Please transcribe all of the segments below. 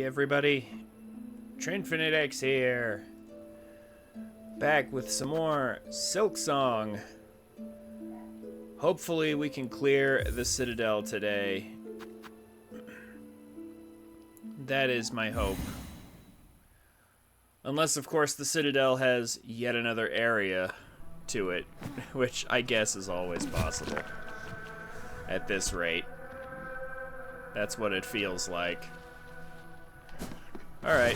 Hey everybody, TrinfiniteX here, back with some more Silksong. Hopefully we can clear the Citadel today. That is my hope. Unless, of course, the Citadel has yet another area to it, which I guess is always possible at this rate. That's what it feels like. Alright.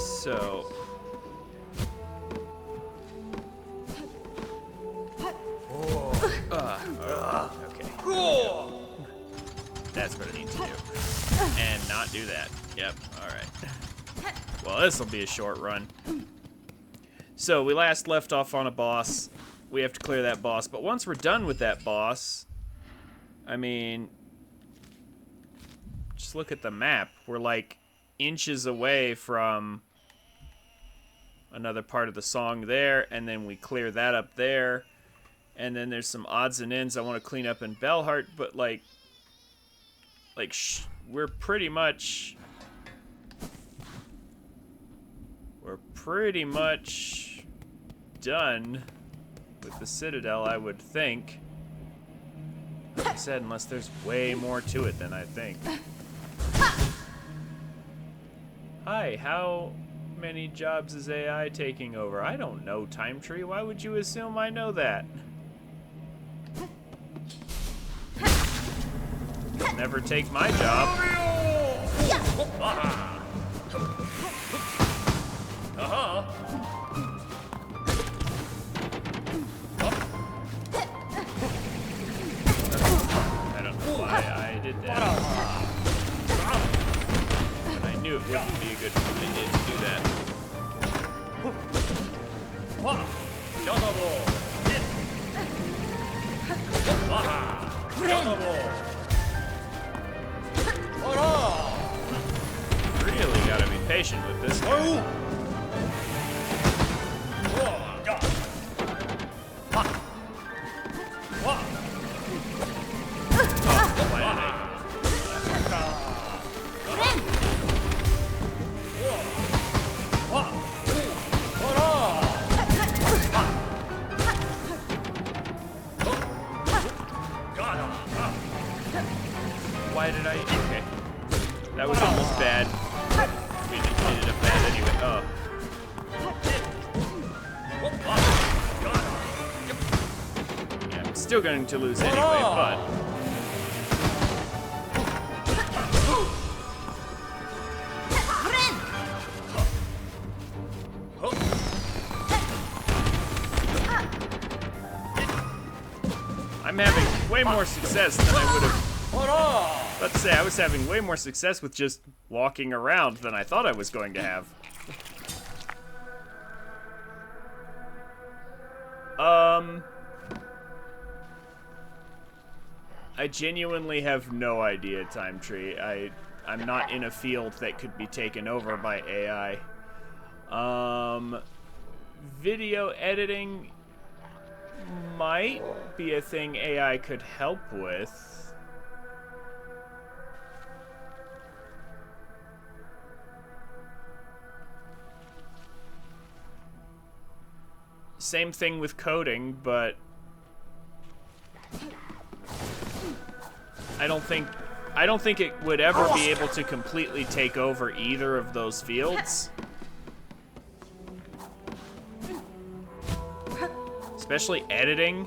So... okay. That's what I need to do. And not do that. Yep, alright. Well, this will be a short run. So, we last left off on a boss. We have to clear that boss. But once we're done with that boss, I mean, just look at the map. We're like inches away from another part of the song there, and then we clear that up there. And then there's some odds and ends I want to clean up in Bellheart, but we're pretty much done with the Citadel, I would think. Like I said, unless there's way more to it than I think. Hi, how many jobs is AI taking over? I don't know, Time Tree. Why would you assume I know that? Never take my job. I don't know why I did that. But I knew it wouldn't be a good idea to do that. Really gotta be patient with this guy. Why did I? Okay. That was almost bad. I mean, it ended up bad anyway. Oh. Yeah, I'm still going to lose anyway, but... I'm having way more success than I would have... Let's say I was having way more success with just walking around than I thought I was going to have. I genuinely have no idea, Time Tree. I'm not in a field that could be taken over by AI. Video editing might be a thing AI could help with. Same thing with coding, but I don't think it would ever be able to completely take over either of those fields. Especially editing.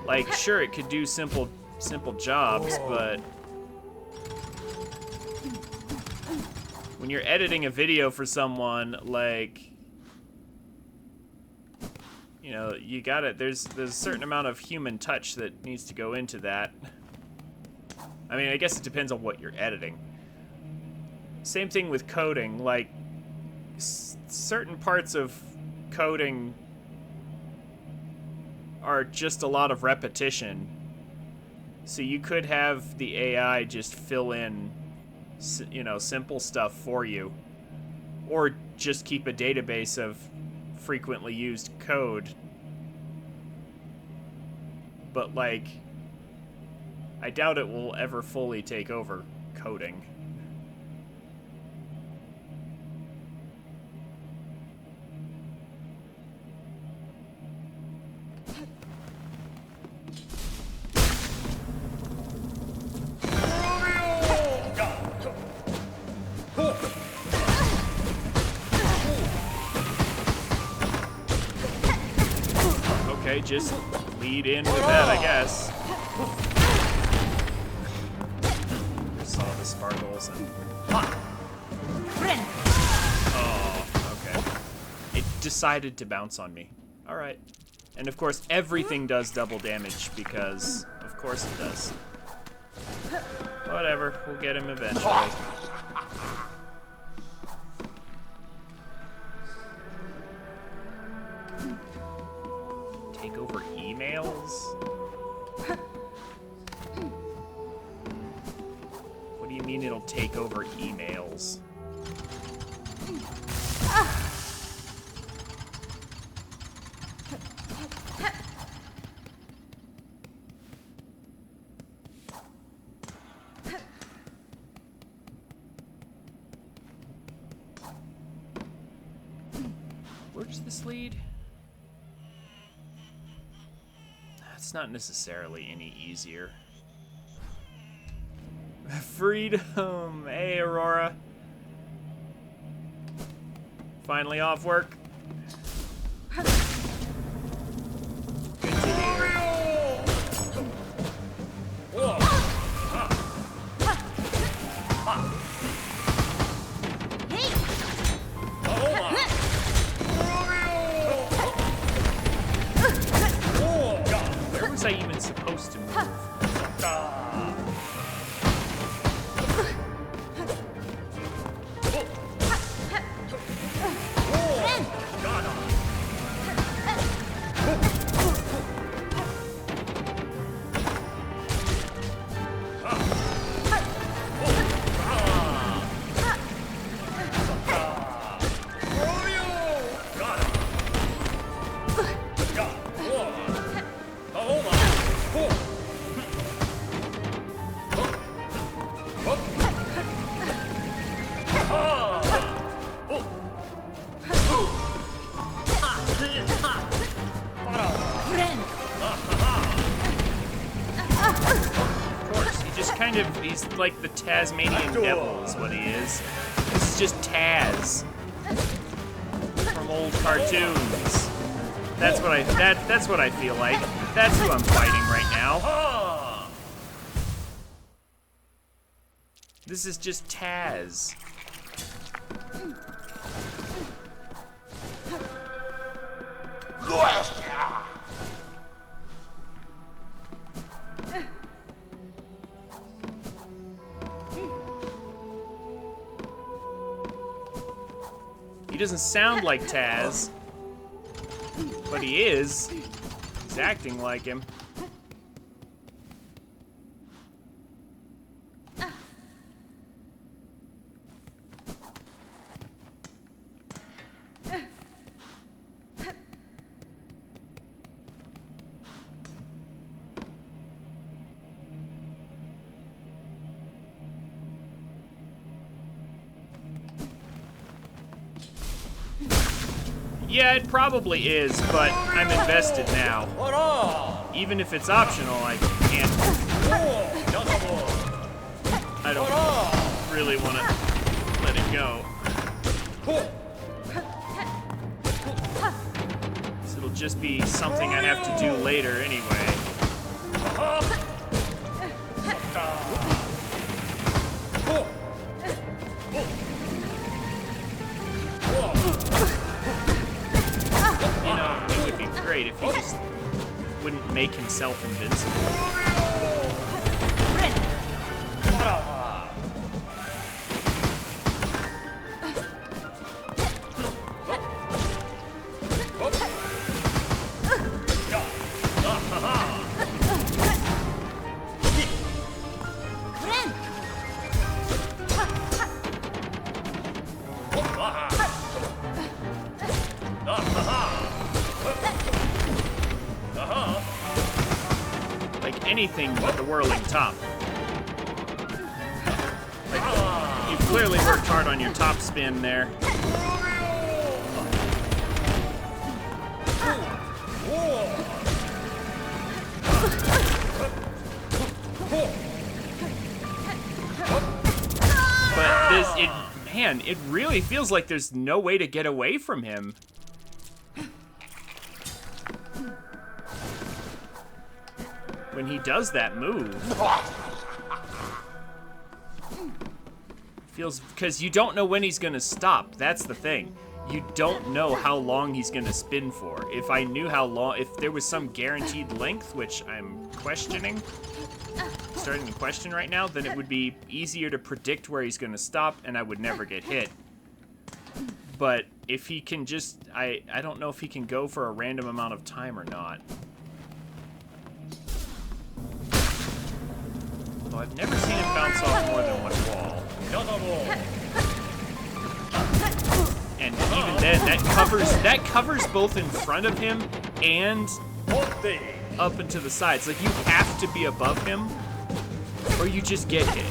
Like, sure, it could do simple jobs, but when you're editing a video for someone, like, you know, you gotta, there's a certain amount of human touch that needs to go into that. I mean, I guess it depends on what you're editing. Same thing with coding, like, certain parts of coding are just a lot of repetition. So you could have the AI just fill in, you know, simple stuff for you. Or just keep a database of frequently used code. But, like, I doubt it will ever fully take over coding. Okay, just lead in with that, I guess. Just saw the sparkles and... Oh, okay. It decided to bounce on me. Alright. And of course, everything does double damage because, of course it does. Whatever, we'll get him eventually. Take over emails? What do you mean it'll take over emails? Where does this lead? It's not necessarily any easier. Freedom! Hey, Aurora. Finally off work. Good to hear. Where was I even supposed to move? He's like the Tasmanian devil is what he is. This is just Taz from old cartoons. That's what I feel like. That's who I'm fighting right now. This is just Taz. He doesn't sound like Taz, but he is. He's acting like him. Yeah, it probably is, but I'm invested now. Even if it's optional, I can't. I don't really want to let it go. So it'll just be something I have to do later anyway. Great if he just wouldn't make himself invincible. anything but the whirling top. Like, you've clearly worked hard on your top spin there. But man, it really feels like there's no way to get away from him. When he does that move. Feels, because you don't know when he's gonna stop. That's the thing. You don't know how long he's gonna spin for. If I knew how long, if there was some guaranteed length, which I'm questioning, starting to question right now, then it would be easier to predict where he's gonna stop and I would never get hit. But if he can just, I don't know if he can go for a random amount of time or not. Well, I've never seen him bounce off more than one wall. And even then, that covers both in front of him and up and to the sides. Like, you have to be above him, or you just get hit. You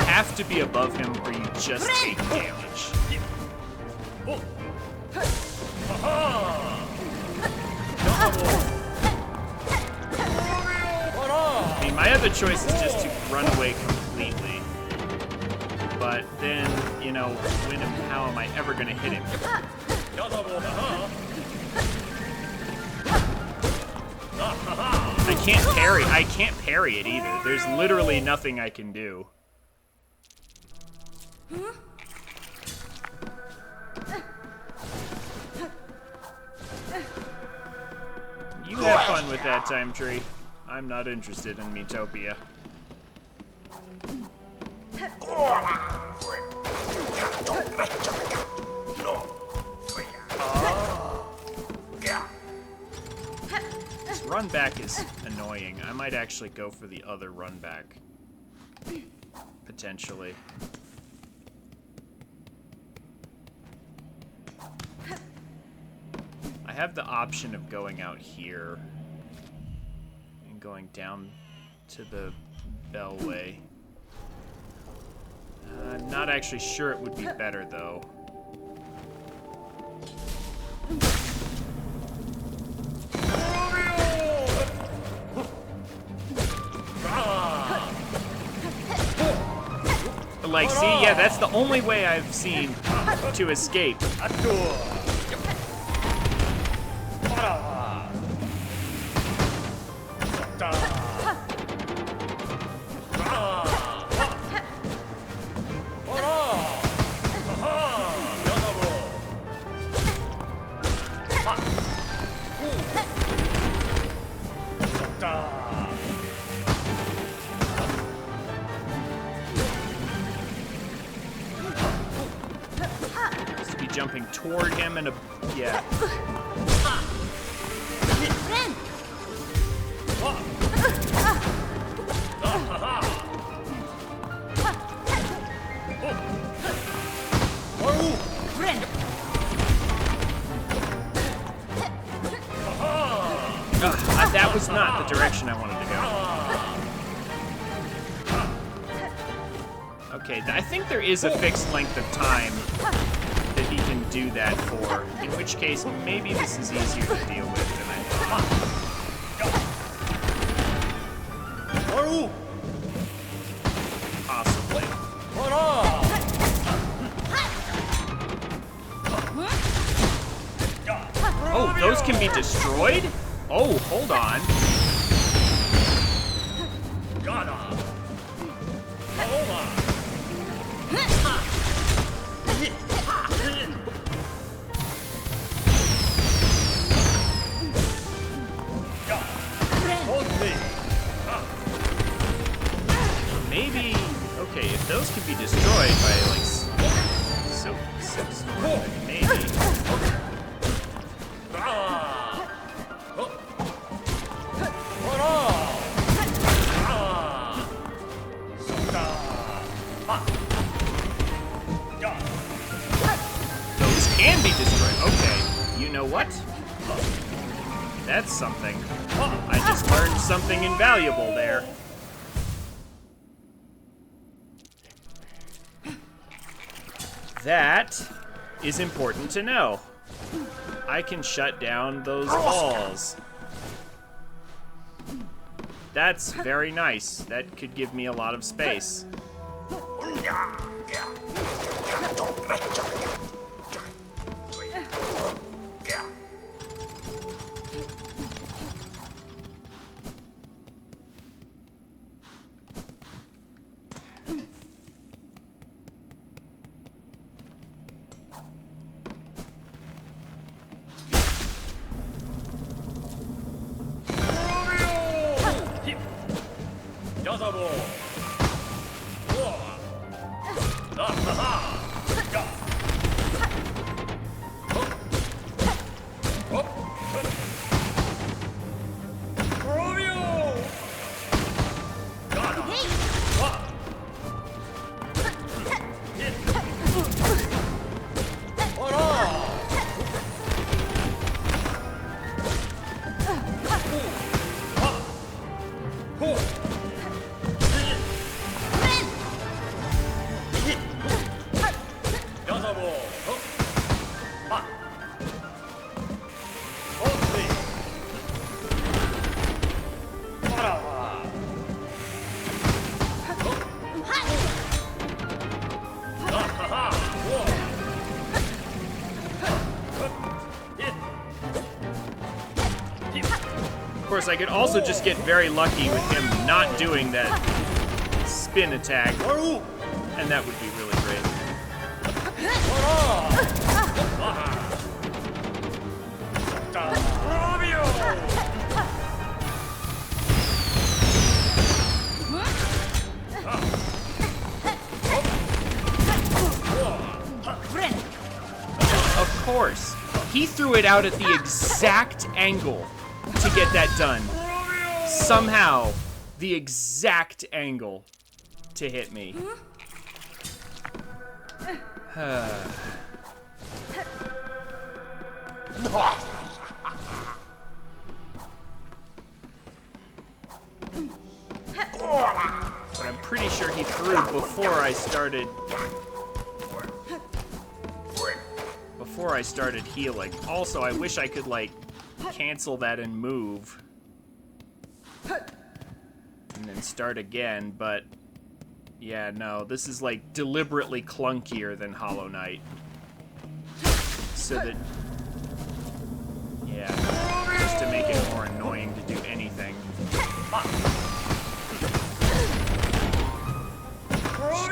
have to be above him, or you just take damage. I mean, my other choice is just to run away completely. But then, you know, when and how am I ever gonna hit him? I can't parry it either. There's literally nothing I can do. You have fun with that, Time Tree. I'm not interested in Metopia. This run back is annoying. I might actually go for the other run back. Potentially. I have the option of going out here and going down to the Bellway. I'm not actually sure it would be better, though. Like, see, yeah, that's the only way I've seen to escape. Jumping toward him and yeah. That was not the direction I wanted to go. Okay, I think there is a fixed length of time that he can do that for, in which case maybe this is easier to deal with than I thought. Possibly. Oh, those can be destroyed? Oh, hold on. Maybe, okay, if those can be destroyed by, like, Silksong, then maybe. Those can be destroyed. Okay, you know what? That's something. I just learned something invaluable there. That is important to know. I can shut down those walls. That's very nice. That could give me a lot of space. Of course, I could also just get very lucky with him not doing that spin attack, and that would be really great. Of course, he threw it out at the exact angle to get that done. Somehow, the exact angle to hit me. But I'm pretty sure he threw before I started healing. Also, I wish I could, like, cancel that and move. And then start again, but yeah, no, this is like deliberately clunkier than Hollow Knight. So that, yeah, just to make it more annoying to do anything. Just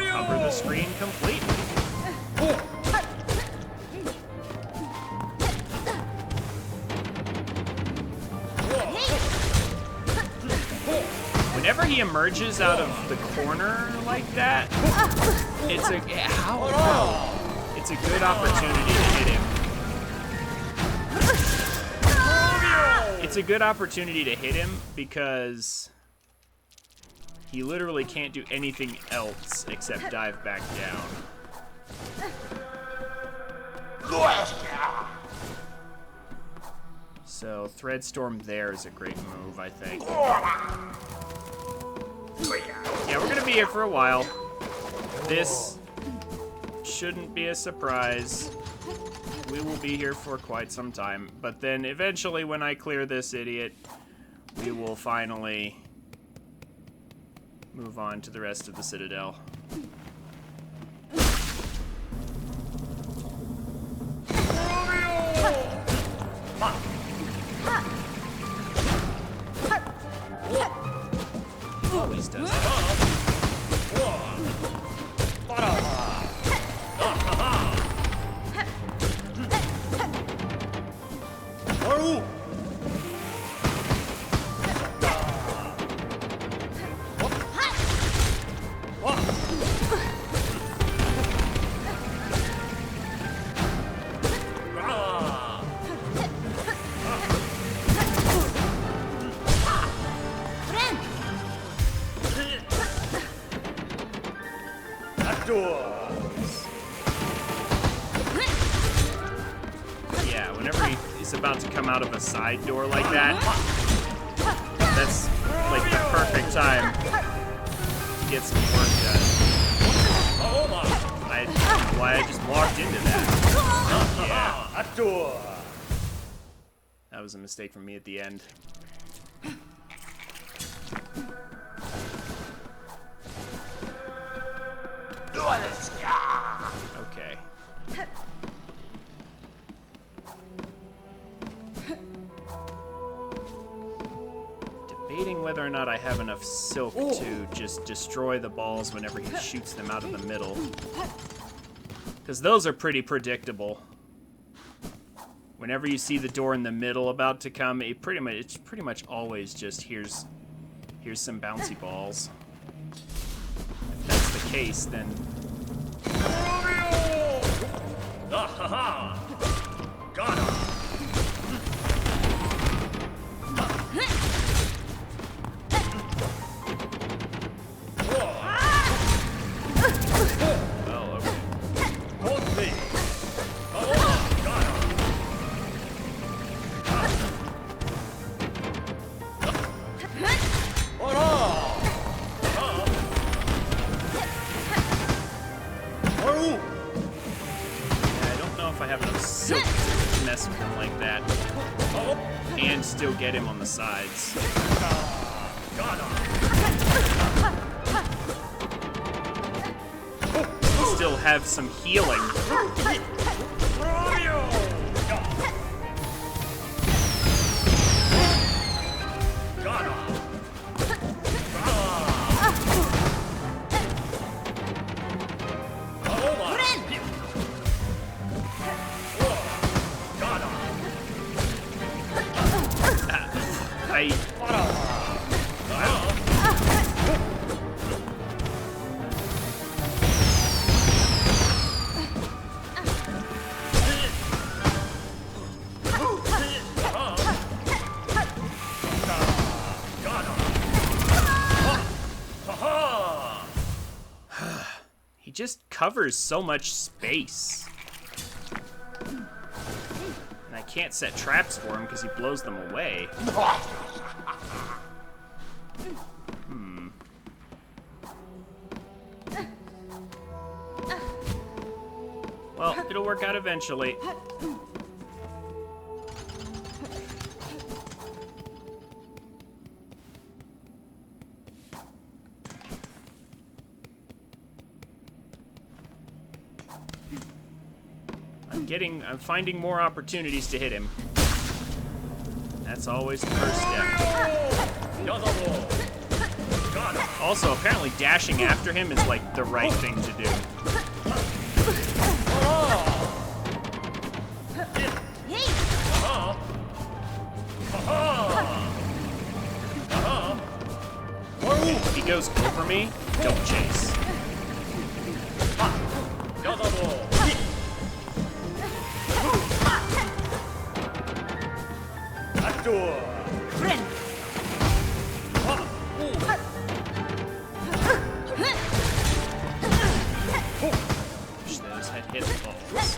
cover the screen completely. Whenever he emerges out of the corner like that, it's a it's a good opportunity to hit him. It's a good opportunity to hit him because he literally can't do anything else except dive back down. So Threadstorm there is a great move, I think. Yeah, we're gonna be here for a while. This shouldn't be a surprise. We will be here for quite some time. But then eventually when I clear this idiot, we will finally move on to the rest of the Citadel. Always does that. he's about to come out of a side door like that, that's like the perfect time to get some work done. Why I just walked into that. Yeah. That was a mistake from me at the end. Okay. Debating whether or not I have enough silk to just destroy the balls whenever he shoots them out of the middle. Because those are pretty predictable. Whenever you see the door in the middle about to come, it's pretty much always just here's some bouncy balls. If that's the case, then got him. well, okay. Hold me. Got him. I don't know if I have enough silk to mess with him like that and still get him on the sides. Got him. Still have some healing. Got him. He just covers so much space. And I can't set traps for him because he blows them away. Well, it'll work out eventually. I'm finding more opportunities to hit him. That's always the first step. Also, apparently dashing after him is like the right thing to do. If he goes over me, don't chase. Wish those had hit balls.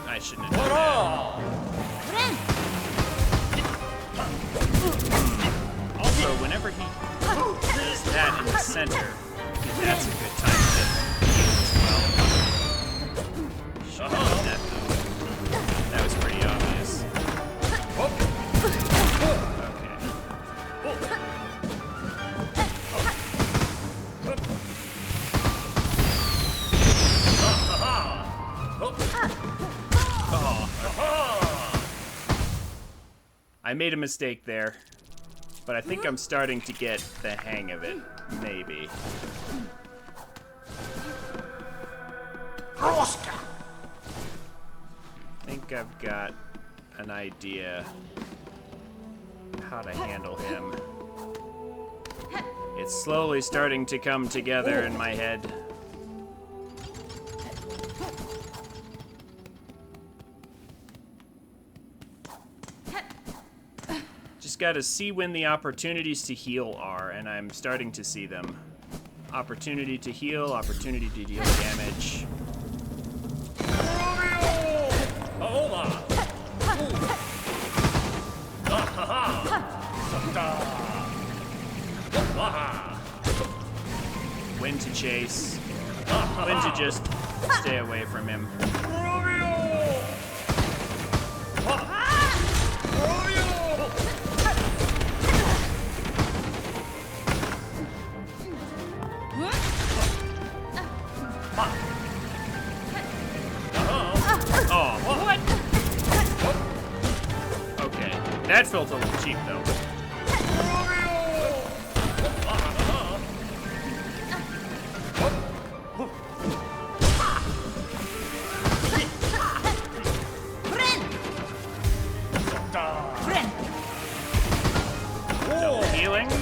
I shouldn't have done that. Also, whenever he does that in the center, that's a good time to heal as well. Should have done that though. That was pretty obvious. Okay. I made a mistake there, but I think I'm starting to get the hang of it, maybe. I think I've got an idea how to handle him. It's slowly starting to come together in my head. just gotta see when the opportunities to heal are, and I'm starting to see them. Opportunity to heal, opportunity to deal damage. When to chase, when to just stay away from him. Oh, what? Okay, that felt a little cheap though. Healing. Okay,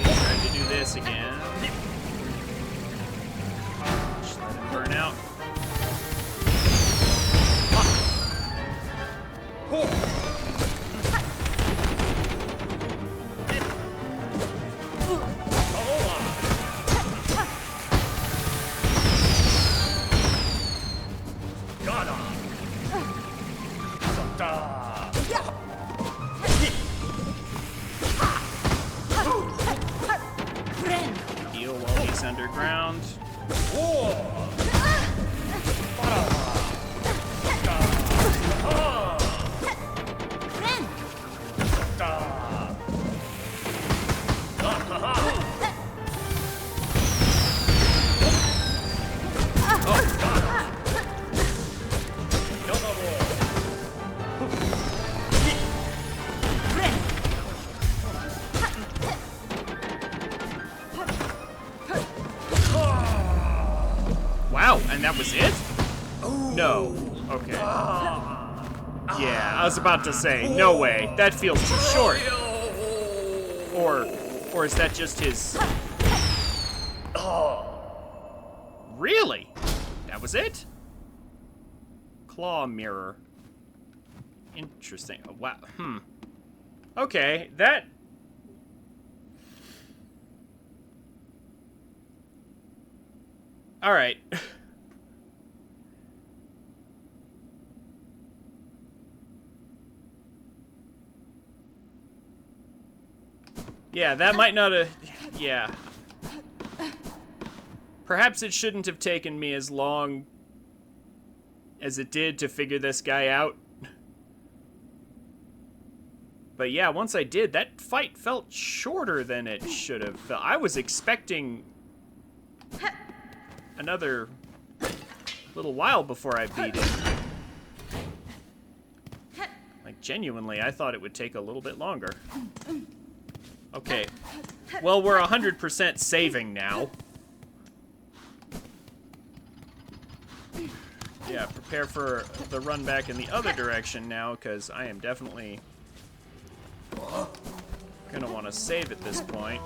trying to do this again. Just let him burn out. Heal while he's underground. Wow, and that was it? No. Okay. Yeah, I was about to say, no way. That feels too short. Or is that just his... Really? That was it? Claw mirror. Interesting. Oh, wow. Okay, that... All right. Yeah, that might not have... Yeah. Perhaps it shouldn't have taken me as long as it did to figure this guy out. But yeah, once I did, that fight felt shorter than it should have felt. I was expecting another little while before I beat it. Like, genuinely, I thought it would take a little bit longer. Okay. Well, we're 100% saving now. Yeah, prepare for the run back in the other direction now, because I am definitely gonna want to save at this point.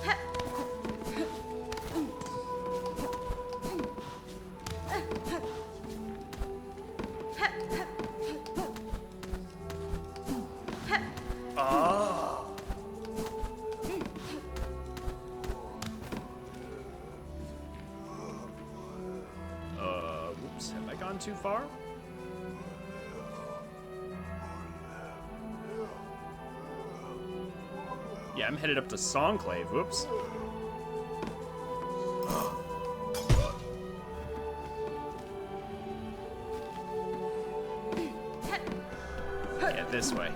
Whoops, have I gone too far? Yeah, I'm headed up to Songclave. Whoops. Yeah, this way.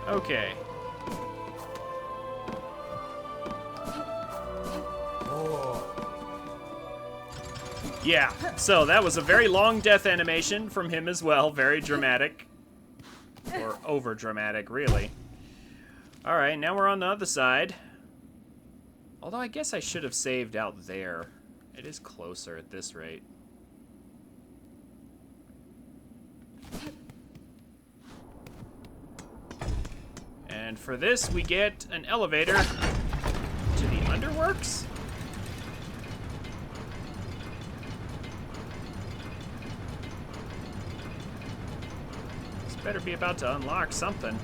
Okay. Yeah, so that was a very long death animation from him as well. Very dramatic. Or over dramatic, really. Alright, now we're on the other side. Although I guess I should have saved out there It is closer at this rate. And for this, we get an elevator to the underworks. This better be about to unlock something.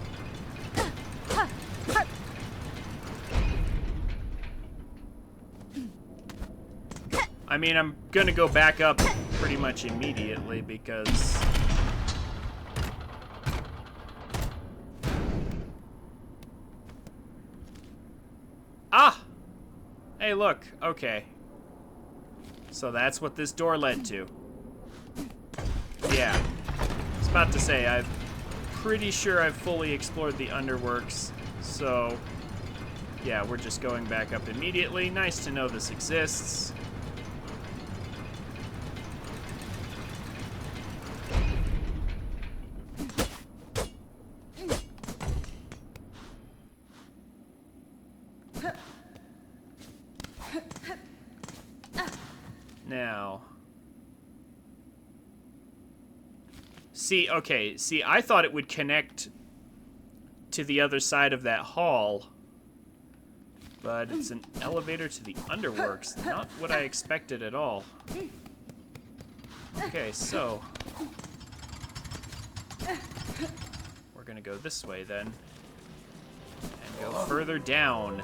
I mean, I'm gonna go back up pretty much immediately because... Ah! Hey, look. Okay. So that's what this door led to. Yeah. I was about to say, I'm pretty sure I've fully explored the underworks. So, yeah, we're just going back up immediately. Nice to know this exists. Now, see, okay, see, I thought it would connect to the other side of that hall, but it's an elevator to the underworks. Not what I expected at all. Okay, so we're gonna go this way then, and go further down.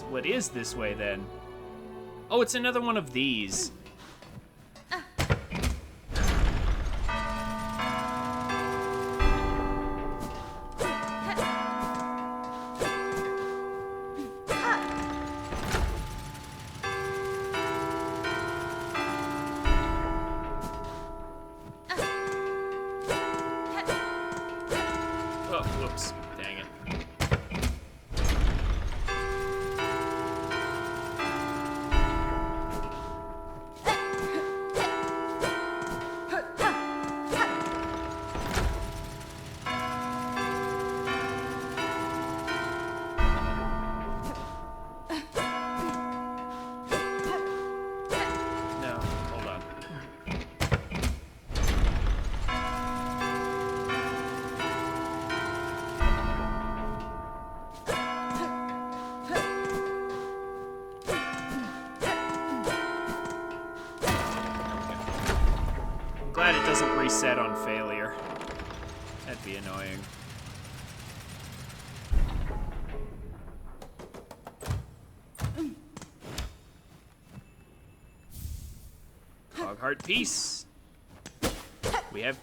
What is this way then? Oh, it's another one of these. Oh, whoops. Dang it. Glad it doesn't reset on failure. That'd be annoying. Cogheart piece. We have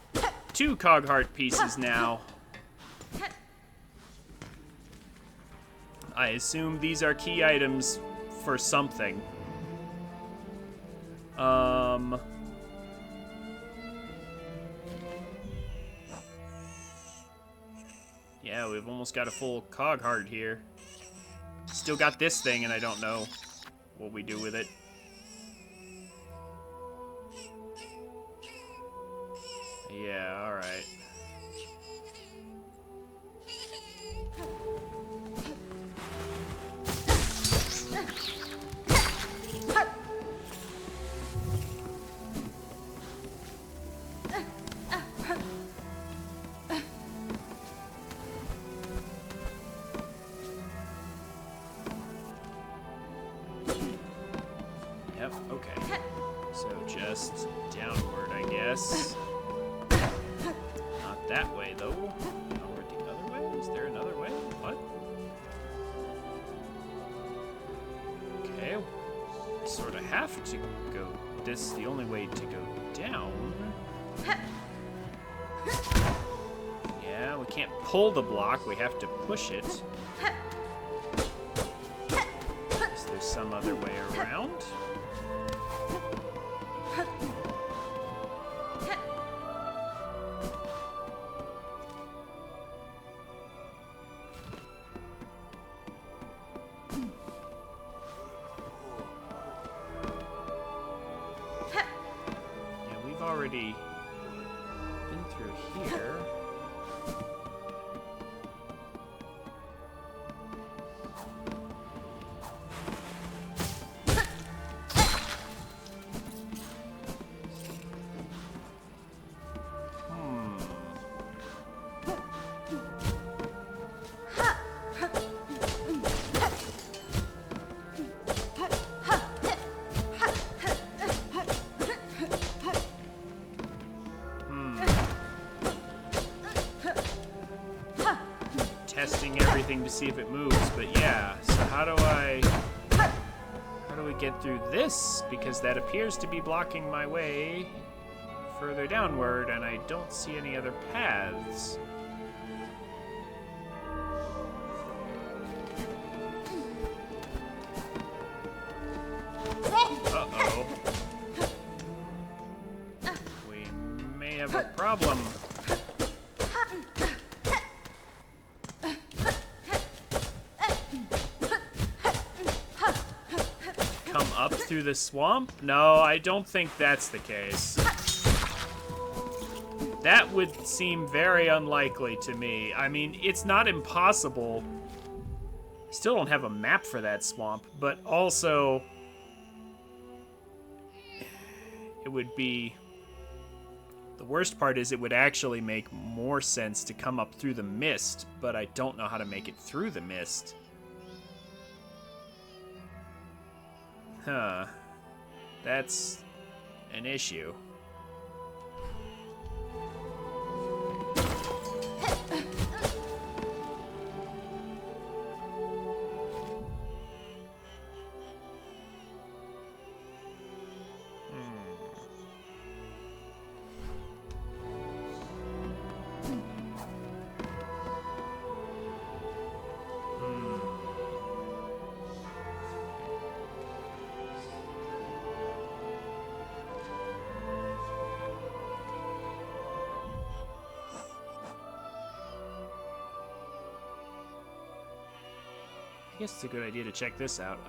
2 Cogheart pieces now. I assume these are key items for something. Yeah, we've almost got a full Cogheart here. Still got this thing, and I don't know what we do with it. Yeah, alright. Yep, okay. So just downward, I guess. Not that way, though. Or the other way? Is there another way? What? Okay. I sort of have to go. This is the only way to go down. Yeah, we can't pull the block. We have to push it. Is there some other way around? already been through here. Testing everything to see if it moves, but yeah, so how do we get through this? Because that appears to be blocking my way further downward, and I don't see any other paths. Uh-oh. We may have a problem. Up through the swamp? No, I don't think that's the case. That would seem very unlikely to me. I mean, it's not impossible. Still don't have a map for that swamp, but also it would be... The worst part is it would actually make more sense to come up through the mist, but I don't know how to make it through the mist. Huh. That's an issue. I guess it's a good idea to check this out.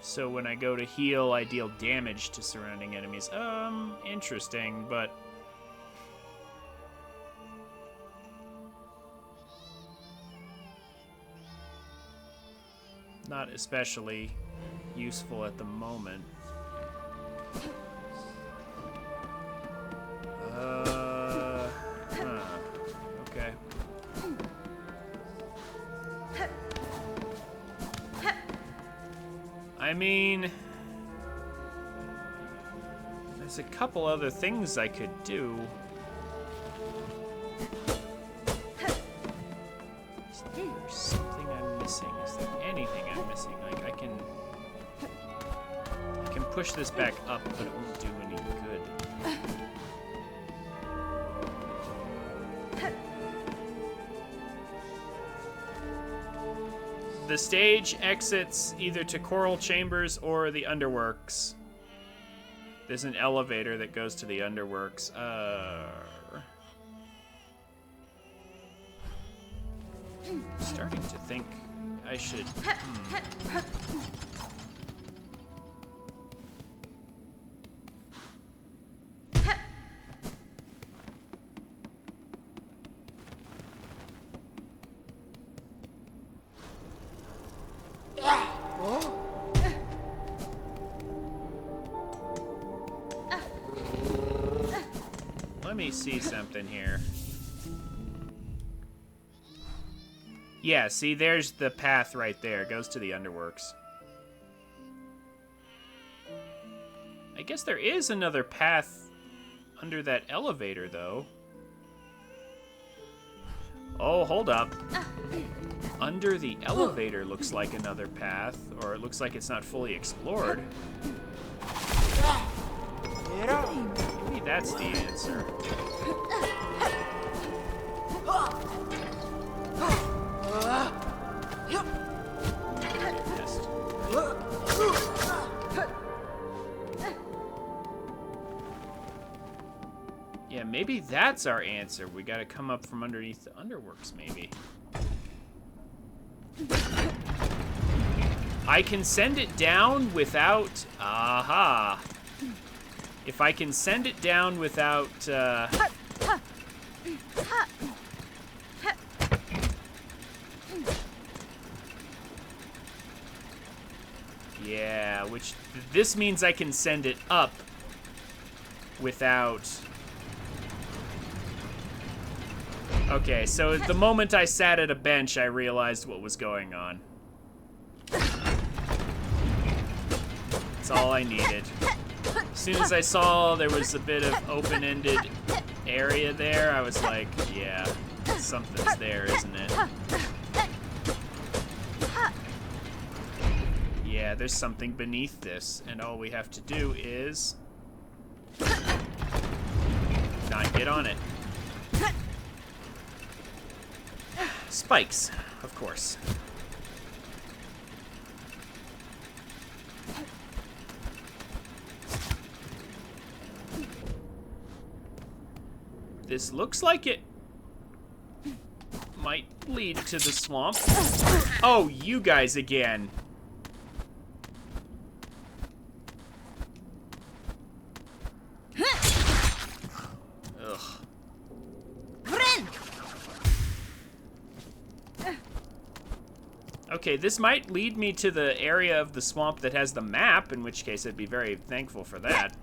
So when I go to heal, I deal damage to surrounding enemies. Interesting, but... not especially useful at the moment. Okay. I mean, there's a couple other things I could do. Is there something I'm missing? Is there anything I'm missing? Like, I can push this back up, but it won't do any good. The stage exits either to Coral Chambers or the Underworks. There's an elevator that goes to the Underworks. Starting to think I should... Let me see something here. Yeah, see, there's the path right there. It goes to the Underworks. I guess there is another path under that elevator, though. Oh, hold up. Under the elevator looks like another path, or it looks like it's not fully explored. Maybe that's the answer. Yeah, maybe that's our answer. We gotta come up from underneath the Underworks, maybe. I can send it down without... Aha. If I can send it down without... Yeah, which... This means I can send it up without... Okay, so the moment I sat at a bench, I realized what was going on. That's all I needed. As soon as I saw there was a bit of open-ended area there, I was like, yeah, something's there, isn't it? Yeah, there's something beneath this, and all we have to do is not get on it. Spikes, of course. This looks like it might lead to the swamp. Oh, you guys again. Ugh. Okay, this might lead me to the area of the swamp that has the map, in which case I'd be very thankful for that.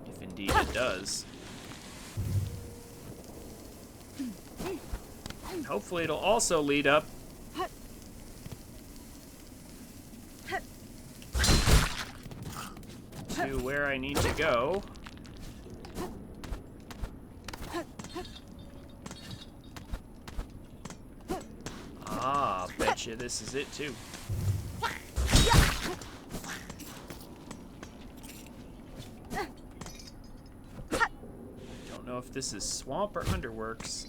If indeed it does. And hopefully it'll also lead up to where I need to go. Ah, betcha this is it too. Don't know if this is swamp or underworks.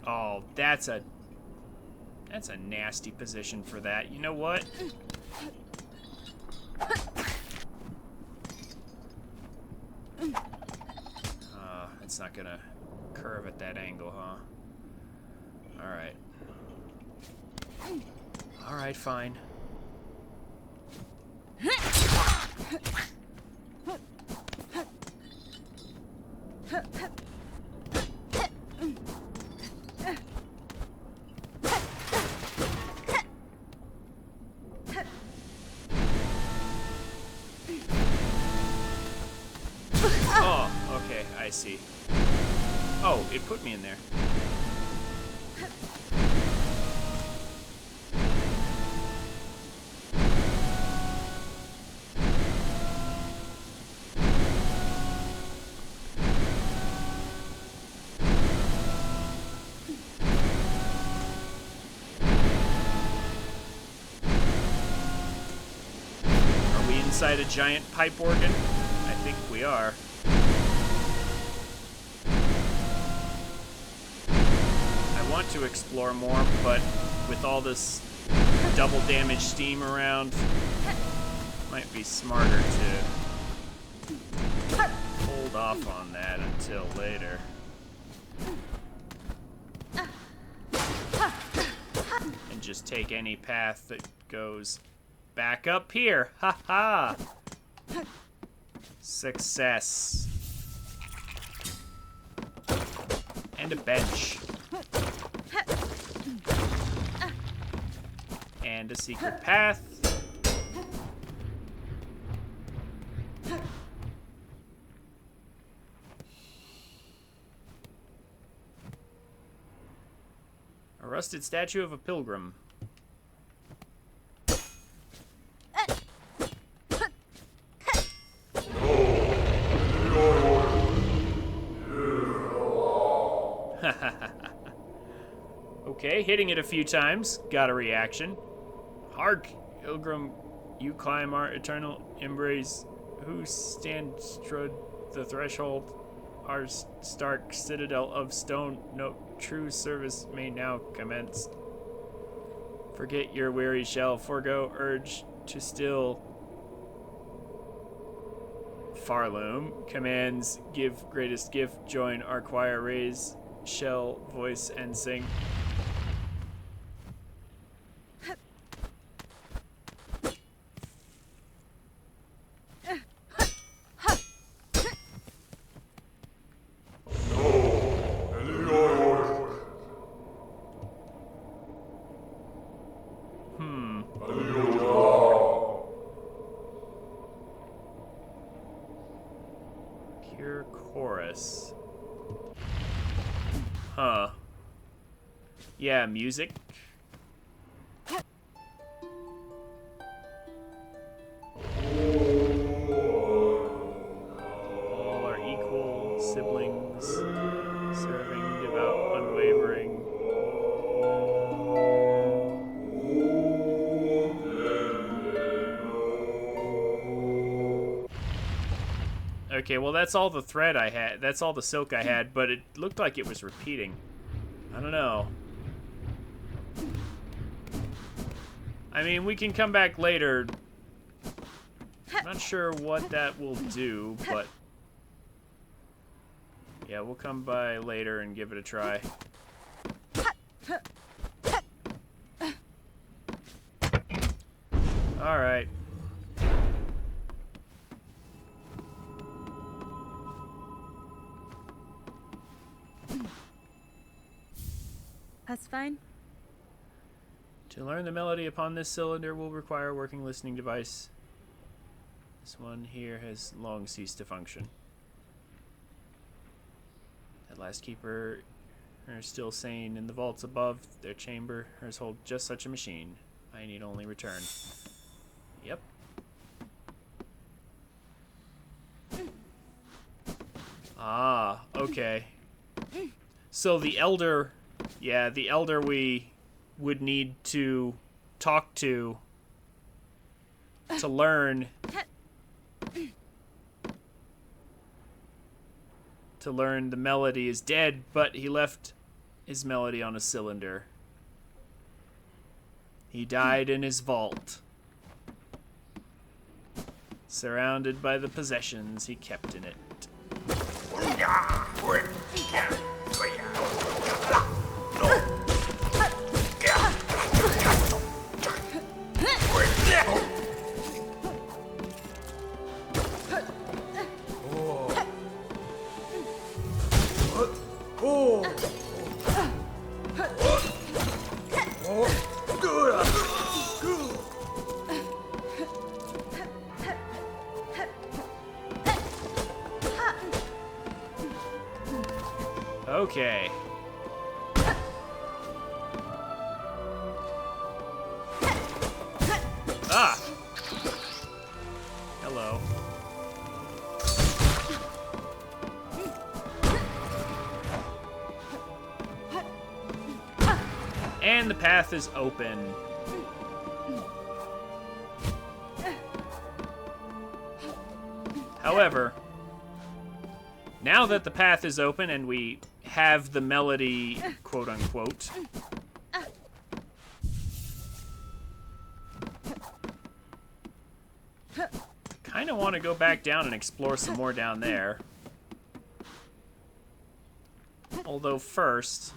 Oh, that's a nasty position for that. You know what? It's not gonna curve at that angle, huh? Alright. Alright, fine. Oh, okay, I see. Oh, it put me in there. Are we inside a giant pipe organ? I think we are. I want to explore more, but with all this double damage steam around, might be smarter to hold off on that until later. And just take any path that goes back up here. Ha ha! Success. And a bench. And a secret path. A rusted statue of a pilgrim. Okay, hitting it a few times, got a reaction. Hark, pilgrim, you climb our eternal embrace. Who stands trod the threshold? Our stark citadel of stone. No true service may now commence. Forget your weary shell, forego urge to still. Farloom. Commands: give greatest gift, join our choir, raise shell, voice, and sing. Pure chorus. Huh. Yeah, music. All are equal siblings, serving devout, unwavering. Okay, well that's all the thread I had. That's all the silk I had, but it looked like it was repeating. I don't know. I mean, we can come back later. I'm not sure what that will do, but yeah, we'll come by later and give it a try. All right. That's fine. To learn the melody upon this cylinder will require a working listening device. This one here has long ceased to function. That last keeper are still sane in the vaults above their chamber. Hers hold just such a machine. I need only return. Yep. Ah, okay. So the elder, yeah, the elder we would need to talk to learn the melody is dead, but he left his melody on a cylinder. He died in his vault, surrounded by the possessions he kept in it. Okay. Ah! Hello. And the path is open. However, now that the path is open and we have the melody, quote unquote, kind of want to go back down and explore some more down there. Although first,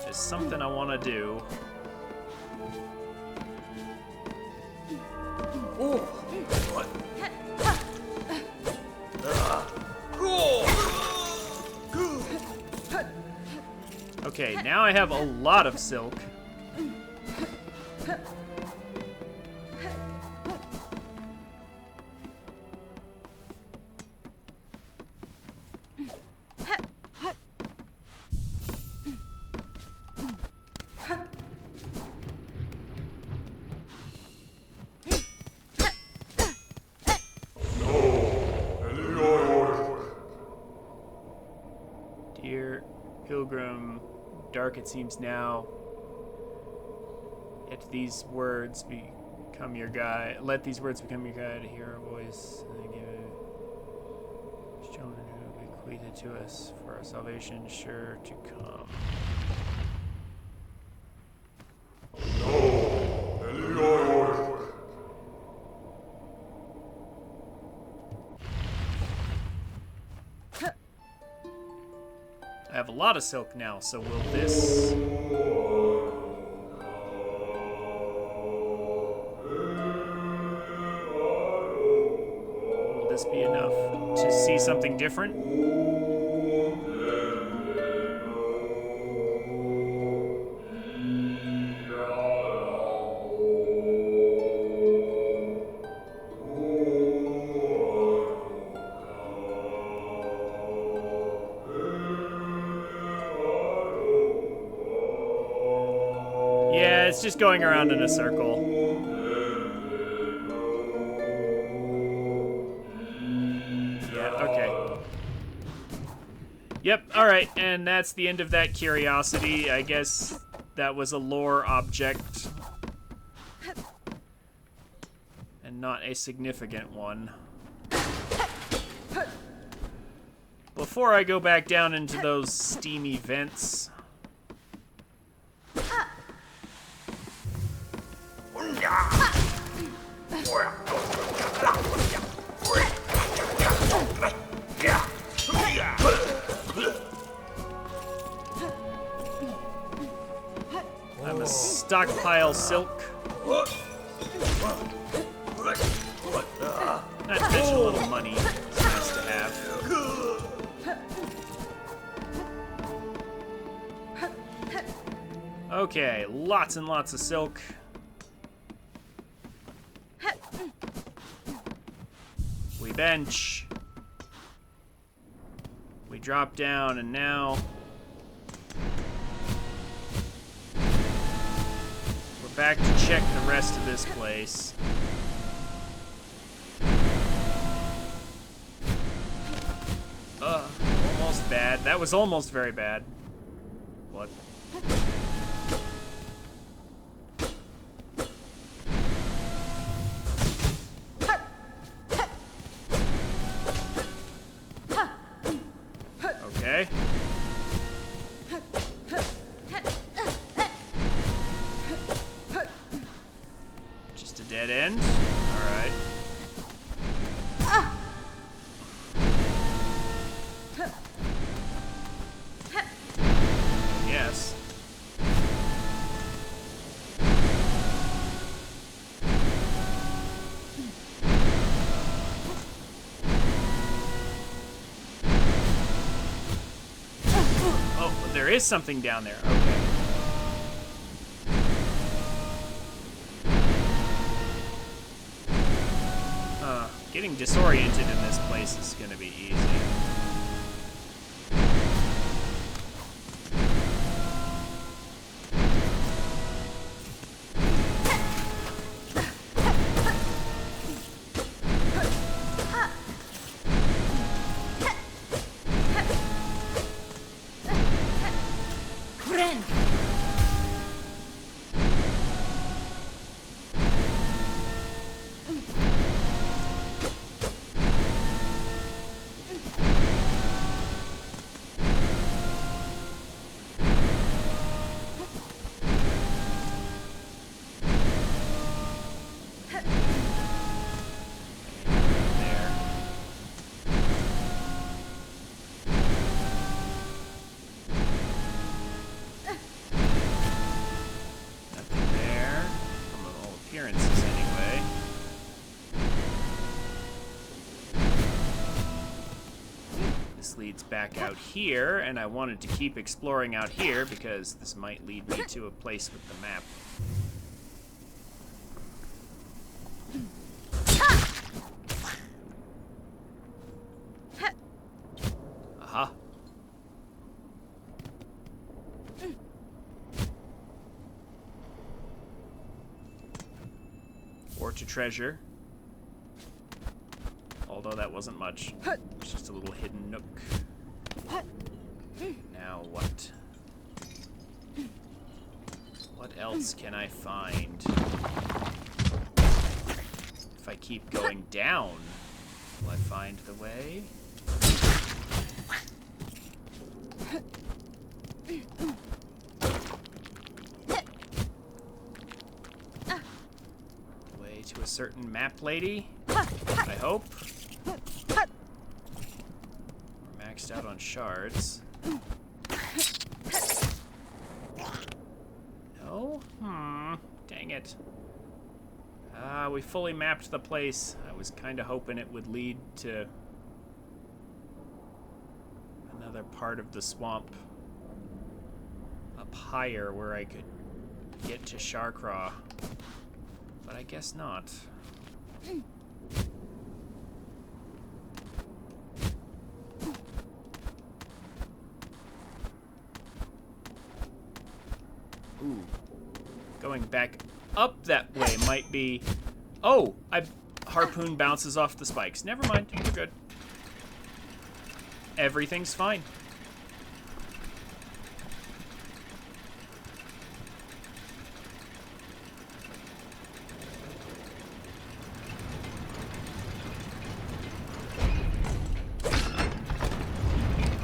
there's something I want to do. Okay, now I have a lot of silk. Dear pilgrim, dark it seems now. Yet these words become your guide. Let these words become your guide. To hear a voice. And give it. will be bequeathed to us for our salvation sure to come. I have a lot of silk now, so will this... Will this be enough to see something different? Yeah, it's just going around in a circle. Yeah, okay. Yep, alright, and that's the end of that curiosity. I guess that was a lore object. And not a significant one. Before I go back down into those steamy vents... I'm a stockpile silk. Not to mention a little money. It's nice to have. Okay, lots and lots of silk. We bench. We drop down, and now we're back to check the rest of this place. Almost bad. That was almost very bad. What? Okay. Just a dead end? Alright. Yes. Oh, there is something down there. Okay. Getting disoriented in this place is gonna be easy. Leads back out here, and I wanted to keep exploring out here because this might lead me to a place with the map. Aha. Or to treasure. Although that wasn't much. It's just a little hidden nook. Now what? What else can I find? If I keep going down, will I find the way? Way to a certain map lady, I hope. We're maxed out on shards. No? Dang it. We fully mapped the place. I was kind of hoping it would lead to another part of the swamp up higher where I could get to Sharkraw. But I guess not. Ooh. Going back up that way might be... Oh! Harpoon bounces off the spikes. Never mind. We're good. Everything's fine.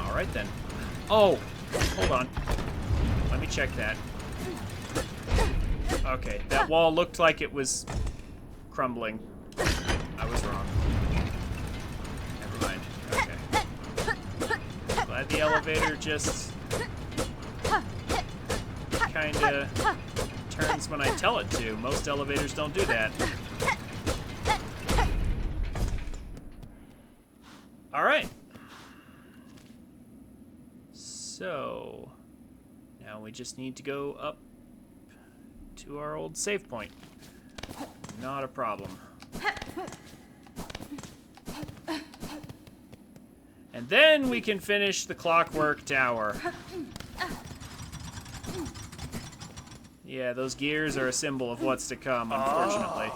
Alright then. Oh! Hold on. Let me check that. Okay, that wall looked like it was crumbling. I was wrong. Never mind. Okay. Glad the elevator just kinda turns when I tell it to. Most elevators don't do that. Alright. So, now we just need to go up to our old save point. Not a problem. And then we can finish the Clockwork Tower. Yeah, those gears are a symbol of what's to come, unfortunately.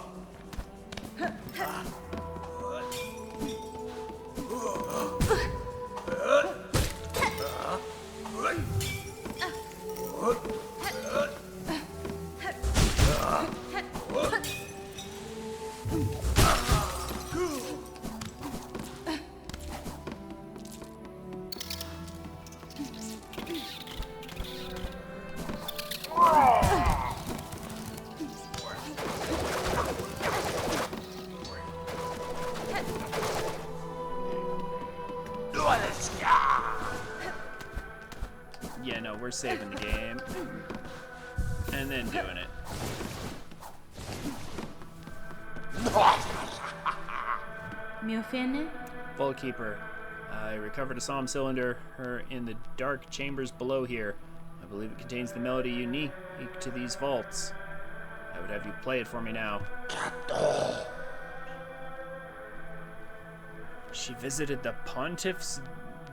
Yeah, no, we're saving the game. And then doing it. Miofene? Vaultkeeper, I recovered a psalm cylinder in the dark chambers below here. I believe it contains the melody unique to these vaults. I would have you play it for me now. She visited the Pontiff's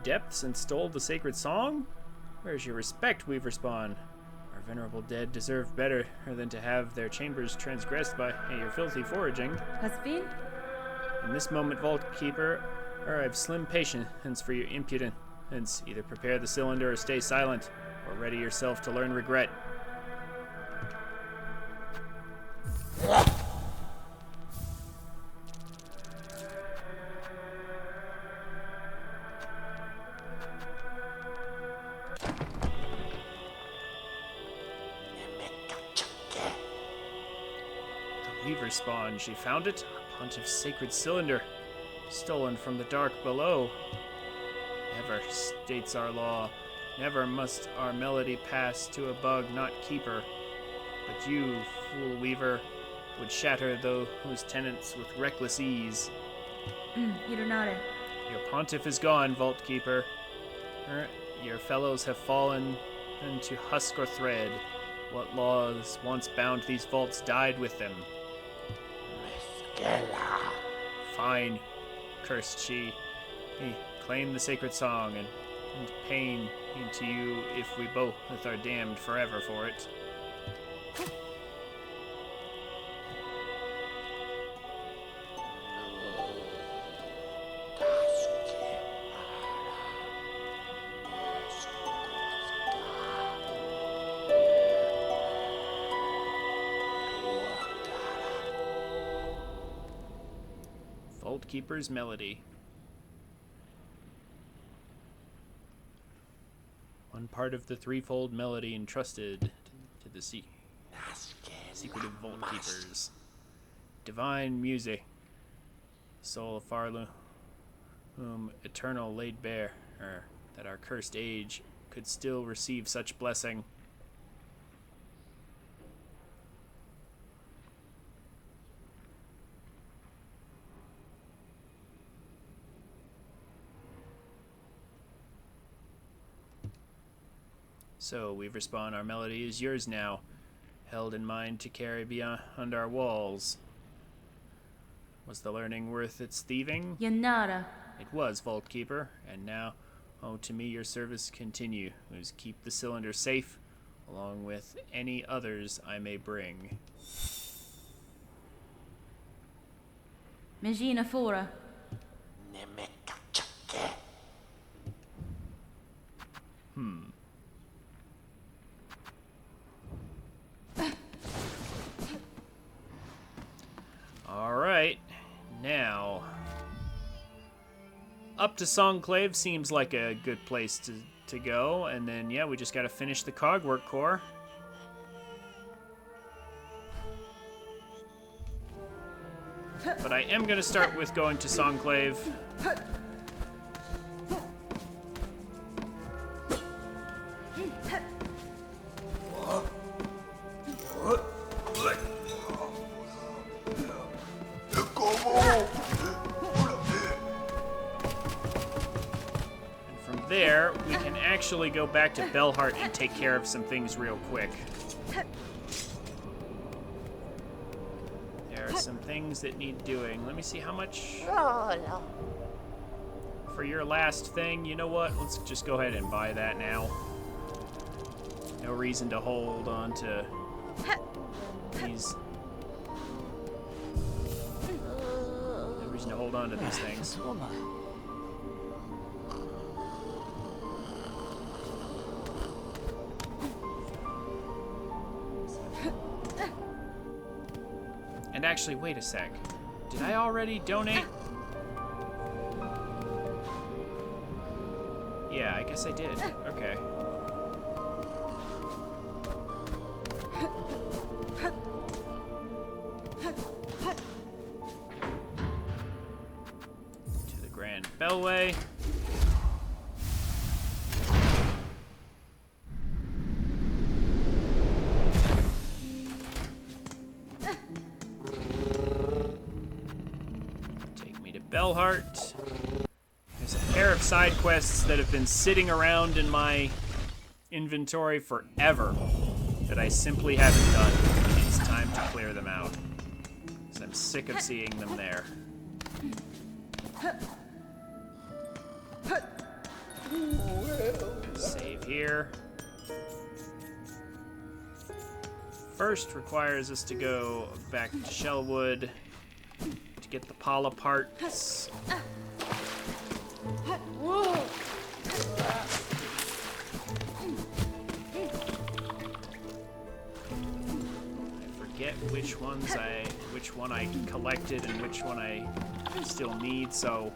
depths and stole the sacred song? Where's your respect, Weaver Spawn? Our venerable dead deserve better than to have their chambers transgressed by your filthy foraging. Hasbin? In this moment, Vaultkeeper, I have slim patience for your impudence. Either prepare the cylinder or stay silent, or ready yourself to learn regret. The Weaver Spawn, she found it. Pontiff's sacred cylinder, stolen from the dark below. Never, states our law, never must our melody pass to a bug not keeper. But you, fool weaver, would shatter those tenants with reckless ease. Hironare. Your pontiff is gone, Vault Keeper. Your fellows have fallen into husk or thread. What laws once bound these vaults died with them. Fine, cursed she. Claim the sacred song and pain into you if we both are damned forever for it. Vaultkeeper's Melody. One part of the threefold melody entrusted to the secretive vault keepers. Divine music. Soul of Farlu, whom eternal laid bare, that our cursed age could still receive such blessing. So we've respawned. Our melody is yours now, held in mind to carry beyond our walls. Was the learning worth its thieving? Yanara. It was, Vault Keeper, and now, oh, to me your service continue, who's keep the cylinder safe, along with any others I may bring. Megina Fora. Alright, now, up to Songclave seems like a good place to go, and then, yeah, we just gotta finish the Cogwork core. But I am gonna start with going to Songclave. There, we can actually go back to Bellheart and take care of some things real quick. There are some things that need doing. Let me see how much... For your last thing, you know what? Let's just go ahead and buy that now. No reason to hold on to these... No reason to hold on to these things. And actually, wait a sec. Did I already donate? Yeah, I guess I did. Okay. To the Grand Bellway. Bellheart. There's a pair of side quests that have been sitting around in my inventory forever that I simply haven't done. It's time to clear them out, because I'm sick of seeing them there. Save here. First requires us to go back to Shellwood to get the Pala parts. I forget which one I collected and which one I still need, so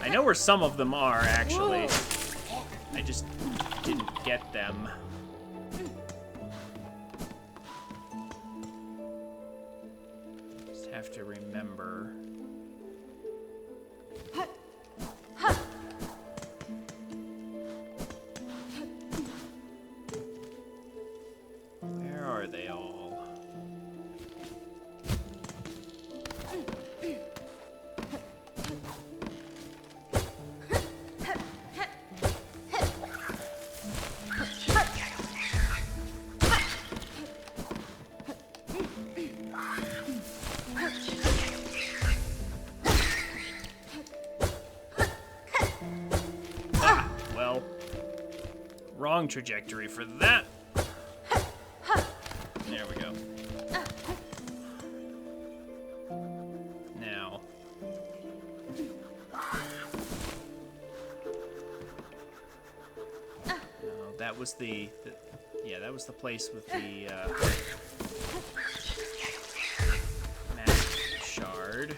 I know where some of them are actually. I just didn't get them. Just have to remember. Where are they all? Wrong trajectory for that. There we go. Now. No, that was yeah, that was the place with the magic shard.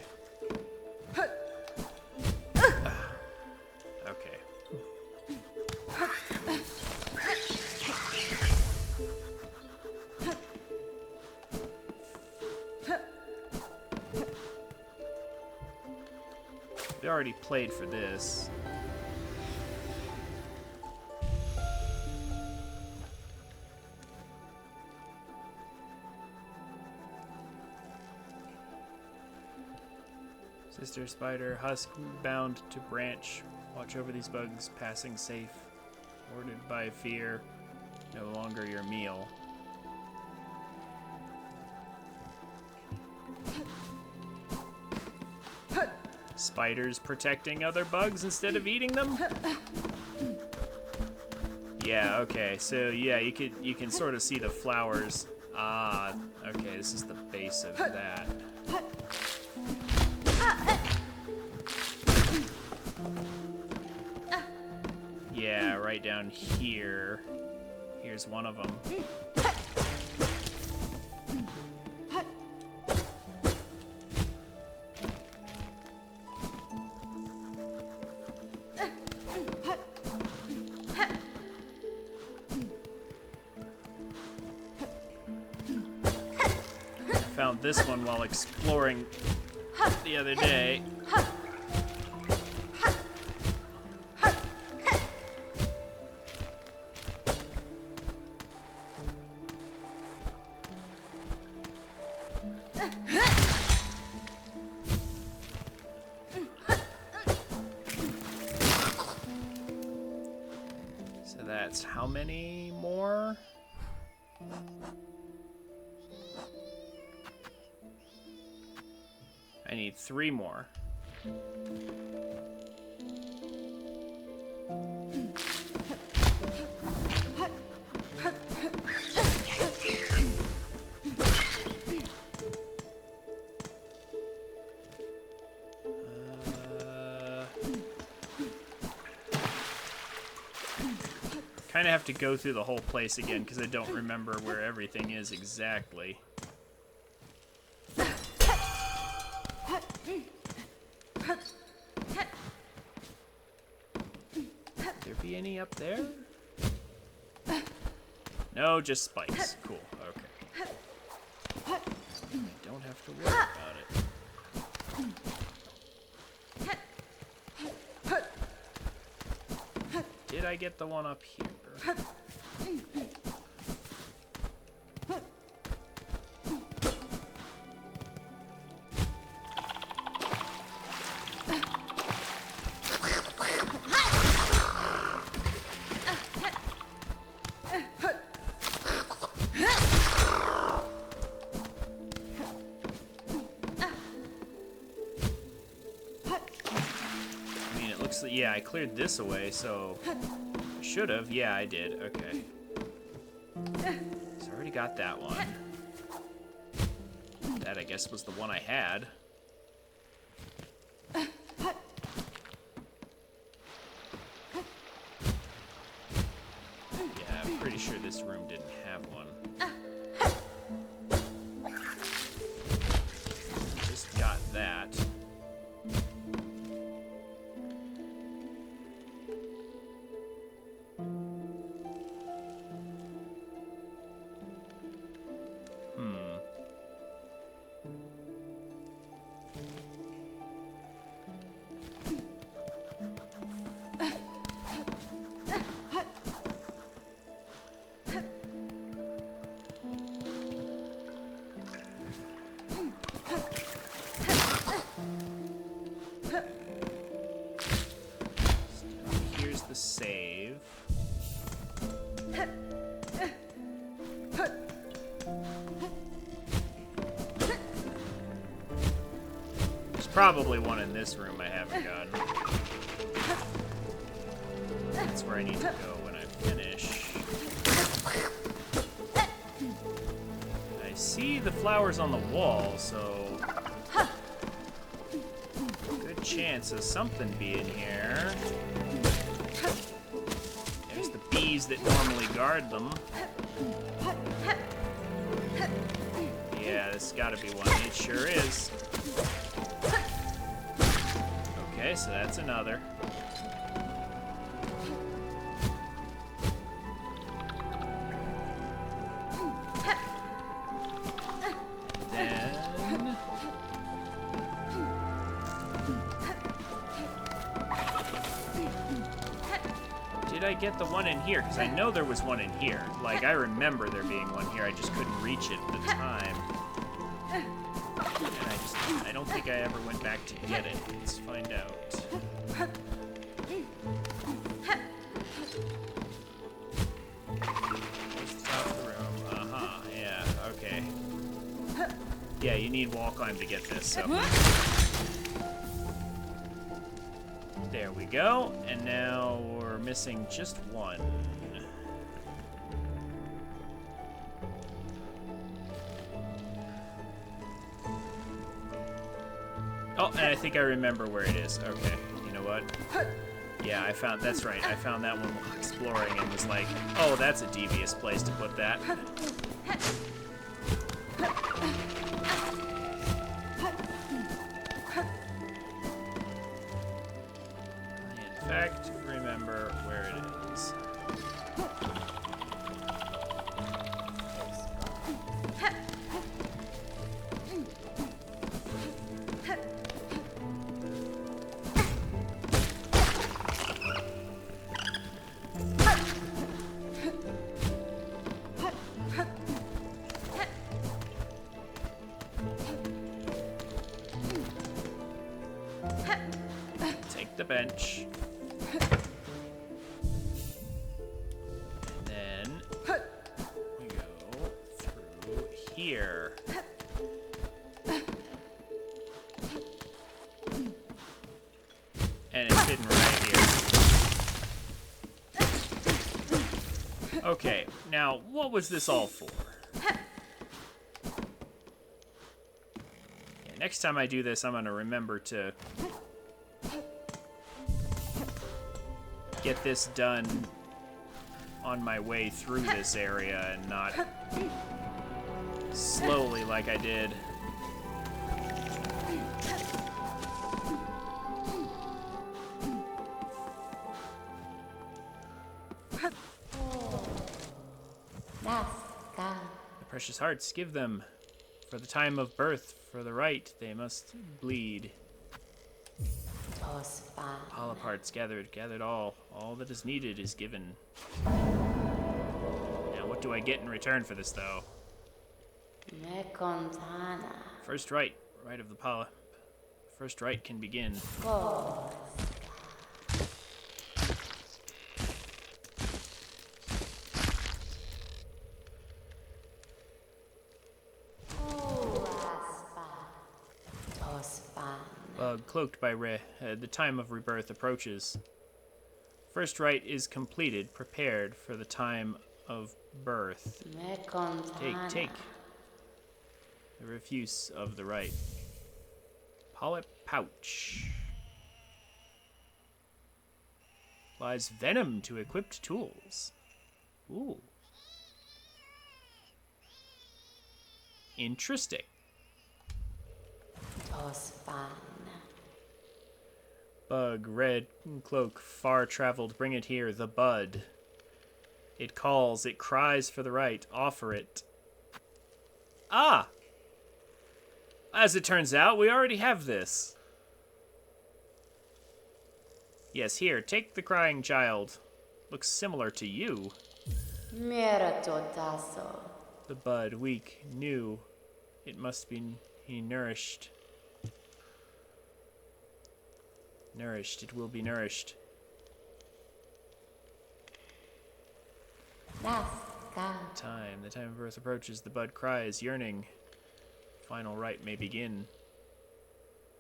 Okay. We already played for this. Sister spider, husk bound to branch. Watch over these bugs, passing safe. Warded by fear, no longer your meal. Spiders protecting other bugs instead of eating them? Yeah, okay. So yeah, you can sort of see the flowers. Ah, okay, this is the base of that. Yeah, right down here. Here's one of them. Found this one while exploring the other day. So that's how many more? I need 3 more. Kind of have to go through the whole place again because I don't remember where everything is exactly. There be any up there? No, just spikes. Cool. Okay. Don't have to worry about it. Did I get the one up here? I mean, it looks like, yeah, I cleared this away, so I should have. Yeah, I did. Okay. So I already got that one. That, I guess, was the one I had. Yeah, I'm pretty sure this room didn't have one. Just got that. Here's the save. There's probably one in this room I haven't gotten. That's where I need to go when I finish. I see the flowers on the wall, so good chance of something being here. There's the bees that normally guard them. Yeah, this has got to be one. It sure is. Okay, so that's another. Then did I get the one in here? Because I know there was one in here. Like, I remember there being one here. I just couldn't reach it at the time. And I don't think I ever went back to get it. Let's find out. Where's the top of the room? Uh-huh, yeah, okay. Yeah, you need wall climb to get this, so. There we go, and now we're missing just one. Oh, and I think I remember where it is. Okay, you know what? Yeah, that's right. I found that one while exploring and was like, oh, that's a devious place to put that. In fact, remember where it is. Take the bench. And then we go through here. And it's hidden right here. Okay, now what was this all for? Yeah, next time I do this, I'm gonna remember to get this done on my way through this area and not slowly like I did. The precious hearts, give them. For the time of birth, for the right, they must bleed. All parts gathered all. All that is needed is given. Now, what do I get in return for this, though? First right of the polyp. First right can begin. Cloaked by Re, the time of rebirth approaches. First rite is completed, prepared for the time of birth. Take. The refuse of the rite. Polyp pouch. Applies venom to equipped tools. Ooh. Interesting. Bug, red cloak, far traveled, bring it here, the bud. It calls, it cries for the right, offer it. Ah! As it turns out, we already have this. Yes, here, take the crying child. Looks similar to you. The bud, weak, new. It must be nourished. Nourished, it will be nourished. The time of birth approaches, the bud cries, yearning. Final rite may begin.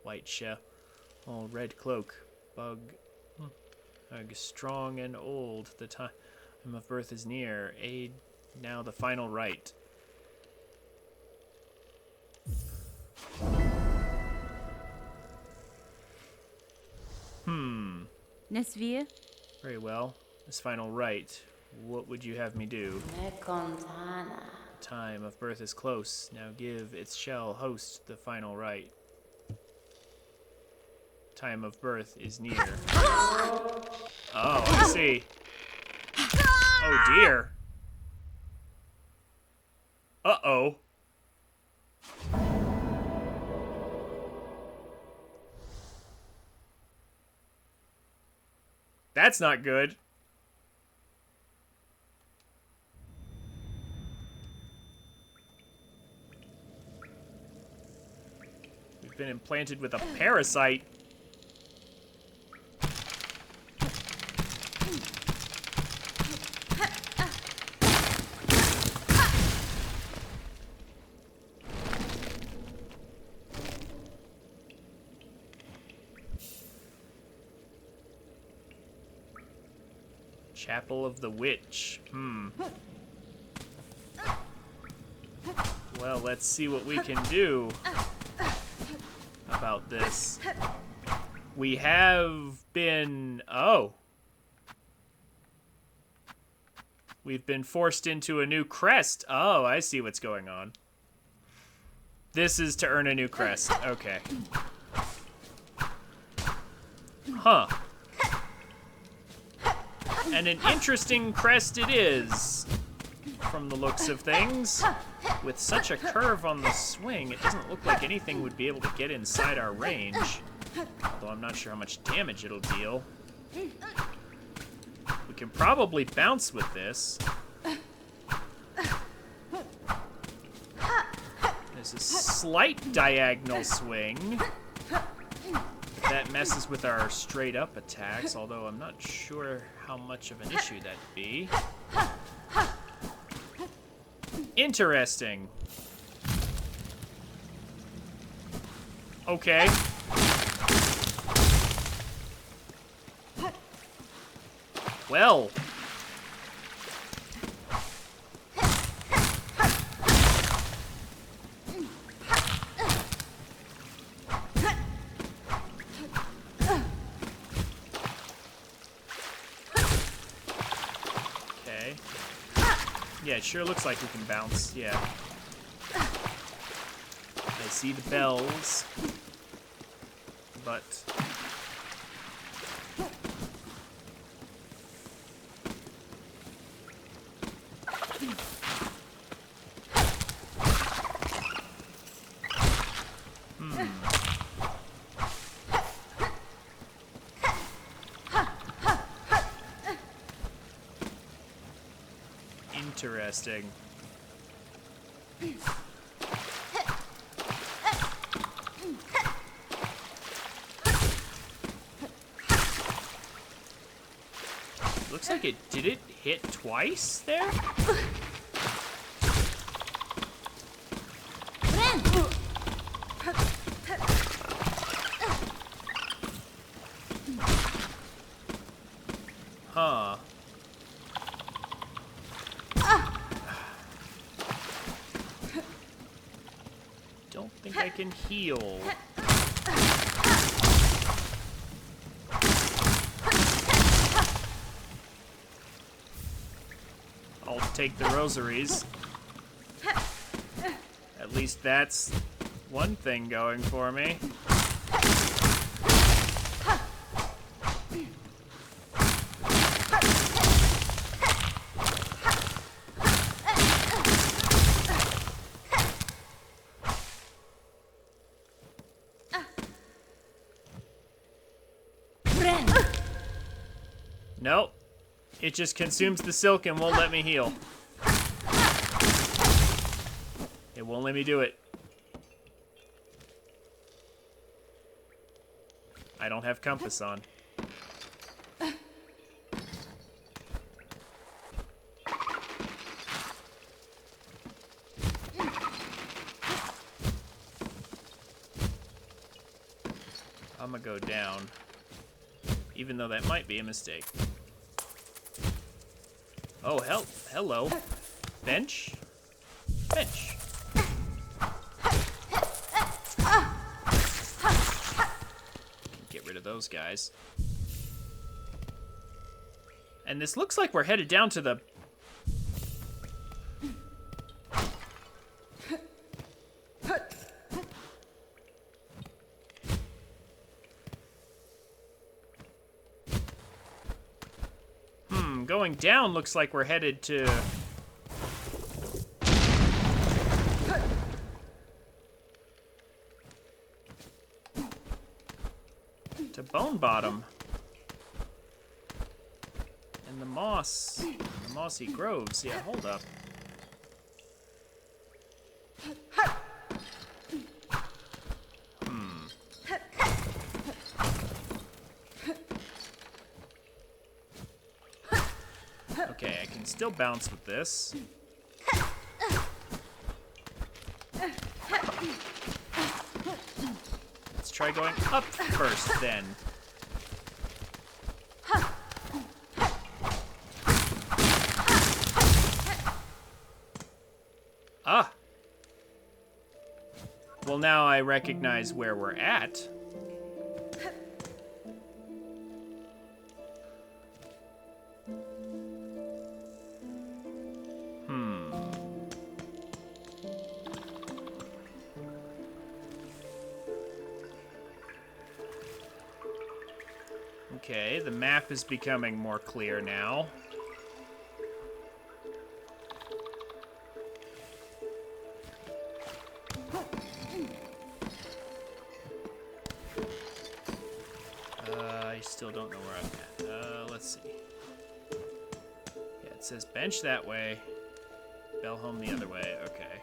White shell, red cloak, bug, strong and old. The time of birth is near. Aid now the final rite. Nesvia? Very well. This final rite, what would you have me do? Time of birth is close. Now give its shell host the final rite. Time of birth is near. Oh, I see. Oh dear. Uh-oh. That's not good. been implanted with a parasite. Chapel of the Witch. Well, let's see what we can do about this. We have been... Oh. We've been forced into a new crest. Oh, I see what's going on. This is to earn a new crest. Okay. Huh. And an interesting crest it is, from the looks of things. With such a curve on the swing, it doesn't look like anything would be able to get inside our range. Although I'm not sure how much damage it'll deal. We can probably bounce with this. There's a slight diagonal swing. That messes with our straight up attacks, although I'm not sure how much of an issue that'd be. Interesting. Okay. Well. Yeah, it sure looks like we can bounce, yeah. I see the bells, but... Interesting. Looks like it did it hit twice there? Huh. Don't think I can heal. I'll take the rosaries. At least that's one thing going for me. Nope. It just consumes the silk and won't let me heal. It won't let me do it. I don't have compass on. I'm gonna go down, even though that might be a mistake. Oh, hello. Bench? Bench. Get rid of those guys. And this looks like we're headed down to the... Going down looks like we're headed to... Bone Bottom. And the mossy groves. Yeah, hold up. Hmm. can still bounce with this. Let's try going up first, then. Ah! Well, now I recognize where we're at. Okay, the map is becoming more clear now. I still don't know where I'm at. Let's see. Yeah, it says bench that way, bell home the other way. Okay.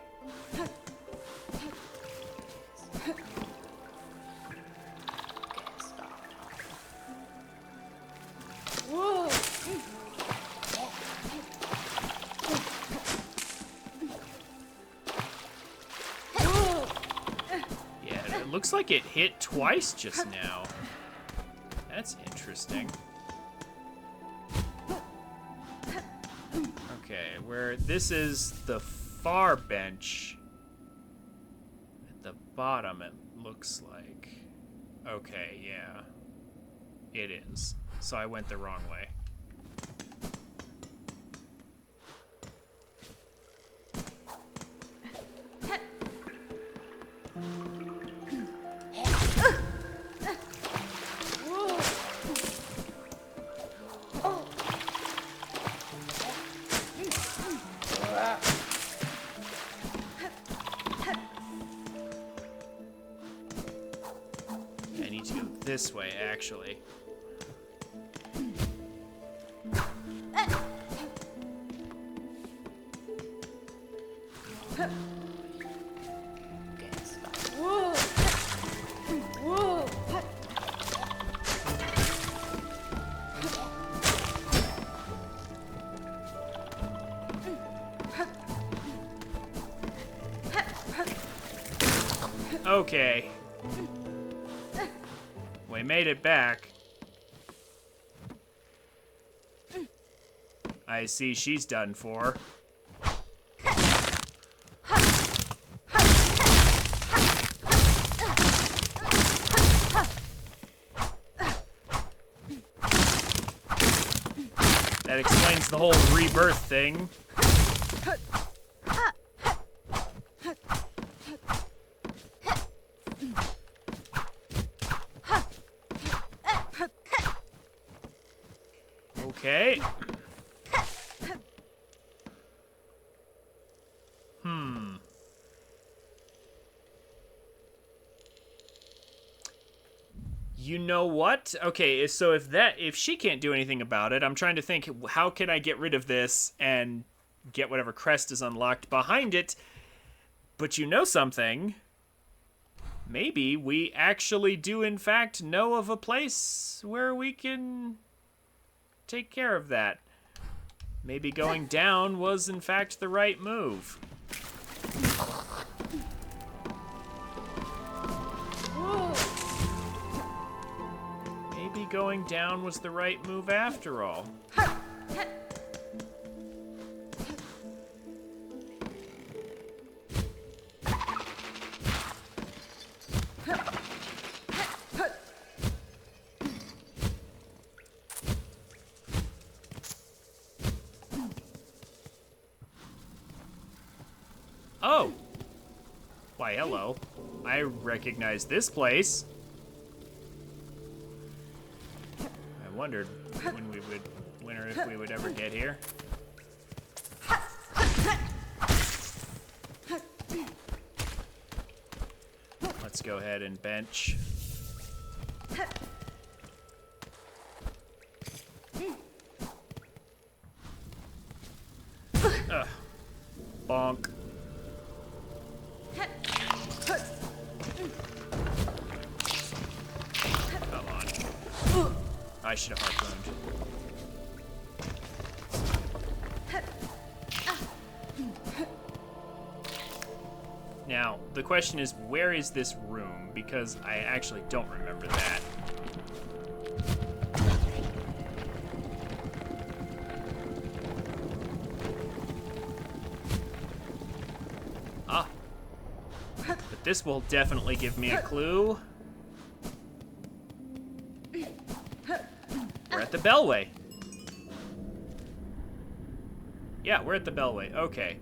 Yeah, it looks like it hit twice just now. That's interesting. Okay, where this is the far bench. At the bottom, it looks like. Okay, yeah. It is. So I went the wrong way. I need to go this way, actually. Okay. We made it back. I see she's done for. That explains the whole rebirth thing. Okay. You know what? Okay, so if she can't do anything about it, I'm trying to think, how can I get rid of this and get whatever crest is unlocked behind it? But you know something? Maybe we actually do in fact know of a place where we can take care of that. Maybe going down was in fact the right move. Maybe going down was the right move after all. Oh! Why, hello. I recognize this place. I wondered if we would ever get here. Let's go ahead and bench. Ugh. Bonk. Come on. I should have harpooned. Now, the question is, where is this room? Because I actually don't remember that. Ah. But this will definitely give me a clue. We're at the Bellway. Yeah, we're at the Bellway. Okay.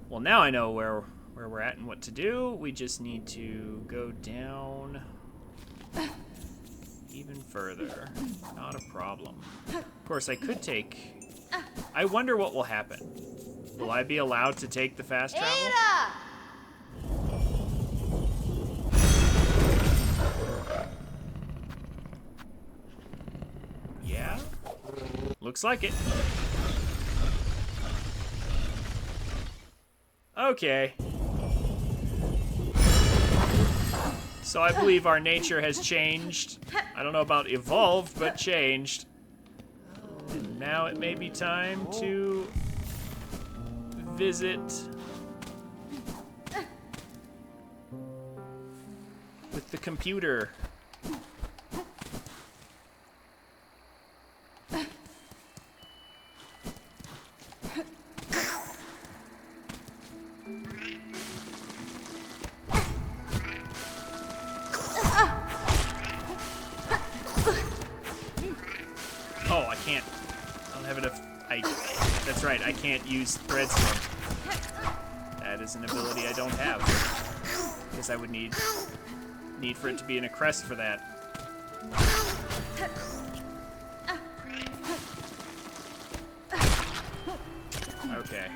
Well, now I know where we're at and what to do. We just need to go down even further. Not a problem. Of course, I could take... I wonder what will happen. Will I be allowed to take the fast travel? Ada! Yeah? Looks like it. Okay. So I believe our nature has changed. I don't know about evolved, but changed. And now it may be time to visit with the computer. Oh, I can't. I don't have enough. That's right. I can't use Threadstone. That is an ability I don't have. Because I would need for it to be in a crest for that. Okay.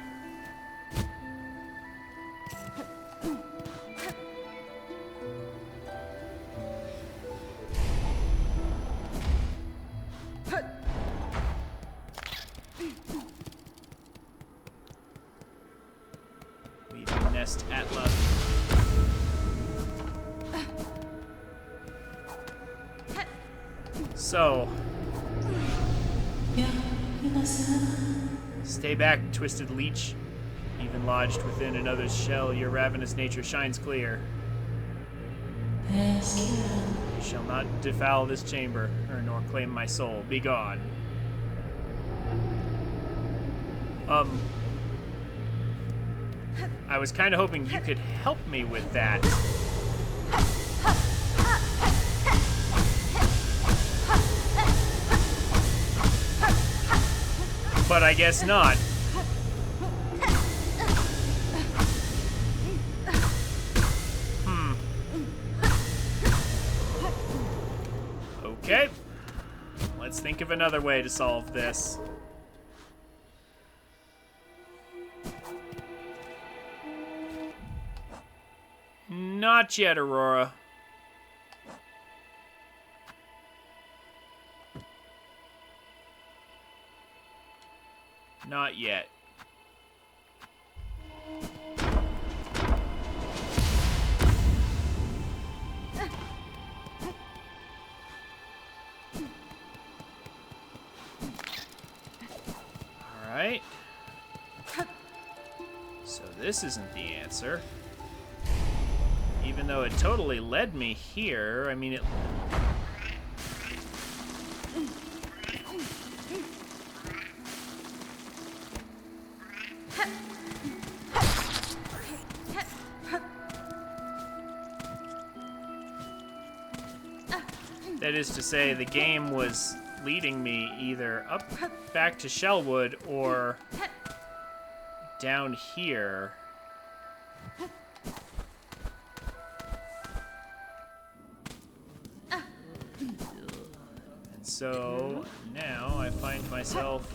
We nest Atla. So, stay back, twisted leech. Even lodged within another's shell, your ravenous nature shines clear. You shall not defoul this chamber, nor claim my soul. Be gone. I was kind of hoping you could help me with that. But I guess not. Okay. Let's think of another way to solve this. Not yet, Aurora. Not yet. Alright. So this isn't the answer. Even though it totally led me here, I mean it... That is to say, the game was leading me either up back to Shellwood or down here. And so now I find myself...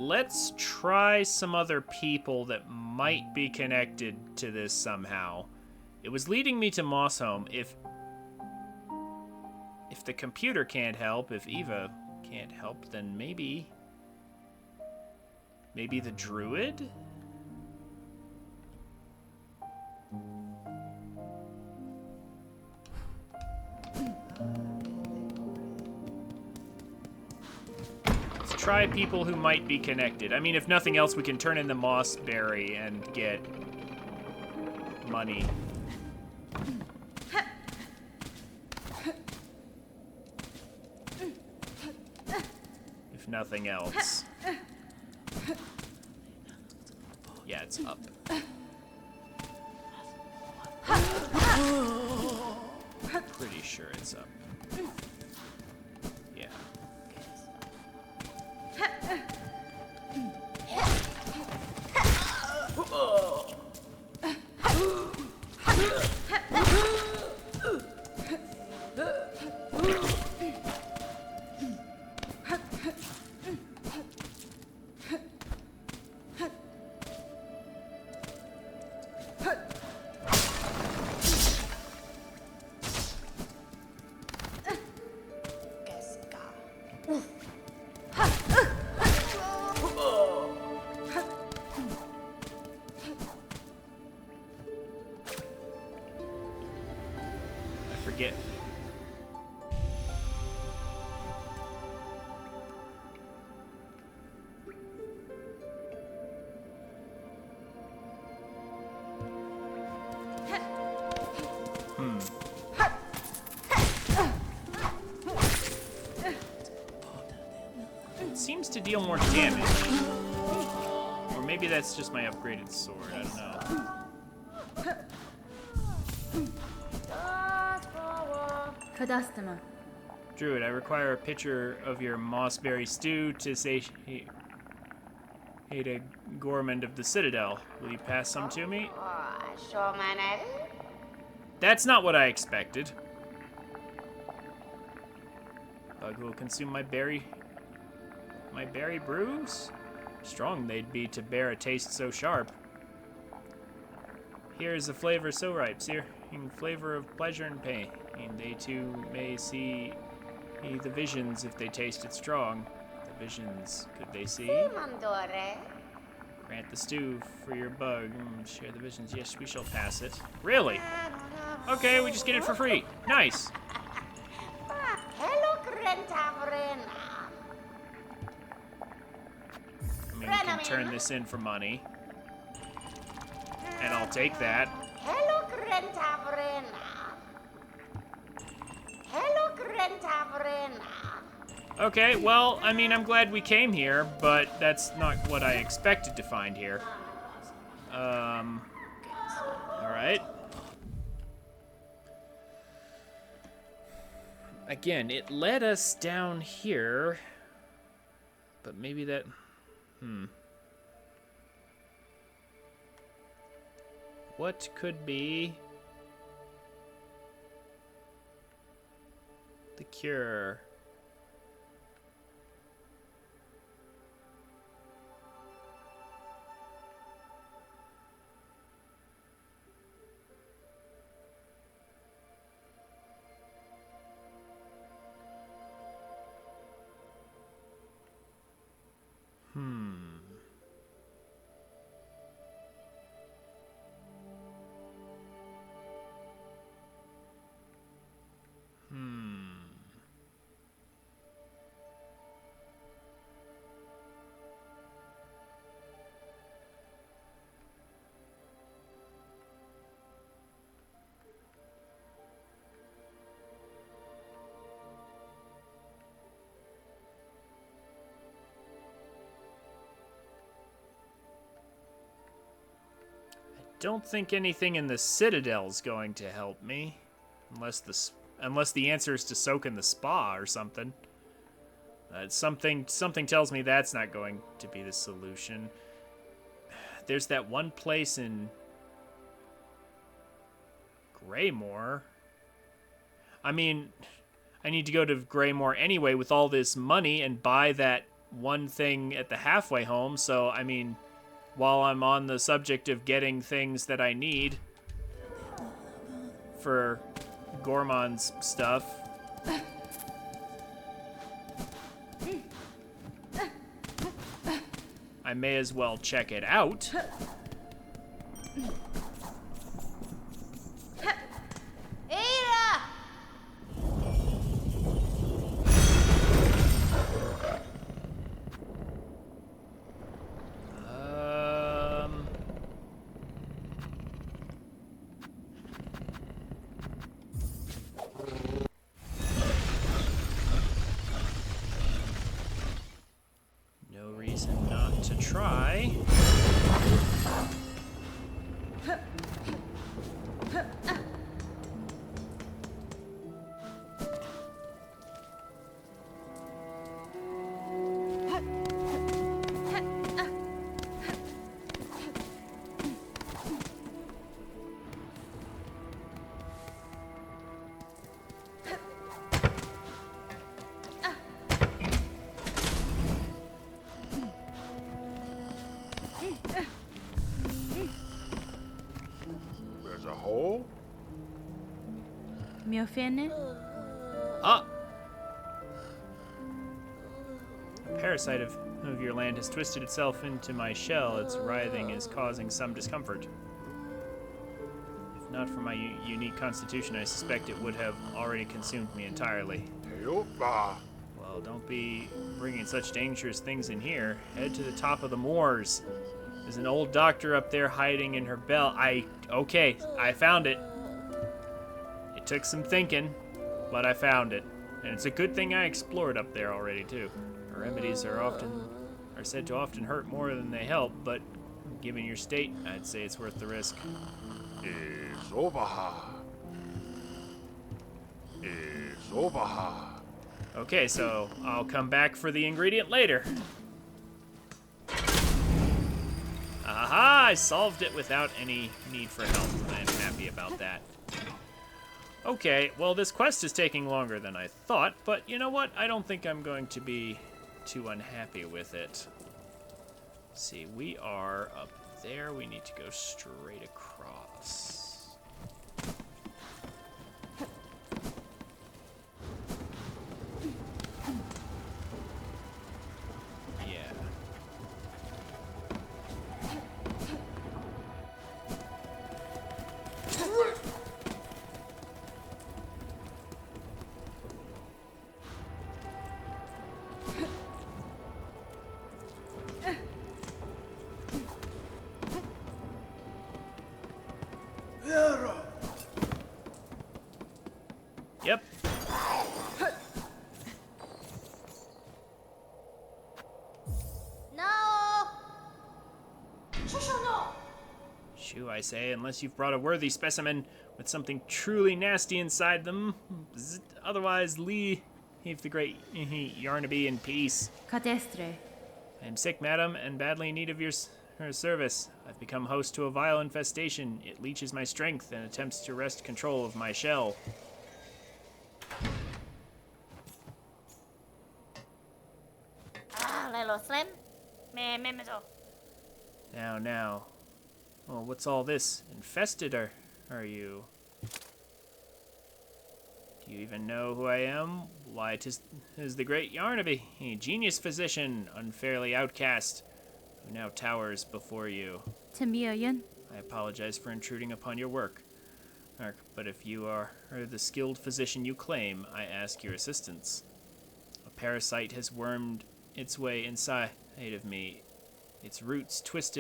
Let's try some other people that might be connected to this somehow. It was leading me to Mossholm. If the computer can't help, if Eva can't help, then maybe the druid? Let's try people who might be connected. I mean, if nothing else, we can turn in the mossberry and get money. If nothing else. Yeah, it's up. Pretty sure it's up. Yeah. Forget. It seems to deal more damage. Or maybe that's just my upgraded sword, I don't know. Kadastama. Druid, I require a picture of your mossberry stew to satiate a gourmand of the Citadel. Will you pass some to me? That's not what I expected. Bug will consume my berry brews? Strong they'd be to bear a taste so sharp. Here is a flavor so ripe, searing flavor of pleasure and pain. And they too may see the visions if they taste it strong. The visions, could they see? Grant the stew for your bug. Share the visions. Yes, we shall pass it. Really? Okay, we just get it for free. Nice. I mean, we can turn this in for money. And I'll take that. Okay, well, I mean, I'm glad we came here, but that's not what I expected to find here. Alright. Again, it led us down here, but maybe that... What could be the cure? Don't think anything in the Citadel's going to help me, unless the answer is to soak in the spa or something. Something tells me that's not going to be the solution. There's that one place in Greymore. I mean, I need to go to Greymore anyway with all this money and buy that one thing at the halfway home, so I mean, while I'm on the subject of getting things that I need for Gormon's stuff. I may as well check it out. try. There's a hole? Me ofende? Ah! A parasite of your land has twisted itself into my shell. Its writhing is causing some discomfort. If not for my unique constitution, I suspect it would have already consumed me entirely. Teopa. Well, don't be bringing such dangerous things in here. Head to the top of the moors. There's an old doctor up there hiding in her bell. Okay, I found it. It took some thinking, but I found it. And it's a good thing I explored up there already, too. Her remedies are said to often hurt more than they help, but given your state, I'd say it's worth the risk. Is Obaha. Is Obaha. Okay, so I'll come back for the ingredient later. Aha! I solved it without any need for help. I'm happy about that. Okay, well, this quest is taking longer than I thought, but you know what? I don't think I'm going to be too unhappy with it. Let's see, we are up there. We need to go straight across. Yeah. Yep. No! Shoo, I say, unless you've brought a worthy specimen with something truly nasty inside them. Otherwise, leave the great Yarnaby in peace. Catestre. I am sick, madam, and badly in need of her service. I've become host to a vile infestation. It leeches my strength and attempts to wrest control of my shell. Now. Well, what's all this? Infested are you? Do you even know who I am? Why, 'tis the great Yarnaby, a genius physician, unfairly outcast, who now towers before you. Timioyen. I apologize for intruding upon your work, but if you are the skilled physician you claim, I ask your assistance. A parasite has wormed its way inside of me. Its roots twist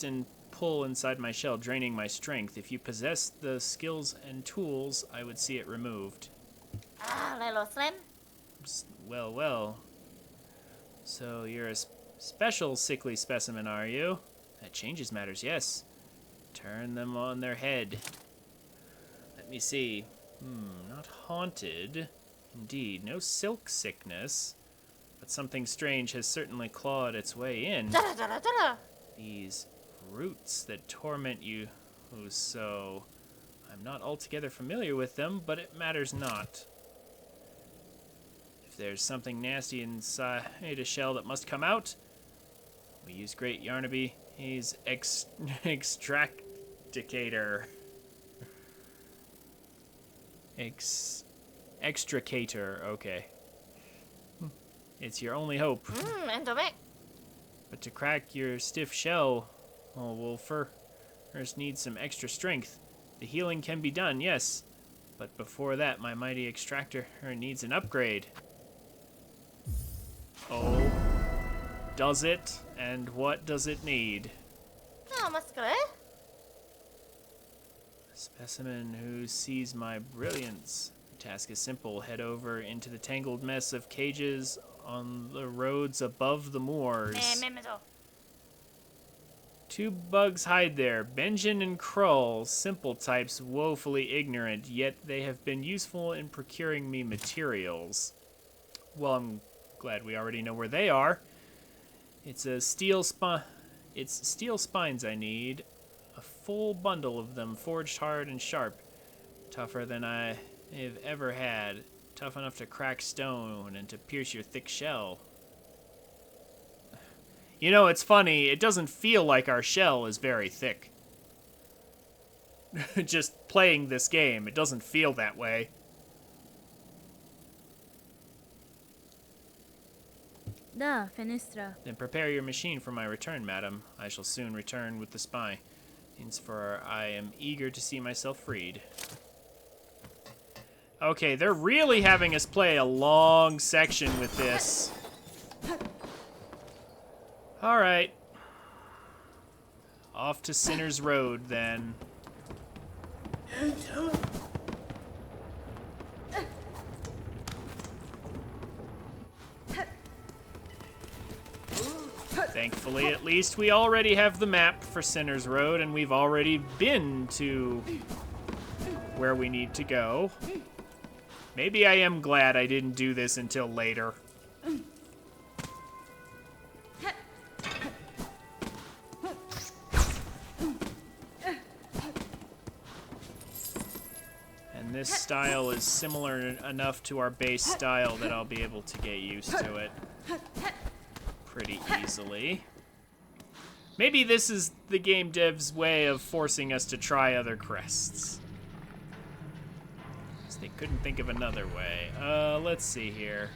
and pull inside my shell, draining my strength. If you possess the skills and tools, I would see it removed. Well. So you're a special sickly specimen, are you? That changes matters, yes. Turn them on their head. Let me see. Not haunted. Indeed, no silk sickness. But something strange has certainly clawed its way in. These roots that torment you so. I'm not altogether familiar with them, but it matters not. If there's something nasty inside a shell that must come out, we use great Yarnaby. He's extracticator. Extricator, okay. It's your only hope. But to crack your stiff shell, we'll first need some extra strength. The healing can be done, yes. But before that, my mighty extractor needs an upgrade. Oh. Does it? And what does it need? A specimen who sees my brilliance. The task is simple. Head over into the tangled mess of cages on the roads above the moors. Two bugs hide there, Benjin and Krull, simple types woefully ignorant, yet they have been useful in procuring me materials. Well, I'm glad we already know where they are. It's steel spines I need. A full bundle of them, forged hard and sharp. Tougher than I have ever had. Tough enough to crack stone and to pierce your thick shell. You know, it's funny, it doesn't feel like our shell is very thick. Just playing this game, it doesn't feel that way. Da, fenestra. Then prepare your machine for my return, madam. I shall soon return with the spy. For I am eager to see myself freed. Okay, they're really having us play a long section with this. Alright. Off to Sinner's Road, then. Thankfully, at least, we already have the map for Sinner's Road, and we've already been to where we need to go. Maybe I am glad I didn't do this until later. And this style is similar enough to our base style that I'll be able to get used to it pretty easily. Maybe this is the game dev's way of forcing us to try other crests. They couldn't think of another way. Let's see here.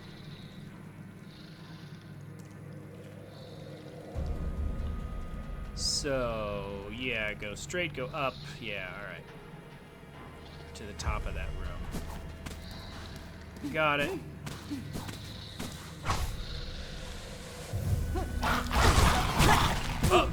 So, yeah, go straight, go up. Yeah, alright. To the top of that room. Got it. Oh!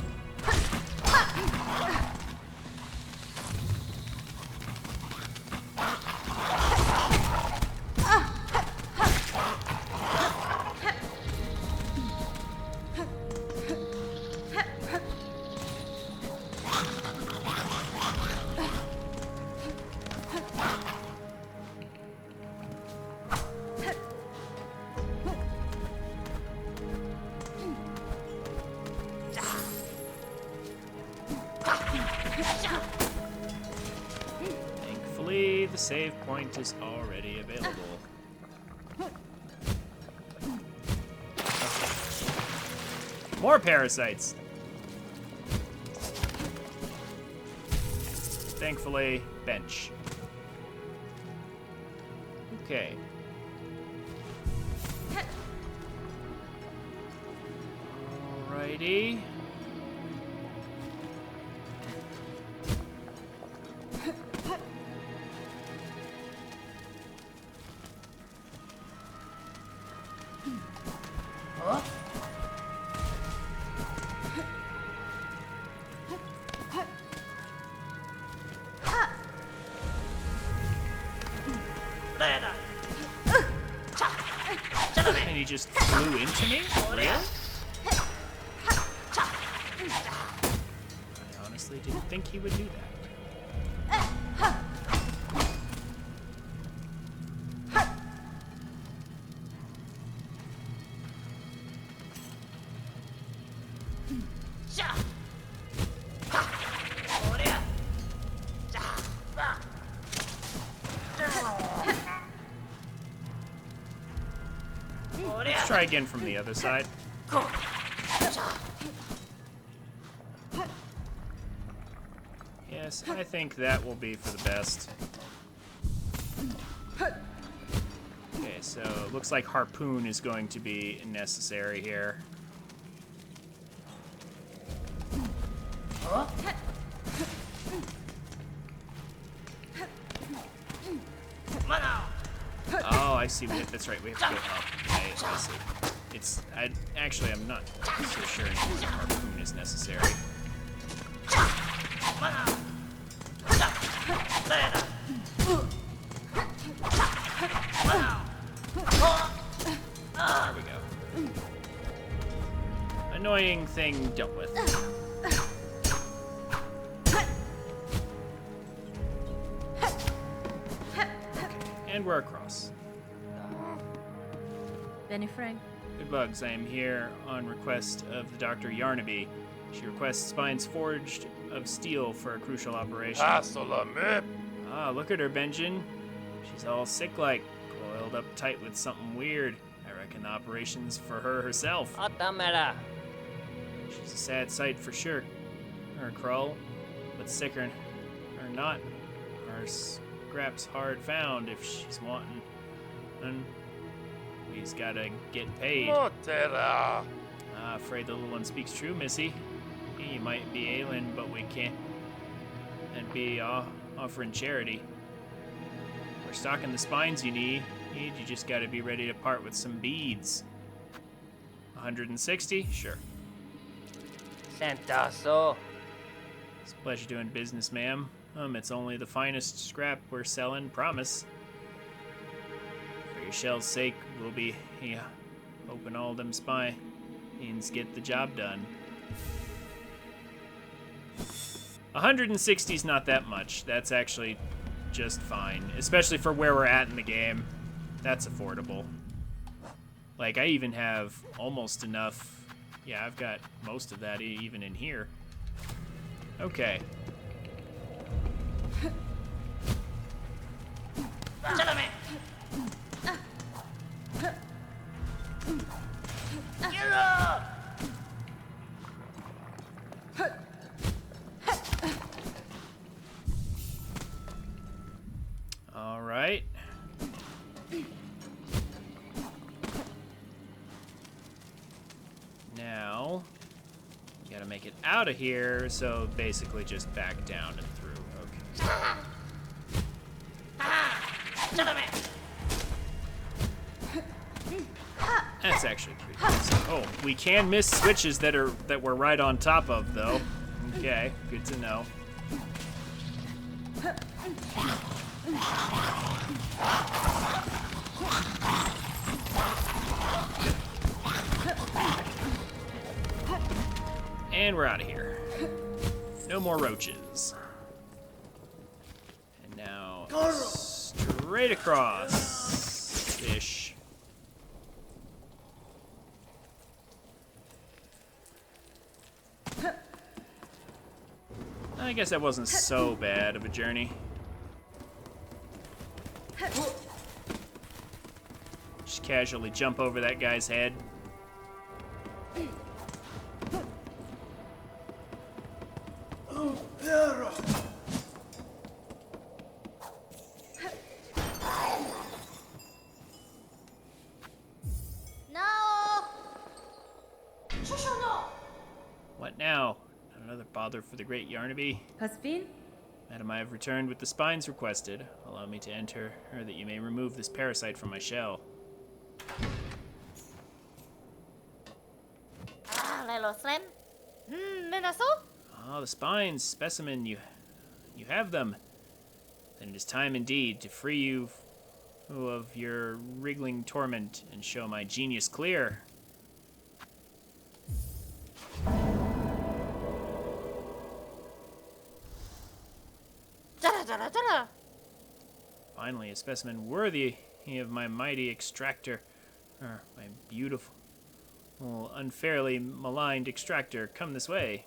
Thankfully, the save point is already available. More parasites! Thankfully, bench. Okay. Alrighty. And he just flew into me? Really? I honestly didn't think he would do that. Let's try again from the other side. Yes, I think that will be for the best. Okay, so it looks like harpoon is going to be necessary here. Oh, I see. That's right. We have to go up. I see. I'm not so sure if the harpoon is necessary. There we go. Annoying thing dealt with. And we're across. Benny Frank. Good bugs, I am here on request of the Dr. Yarnaby. She requests spines forged of steel for a crucial operation. Hasalame. Ah, look at her, Benjin. She's all sick-like, coiled up tight with something weird. I reckon the operation's for her herself. Otamera. She's a sad sight for sure. Her Krull, but sicker or not, her scrap's hard found if she's wanting. And we's gotta get paid. Motera. Afraid the little one speaks true, Missy. You might be ailing, but we can't and be offering charity. We're stocking the spines you need. You just gotta be ready to part with some beads. 160? Sure. Centazo. It's a pleasure doing business, ma'am. It's only the finest scrap we're selling, promise. For your shell's sake, we'll be hoping all them spines get the job done. 160's not that much. That's actually just fine, especially for where we're at in the game. That's affordable. Like, I even have almost enough. Yeah, I've got most of that even in here. Okay. All right. Now, you gotta make it out of here, so basically just back down and through. Okay. That's actually pretty good. So, oh, we can miss switches that we're right on top of, though. Okay, good to know. And we're out of here. No more roaches. And now straight across. Ish. I guess that wasn't so bad of a journey. Just casually jump over that guy's head. What now? Another bother for the great Yarnaby? Caspin? Madam, I have returned with the spines requested. Allow me to enter, or that you may remove this parasite from my shell. Ah, the spines, specimen, you have them. Then it is time indeed to free you of your wriggling torment and show my genius clear. Finally, a specimen worthy of my mighty extractor. My beautiful, unfairly maligned extractor. Come this way.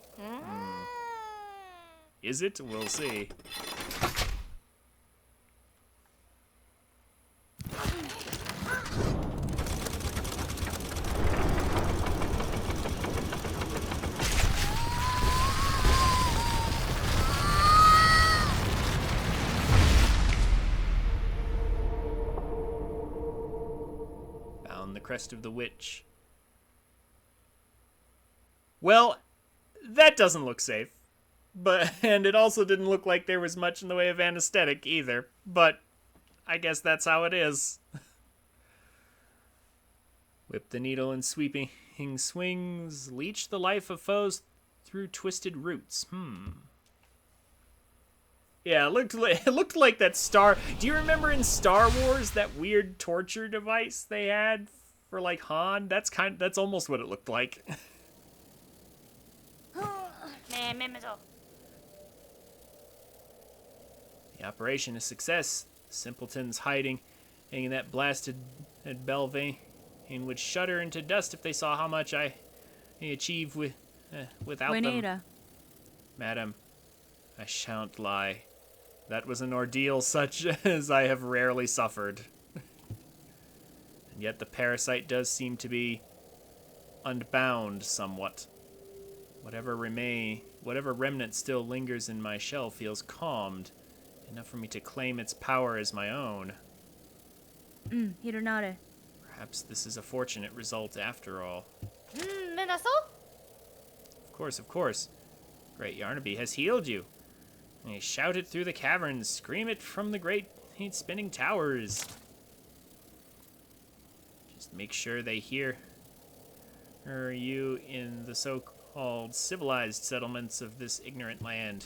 Is it? We'll see. Found the crest of the witch. Well, that doesn't look safe. And it also didn't look like there was much in the way of anesthetic either. But I guess that's how it is. Whip the needle in sweeping swings. Leech the life of foes through twisted roots. Yeah, it looked like that Star... Do you remember in Star Wars that weird torture device they had for like Han? That's almost what it looked like. The operation is a success. Simpletons hiding in that blasted Belvane would shudder into dust if they saw how much I achieve without them. Buenera. Madam, I shan't lie. That was an ordeal such as I have rarely suffered. And yet the parasite does seem to be unbound somewhat. Whatever remnant still lingers in my shell feels calmed, enough for me to claim its power as my own. Hironare. Perhaps this is a fortunate result after all. Of course. Great Yarnaby has healed you. And shout it through the caverns, scream it from the great spinning towers. Just make sure they hear you in the so-called civilized settlements of this ignorant land.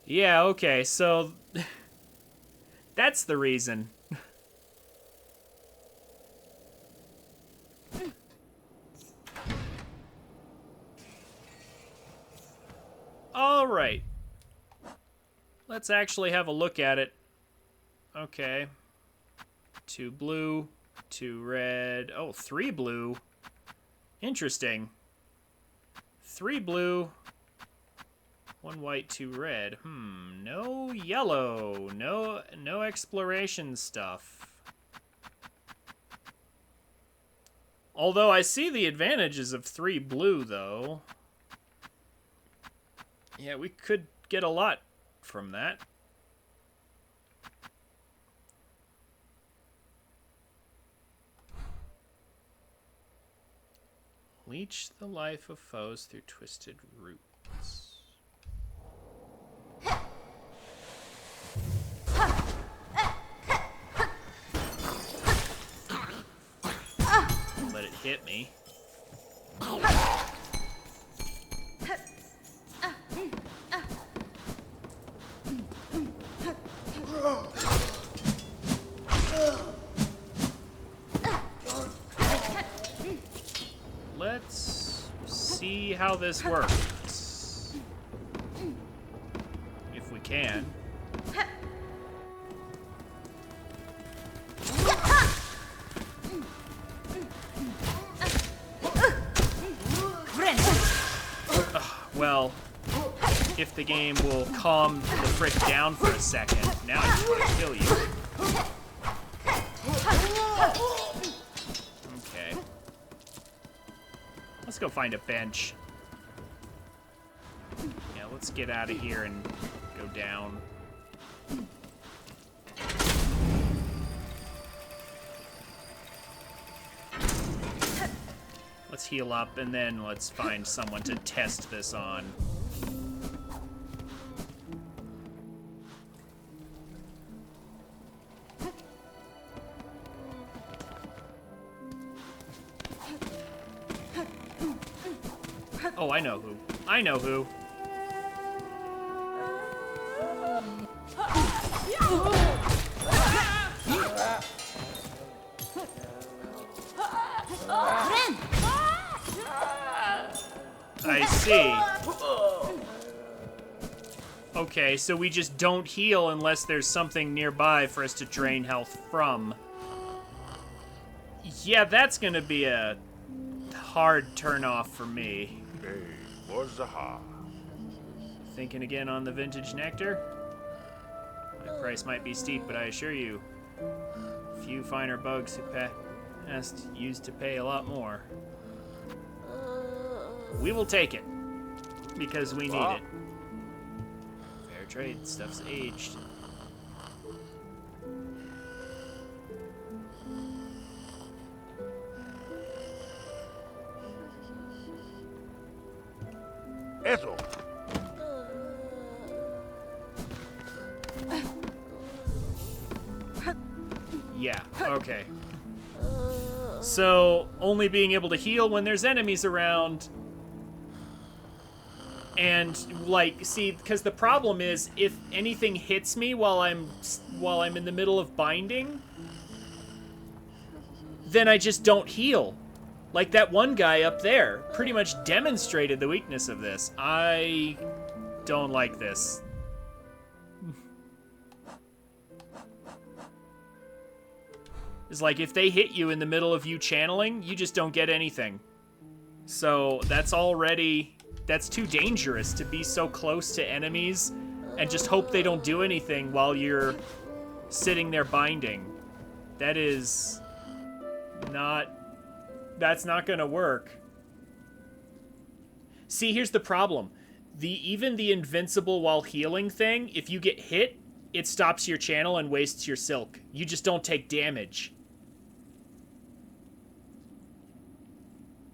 Yeah, okay, so that's the reason. All right. Let's actually have a look at it. Okay. 2 blue, 2 red. Oh, 3 blue. Interesting. 3 blue. 1 white, 2 red. No yellow. No exploration stuff. Although I see the advantages of 3 blue, though. Yeah, we could get a lot from that. Leech the life of foes through twisted roots. Let it hit me. Let's see how this works. If we can. Well, if the game will calm the frick down for a second, now I just want to kill you. Okay. Let's go find a bench. Yeah, let's get out of here and go down. Let's heal up, and then let's find someone to test this on. Oh, I know who. I know who. I see. Okay, so we just don't heal unless there's something nearby for us to drain health from. Yeah, that's gonna be a hard turn-off for me. Thinking again on the vintage nectar? My price might be steep, but I assure you, few finer bugs used to pay a lot more. We will take it, because we need it. Fair trade, stuff's aged. Eso. Yeah, okay. So, only being able to heal when there's enemies around. And like, see, because the problem is if anything hits me while I'm in the middle of binding, then I just don't heal. Like that one guy up there pretty much demonstrated the weakness of this. I don't like this. It's like if they hit you in the middle of you channeling, you just don't get anything. So that's too dangerous to be so close to enemies and just hope they don't do anything while you're sitting there binding. That's not gonna work. See, here's the problem. Even the invincible while healing thing, if you get hit, it stops your channel and wastes your silk. You just don't take damage.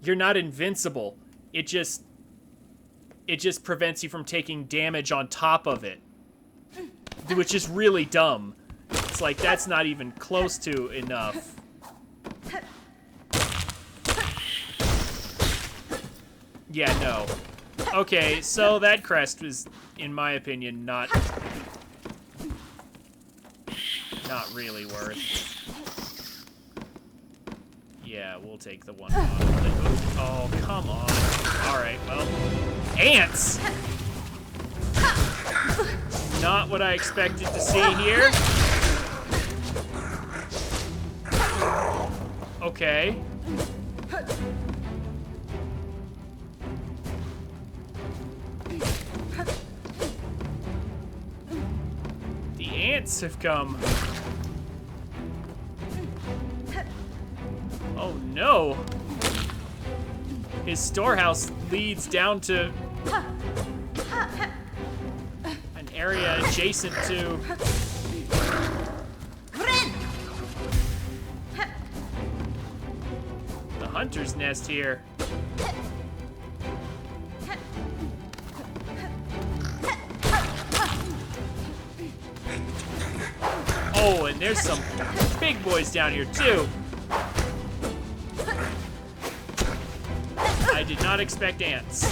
You're not invincible. It just prevents you from taking damage on top of it. Which is really dumb. It's like, that's not even close to enough. Yeah, no. Okay, so that crest was, in my opinion, not really worth. Yeah, we'll take the one off. Oh, come on. Alright, well. Ants! Not what I expected to see here. Okay. The ants have come. Oh no! His storehouse leads down to an area adjacent to the hunter's nest here. Oh, and there's some big boys down here too. I did not expect ants.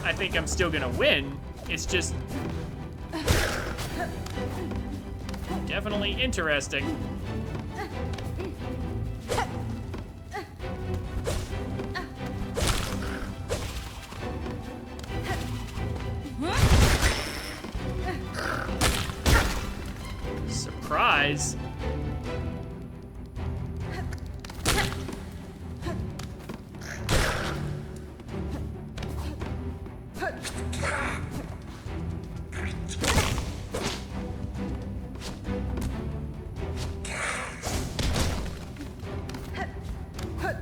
I think I'm still gonna win. It's just definitely interesting. Surprise.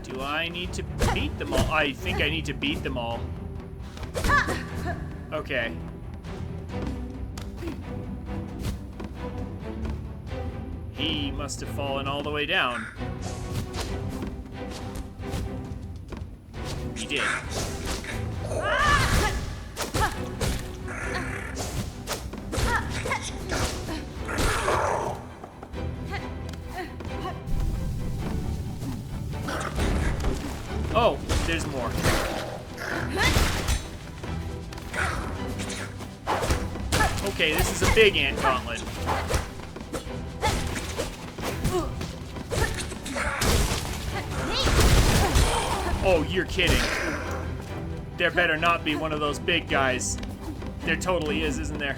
Do I need to beat them all? I think I need to beat them all. Okay. He must have fallen all the way down. He did. Oh, there's more. Okay, this is a big ant gauntlet. Oh, you're kidding. There better not be one of those big guys. There totally is, isn't there?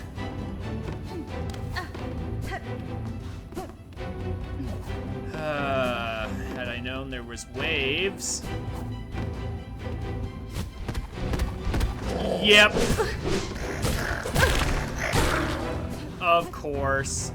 Had I known there was waves. Yep. Of course.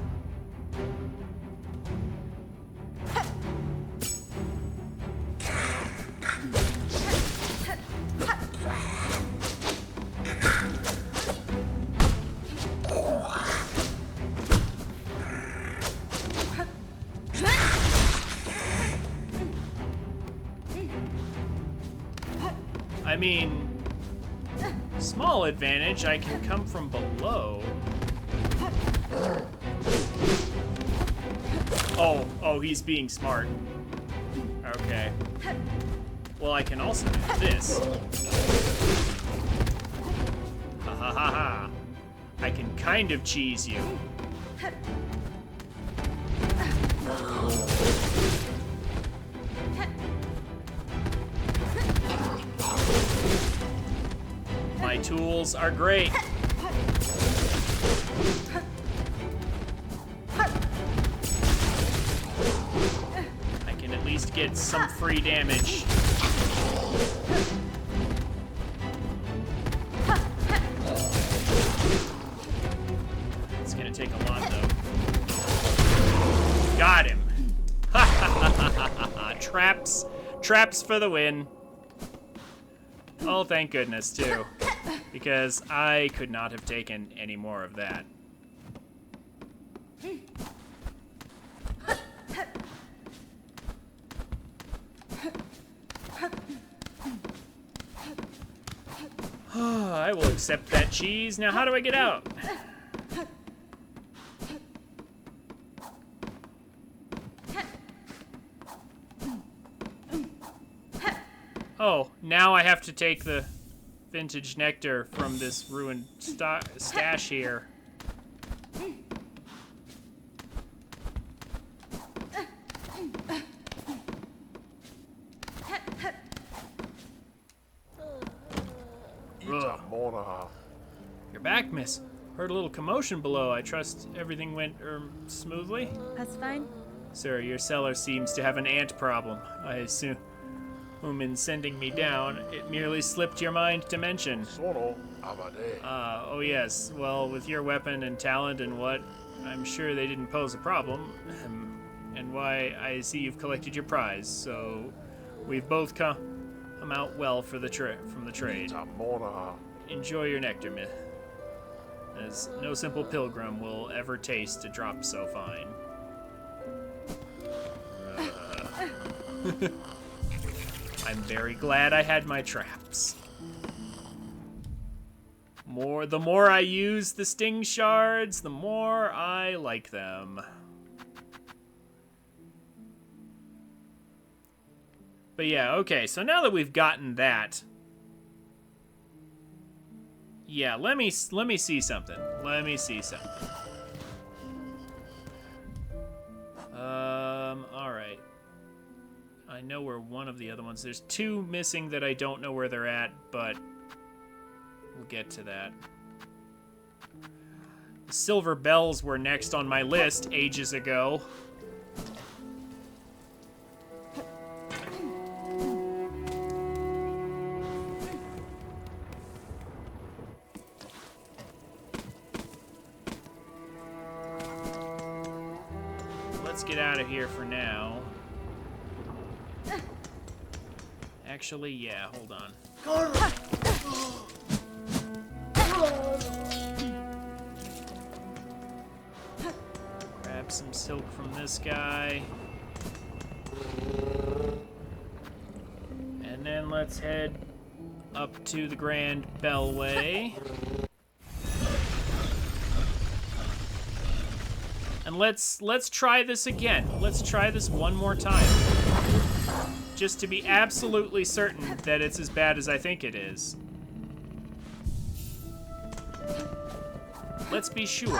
I mean, small advantage, I can come from below. Oh, he's being smart. Okay. Well, I can also do this. Ha ha ha ha. I can kind of cheese you. My tools are great. I can at least get some free damage. It's gonna take a lot, though. Got him. Ha ha ha ha ha ha. Traps. Traps for the win. Oh, thank goodness, too. Because I could not have taken any more of that. I will accept that cheese. Now, how do I get out? Oh, now I have to take the vintage nectar from this ruined stash here. Ugh. You're back, miss. Heard a little commotion below. I trust everything went smoothly? That's fine. Sir, your cellar seems to have an ant problem. I assume in sending me down, it merely slipped your mind to mention. Oh yes. Well, with your weapon and talent and what, I'm sure they didn't pose a problem. And why, I see you've collected your prize, so we've both come out well for the from the trade. Enjoy your nectar, myth, as no simple pilgrim will ever taste a drop so fine. I'm very glad I had my traps. The more I use the sting shards, the more I like them. But yeah, okay, so now that we've gotten that, yeah, let me see something. Let me see something. All right. I know where one of the other ones. There's two missing that I don't know where they're at, but we'll get to that. The silver bells were next on my list ages ago. Let's get out of here for now. Actually, yeah, hold on. Grab some silk from this guy. And then let's head up to the Grand Bellway. And let's try this again. Let's try this one more time. Just to be absolutely certain that it's as bad as I think it is. Let's be sure.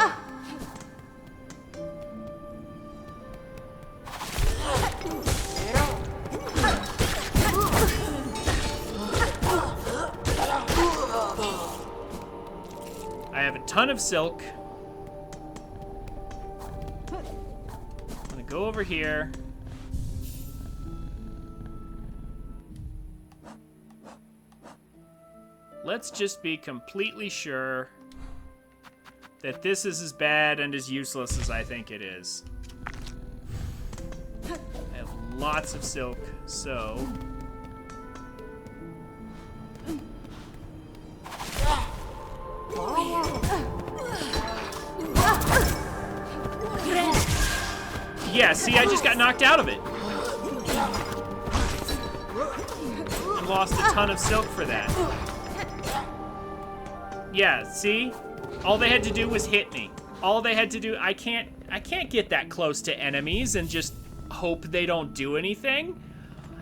I have a ton of silk. I'm gonna go over here. Let's just be completely sure that this is as bad and as useless as I think it is. I have lots of silk, so... Yeah, see, I just got knocked out of it. I lost a ton of silk for that. Yeah, see? All they had to do was hit me. All they had to do, I can't get that close to enemies and just hope they don't do anything.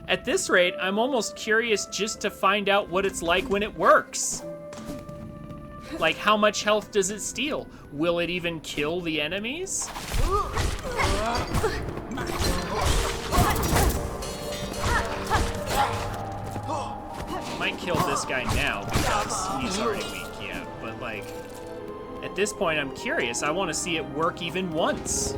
At this rate, I'm almost curious just to find out what it's like when it works. Like, how much health does it steal? Will it even kill the enemies? Might kill this guy now because he's already weak, yeah. But, like, at this point, I'm curious. I want to see it work even once.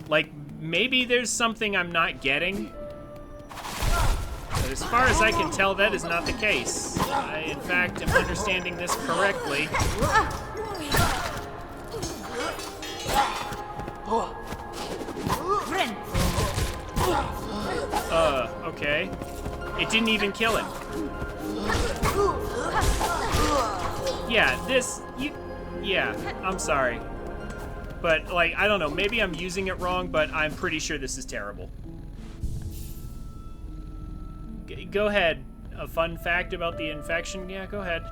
Like, maybe there's something I'm not getting. But as far as I can tell, that is not the case. I, in fact, am understanding this correctly. Okay. It didn't even kill him. Yeah, yeah, I'm sorry. But, like, I don't know, maybe I'm using it wrong, but I'm pretty sure this is terrible. Go ahead. A fun fact about the infection? Yeah, go ahead.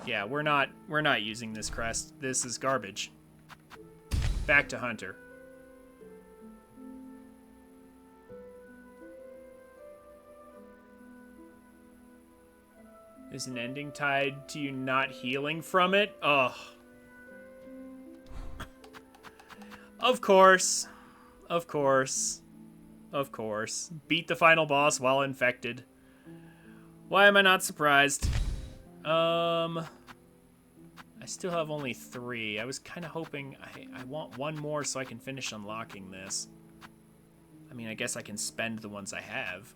Yeah, we're not using this crest. This is garbage. Back to Hunter. Is an ending tied to you not healing from it? Ugh. Of course. Of course. Of course. Beat the final boss while infected. Why am I not surprised? I still have only 3. I was kind of hoping I want one more so I can finish unlocking this. I mean, I guess I can spend the ones I have.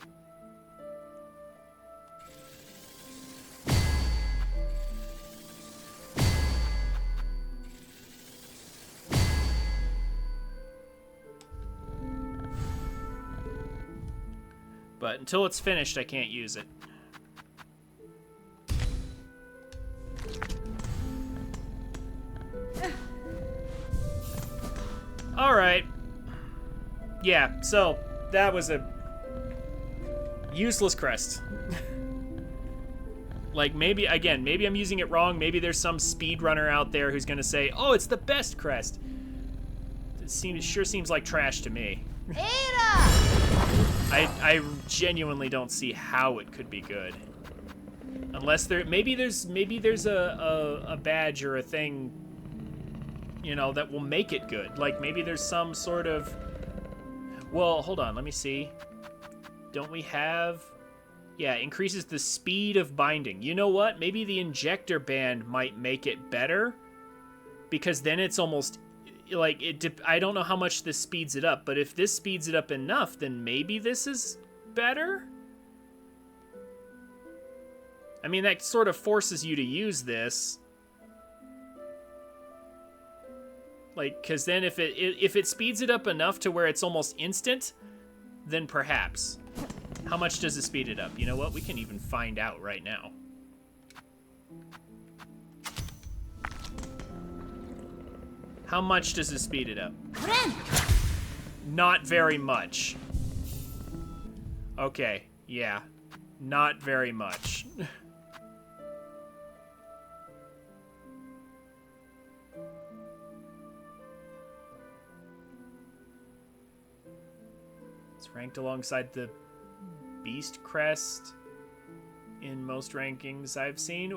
But until it's finished, I can't use it. Alright. Yeah, so that was a useless crest. Like, maybe, again, maybe I'm using it wrong. Maybe there's some speedrunner out there who's gonna say, oh, it's the best crest. It sure seems like trash to me. I genuinely don't see how it could be good. Unless maybe there's a badge or a thing, you know, that will make it good. Like, maybe there's some sort of... Well, hold on, let me see. Don't we have... Yeah, increases the speed of binding. You know what? Maybe the injector band might make it better. Because then it's almost... Like, I don't know how much this speeds it up, but if this speeds it up enough, then maybe this is better? I mean, that sort of forces you to use this. Like, because then if it speeds it up enough to where it's almost instant, then perhaps. How much does it speed it up? You know what? We can even find out right now. How much does it speed it up? Not very much. Okay, yeah. Not very much. It's ranked alongside the Beast Crest in most rankings I've seen.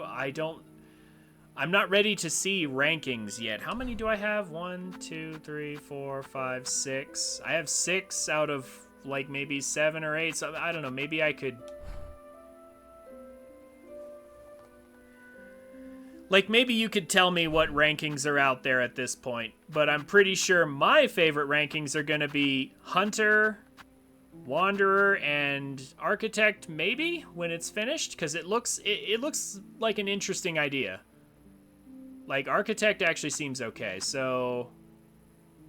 I'm not ready to see rankings yet. How many do I have? 1, 2, 3, 4, 5, 6. I have 6 out of, like, maybe 7 or 8. So, I don't know. Maybe I could... Like, maybe you could tell me what rankings are out there at this point. But I'm pretty sure my favorite rankings are going to be Hunter, Wanderer, and Architect, maybe, when it's finished. Because it looks like an interesting idea. Like, Architect actually seems okay, so...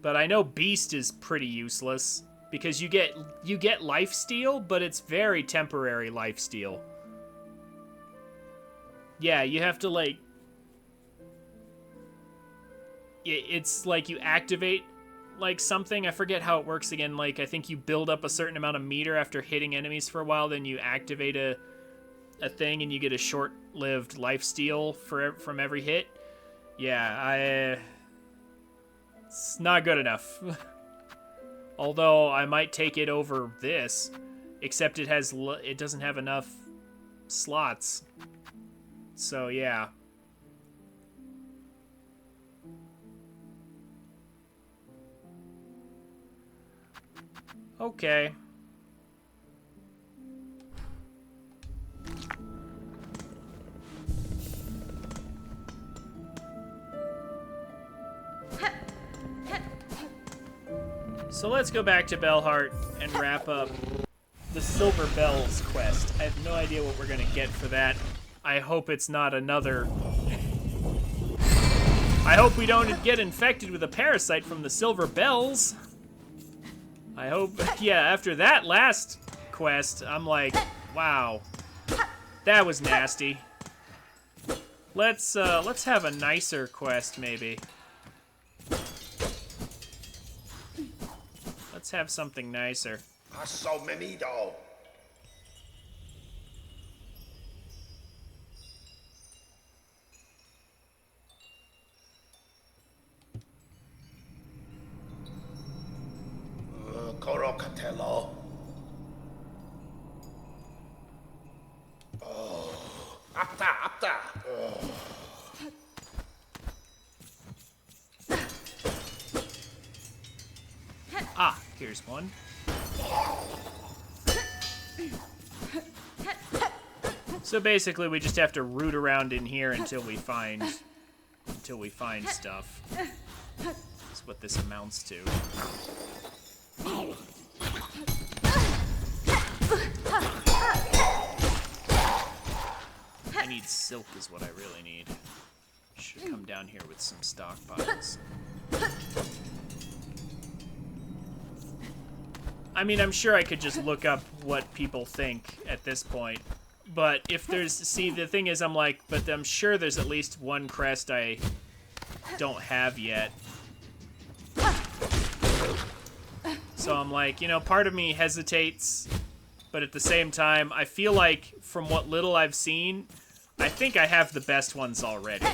But I know Beast is pretty useless, because you get lifesteal, but it's very temporary lifesteal. Yeah, you have to, like... It's like you activate like something. I forget how it works again. Like I think you build up a certain amount of meter after hitting enemies for a while, then you activate a thing and you get a short-lived lifesteal from every hit. Yeah, it's not good enough. Although I might take it over this, except it doesn't have enough slots. So yeah. Okay. So let's go back to Bellheart and wrap up the Silver Bells quest. I have no idea what we're gonna get for that. I hope it's not another... I hope we don't get infected with a parasite from the Silver Bells. I hope... Yeah, after that last quest, I'm like, wow. That was nasty. Let's have a nicer quest, maybe. Let's have something nicer. Paso menido. Corocatello. Oh, apta. Ah, here's one. So basically, we just have to root around in here until we find stuff. That's what this amounts to. I need silk is what I really need. Should come down here with some stockpiles. I mean, I'm sure I could just look up what people think at this point. But if there's... See, the thing is, I'm like, but I'm sure there's at least one crest I don't have yet. So I'm like, you know, part of me hesitates. But at the same time, I feel like, from what little I've seen, I think I have the best ones already.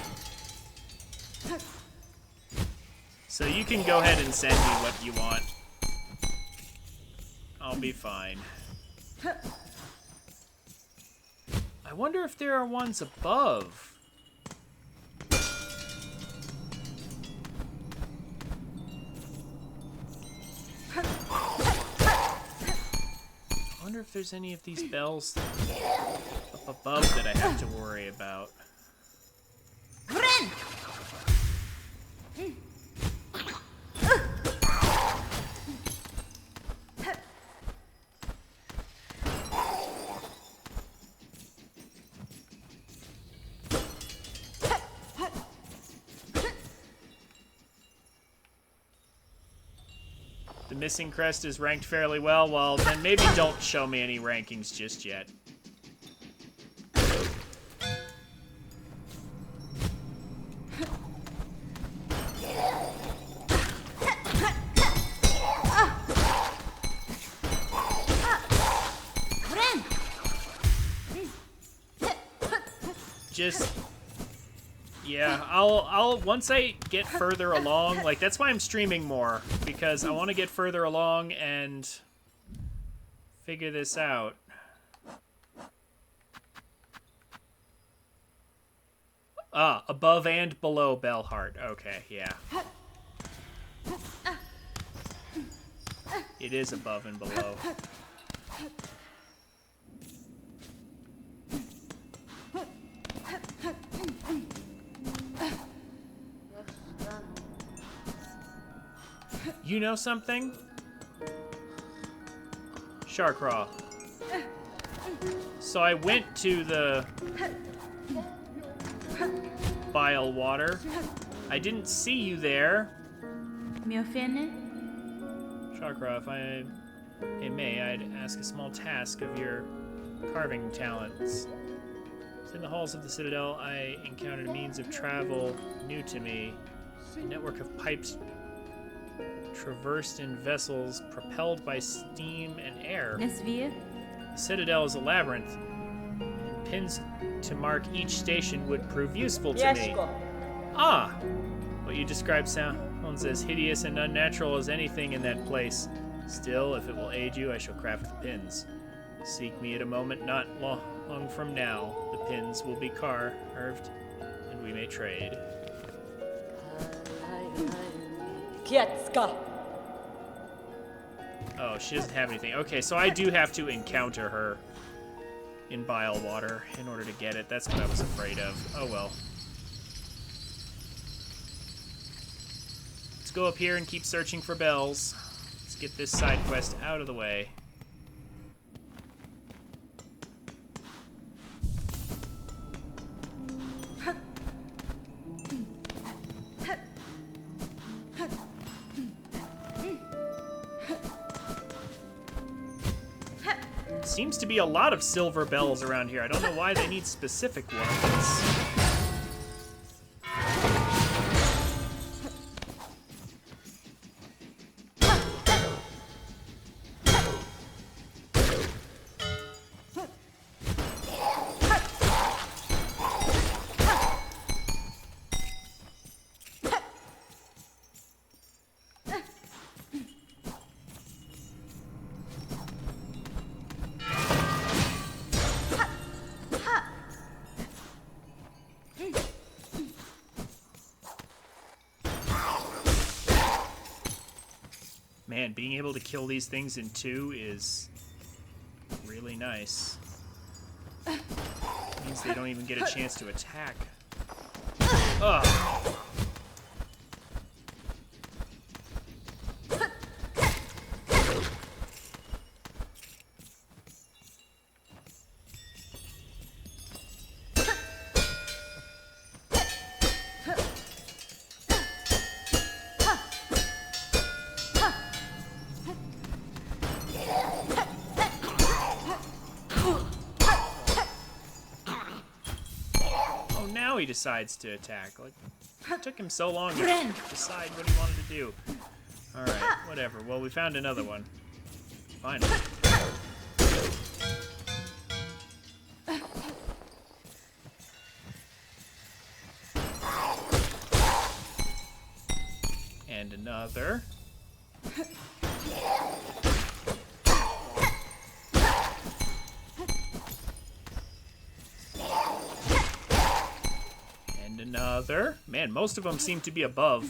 So you can go ahead and send me what you want. I'll be fine. I wonder if there are ones above. I wonder if there's any of these bells up above that I have to worry about. The missing crest is ranked fairly well. Well, then maybe don't show me any rankings just yet. Just... Yeah, I'll once I get further along, like that's why I'm streaming more, because I want to get further along and figure this out. Ah, above and below Bellheart. Okay, yeah. It is above and below. You know something? Sharkraw. So I went to the bile water. I didn't see you there. Mi offende? Sharkraw, if I may, I'd ask a small task of your carving talents. In the halls of the Citadel, I encountered a means of travel new to me. A network of pipes traversed in vessels propelled by steam and air. Es wir? The Citadel is a labyrinth, and pins to mark each station would prove useful to me. Ah! What you described sounds as hideous and unnatural as anything in that place. Still, if it will aid you, I shall craft the pins. Seek me at a moment not long from now. The pins will be carved, and we may trade. Kietska. Oh, she doesn't have anything. Okay, so I do have to encounter her in bile water in order to get it. That's what I was afraid of. Oh well. Let's go up here and keep searching for bells. Let's get this side quest out of the way. Seems to be a lot of silver bells around here. I don't know why they need specific ones. Man, being able to kill these things in two is really nice. Means they don't even get a chance to attack. Ugh. Now he decides to attack. Like, it took him so long to decide what he wanted to do. Alright, whatever. Well, we found another one. Finally. And another. Another. Man, most of them seem to be above.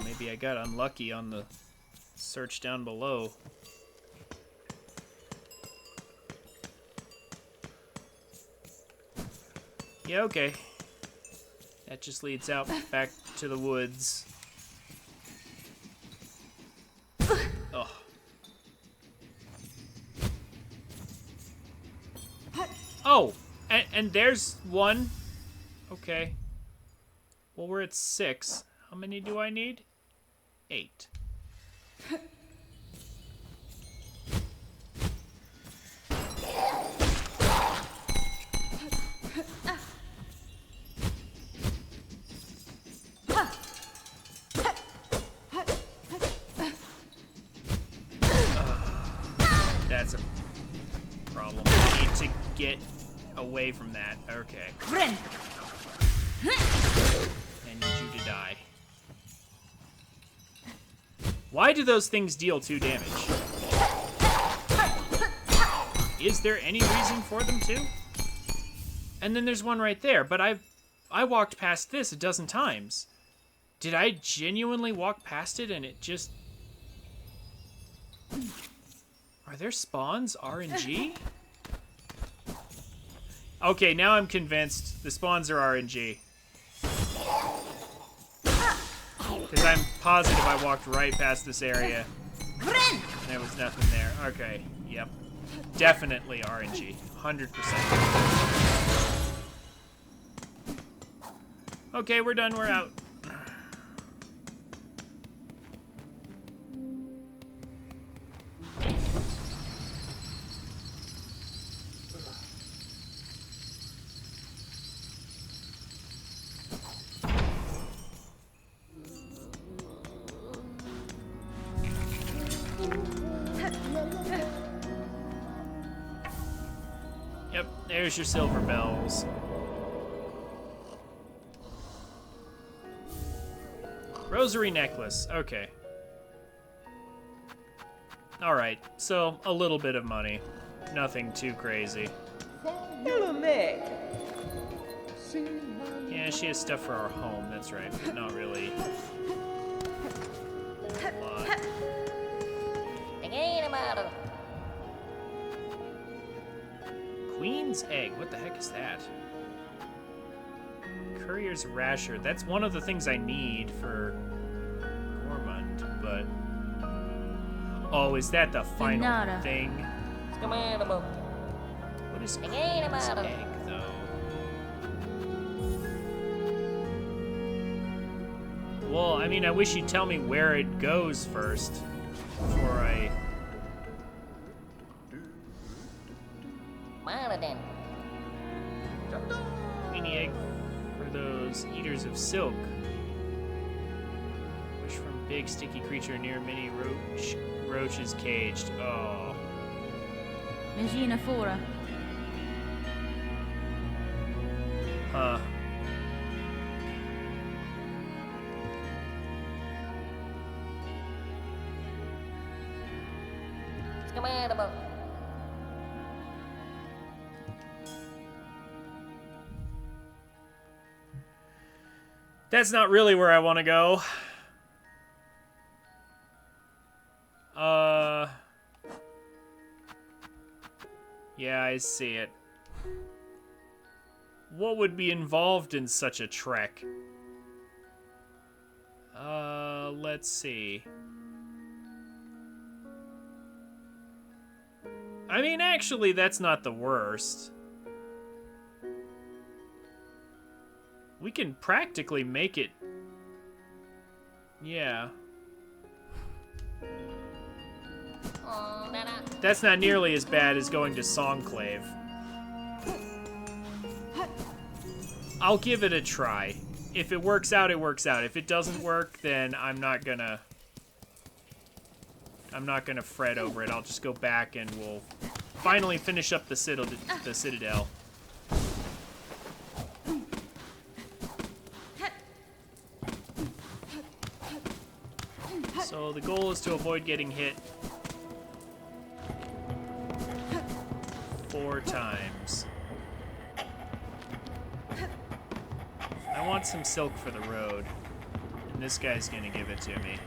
Maybe I got unlucky on the search down below. Yeah, okay. That just leads out back to the woods. Ugh. Oh, and there's one. Okay. Well, we're at 6. How many do I need? 8. That's a problem. I need to get away from that. Okay. I need you to die. Why do those things deal 2 damage? Is there any reason for them to? And then there's one right there, but I walked past this a dozen times. Did I genuinely walk past it and it just... Are there spawns RNG? Okay, now I'm convinced the spawns are RNG. Because I'm positive I walked right past this area. And there was nothing there. Okay, yep. Definitely RNG. 100%. Okay, we're done. We're out. There's your silver bells. Rosary necklace. Okay. Alright, so a little bit of money. Nothing too crazy. Hello, Meg. Yeah, she has stuff for our home, that's right, but not really a lot. Queen's egg, what the heck is that? Courier's rasher, that's one of the things I need for Gormund, but... Oh, is that the final Nada. thing? What is Queen's egg, though? Well, I mean, I wish you'd tell me where it goes first before I... Queenie egg for those eaters of silk. Wish from big sticky creature near mini roaches caged. Oh. Magina fora. Huh. That's not really where I want to go. Yeah, I see it. What would be involved in such a trek? Let's see. I mean, actually, that's not the worst. We can practically make it... Yeah. That's not nearly as bad as going to Songclave. I'll give it a try. If it works out, it works out. If it doesn't work, then I'm not gonna fret over it. I'll just go back and we'll finally finish up the Citadel. So the goal is to avoid getting hit 4 times. I want some silk for the road, and this guy's gonna give it to me.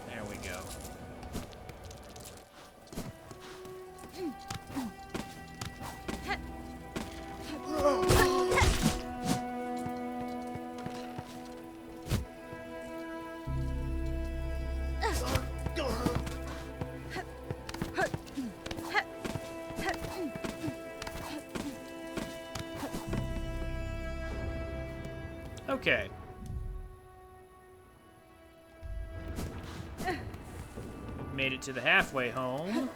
There we go. Okay. Made it to the halfway home.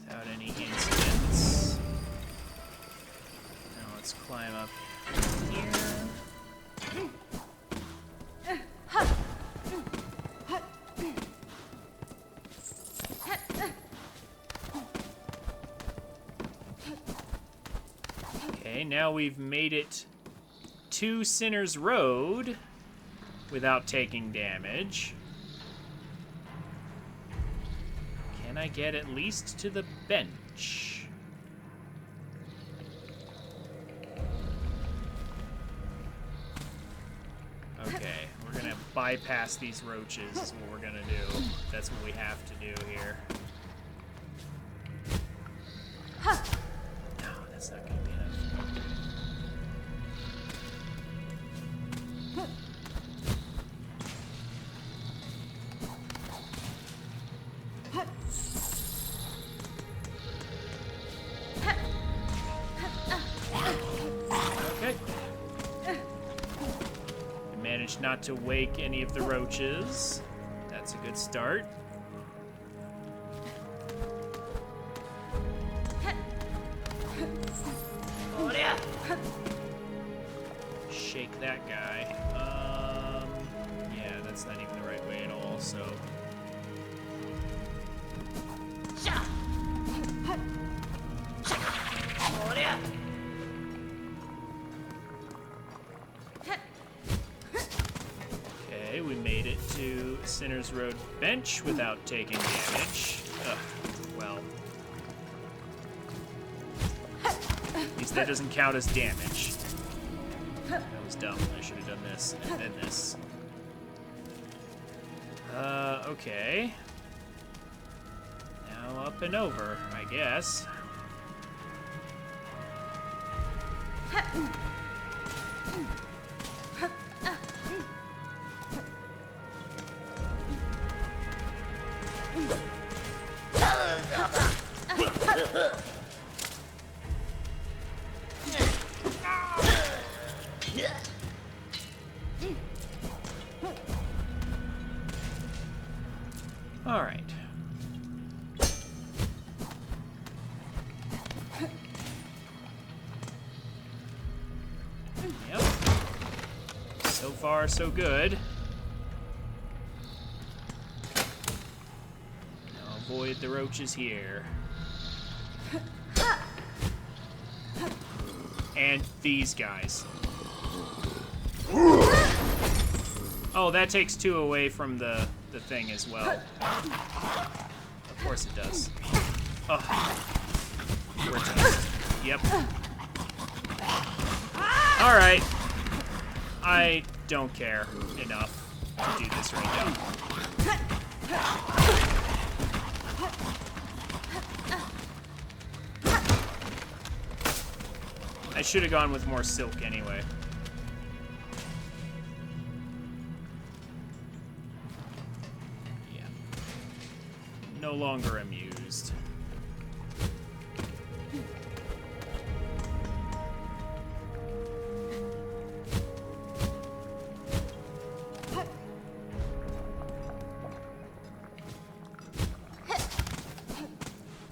Without any incidents. Now let's climb up here. Okay, now we've made it to Sinner's Road without taking damage. Can I get at least to the bench? Okay, we're gonna bypass these roaches is what we're gonna do. That's what we have to do here. No, that's not gonna be enough. Okay. We managed not to wake any of the roaches. That's a good start. Shake that guy. Yeah, that's not even the right way at all, so... Okay, we made it to Sinner's Road Bench without taking damage. Ugh, well. At least that doesn't count as damage. That was dumb. I should have done this and then this. Okay. Now up and over, I guess. All right. Yep. So far, so good. Now avoid the roaches here. And these guys. Oh, that takes 2 away from the thing as well. Of course it does. Oh. We're toast. Yep. Alright. I don't care enough to do this right now. I should have gone with more silk anyway. Yeah. No longer amused.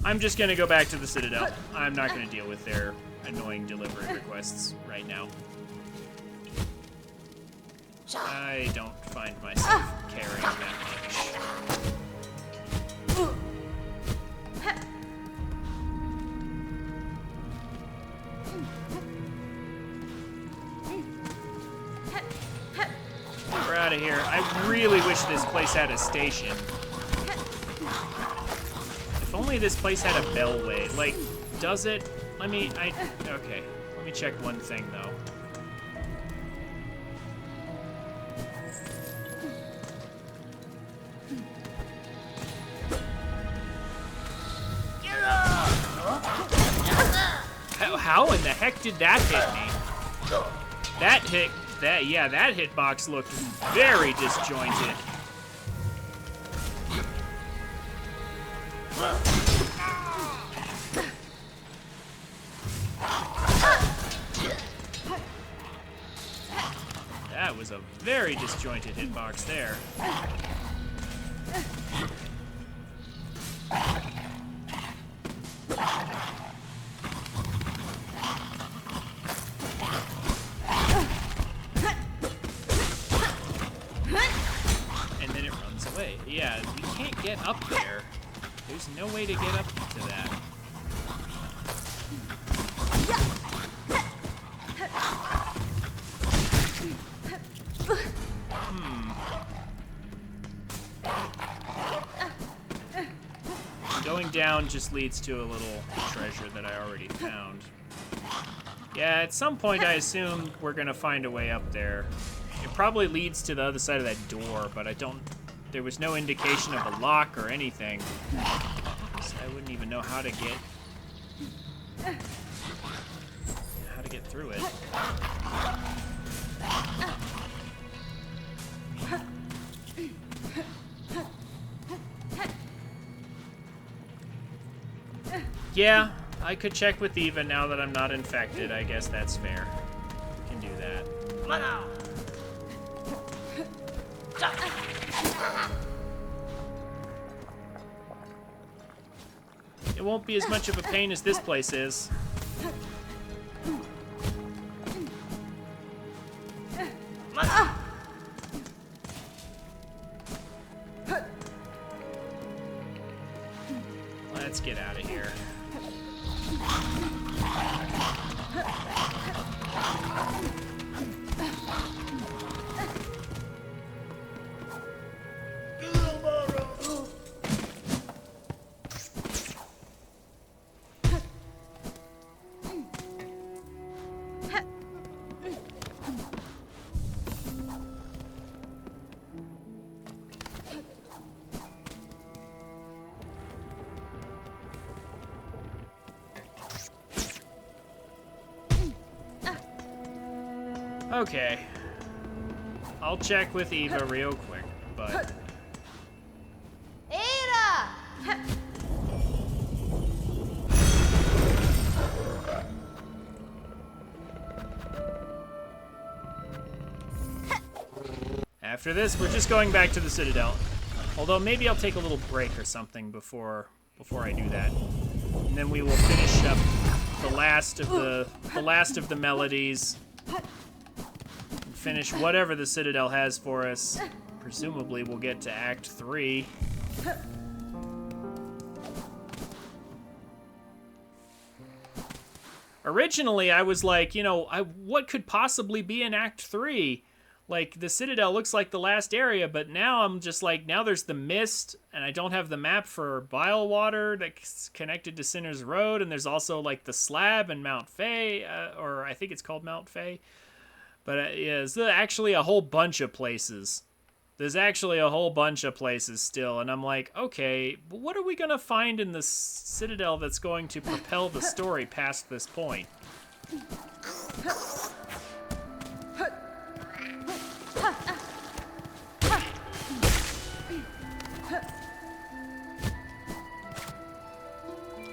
I'm just gonna go back to the Citadel. I'm not gonna deal with their annoying delivery requests right now. I don't find myself caring that much. We're out of here. I really wish this place had a station. If only this place had a bellway. Like, does it? Okay. Let me check one thing, though. How in the heck did that hit me? That hitbox looked very disjointed. That was a very disjointed hitbox there. And then it runs away. Yeah, we can't get up there. There's no way to get up to that. Going down just leads to a little treasure that I already found. Yeah, at some point I assume we're gonna find a way up there. It probably leads to the other side of that door, but there was no indication of a lock or anything. So I wouldn't even know how to get through it. Yeah, I could check with Eva now that I'm not infected. I guess that's fair. Can do that. It won't be as much of a pain as this place is. Let's get out of here. Okay. I'll check with Eva real quick, but... Ada! After this, we're just going back to the Citadel. Although maybe I'll take a little break or something before I do that. And then we will finish up the last of the melodies. And finish whatever the Citadel has for us. Presumably we'll get to Act 3. Originally, I was like, you know, what could possibly be in Act 3? Like, the Citadel looks like the last area, but now I'm just like, now there's the mist, and I don't have the map for Bilewater that's connected to Sinner's Road, and there's also, like, the slab and Mount Fay, or I think it's called Mount Fay. But, yeah, there's actually a whole bunch of places. There's actually a whole bunch of places still, and I'm like, okay, but what are we going to find in the Citadel that's going to propel the story past this point?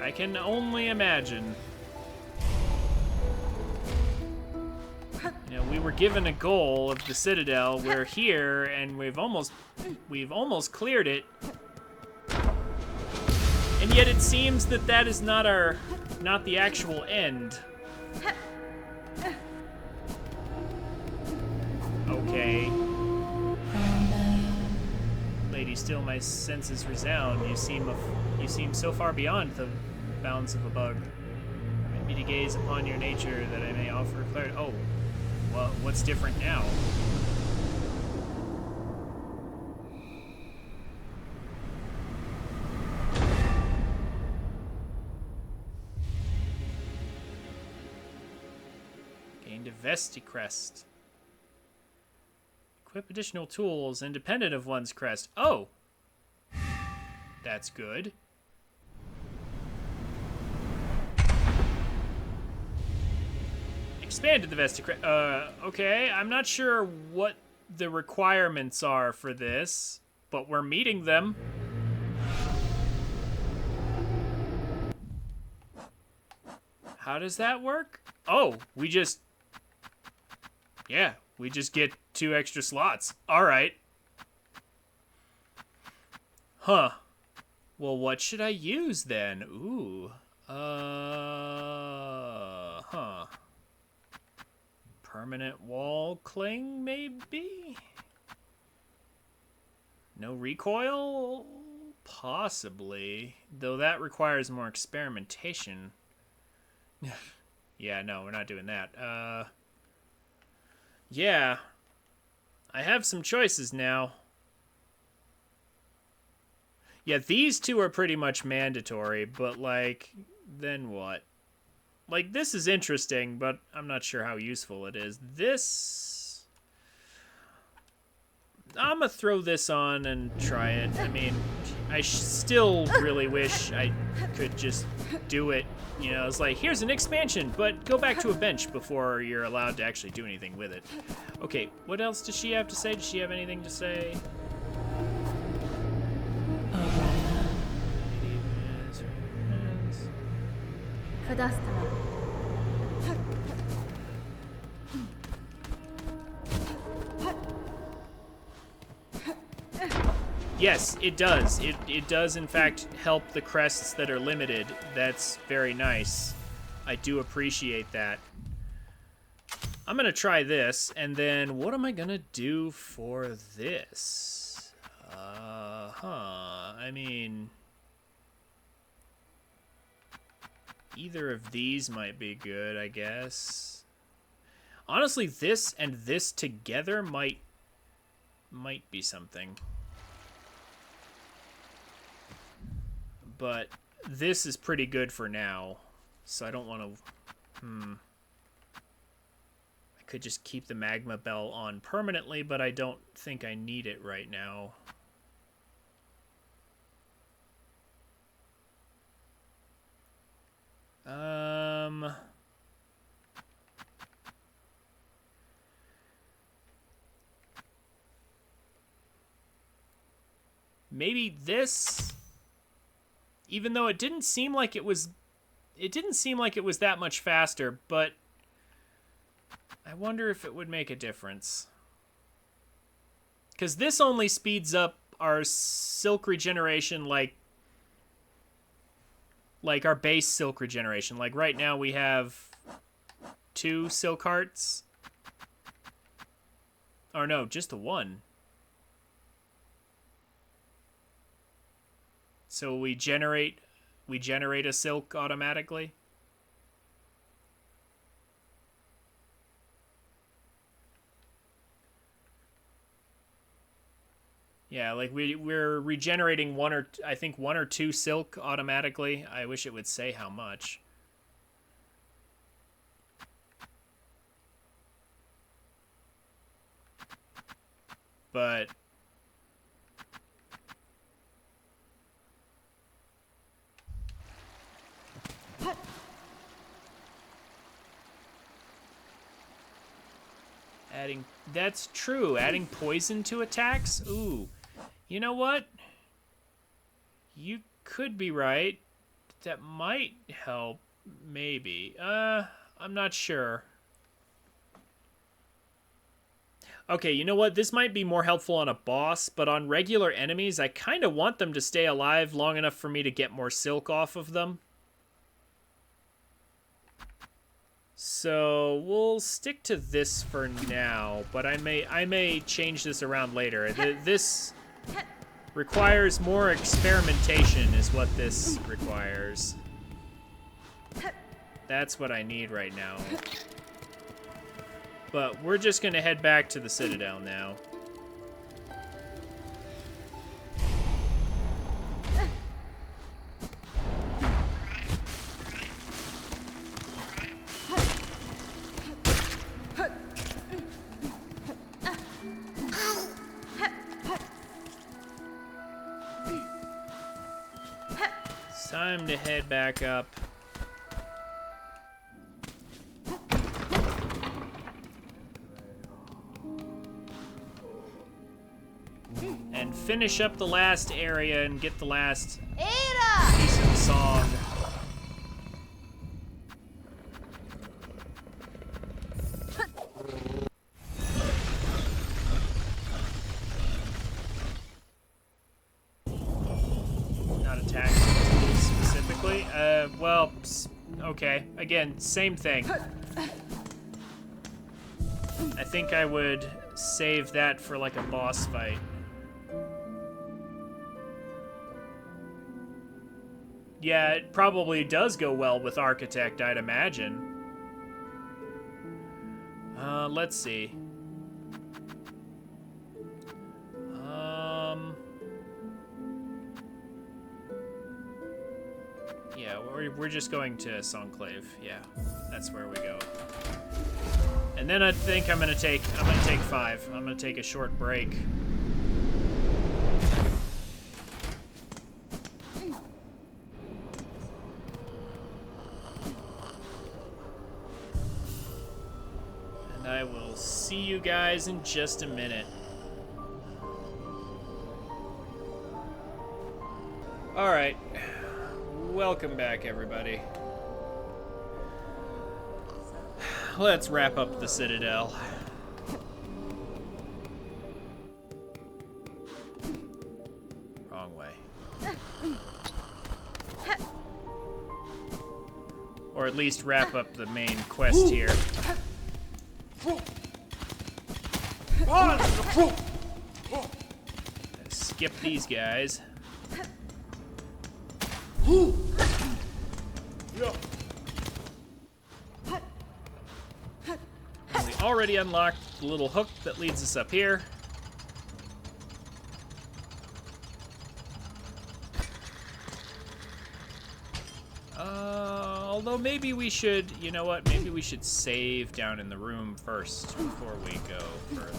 I can only imagine. You know, we were given a goal of the Citadel. We're here, and we've almost cleared it. And yet it seems that that is not the actual end. Okay. Lady, still my senses resound. You seem so far beyond the bounds of a bug. Permit me to gaze upon your nature that I may offer clarity. Oh, well, what's different now? Gained a Vesticrest. Equip additional tools independent of one's crest. Oh! That's good. Expanded the Vesticrest. Okay, I'm not sure what the requirements are for this, but we're meeting them. How does that work? Oh, we just... Yeah, we just get 2 extra slots. All right. Huh. Well, what should I use then? Ooh. Huh. Permanent wall cling, maybe? No recoil? Possibly. Though that requires more experimentation. Yeah, no, we're not doing that. Yeah. I have some choices now. Yeah, these 2 are pretty much mandatory, but, like, then what? Like, this is interesting, but I'm not sure how useful it is. This... I'm gonna throw this on and try it. I mean, I still really wish I could just do it. You know, it's like, here's an expansion, but go back to a bench before you're allowed to actually do anything with it. Okay, what else does she have to say? Does she have anything to say? Yes, it does. It does, in fact, help the crests that are limited. That's very nice. I do appreciate that. I'm gonna try this, and then what am I gonna do for this? I mean, either of these might be good, I guess. Honestly, this and this together might be something. But this is pretty good for now, so I don't want to... I could just keep the magma bell on permanently, but I don't think I need it right now. Maybe this, even though it didn't seem like it was that much faster, but I wonder if it would make a difference. Because this only speeds up our silk regeneration like our base silk regeneration. Like right now we have 2 silk hearts. Or no, just the 1. So we generate a silk automatically. Yeah, like we're regenerating 1 or 2 silk automatically. I wish it would say how much. But that's true. Adding poison to attacks? Ooh. You know what? You could be right. That might help, maybe. I'm not sure. Okay, you know what? This might be more helpful on a boss, but on regular enemies, I kind of want them to stay alive long enough for me to get more silk off of them. So we'll stick to this for now, but I may change this around later. This requires more experimentation is what this requires. That's what I need right now. But we're just gonna head back to the Citadel now. It's time to head back up. And finish up the last area and get the last piece of the song. Not attacking tools specifically. Well, okay. Again, same thing. I think I would save that for like a boss fight. Yeah, it probably does go well with Architect, I'd imagine. Let's see. Yeah, we're just going to Songclave. Yeah, that's where we go. And then I think I'm gonna take 5. I'm gonna take a short break. And I will see you guys in just a minute. All right. Welcome back, everybody. Let's wrap up the Citadel. Wrong way. Or at least wrap up the main quest here. Skip these guys. And we already unlocked the little hook that leads us up here. Although maybe we should, you know what? Maybe we should save down in the room first before we go further.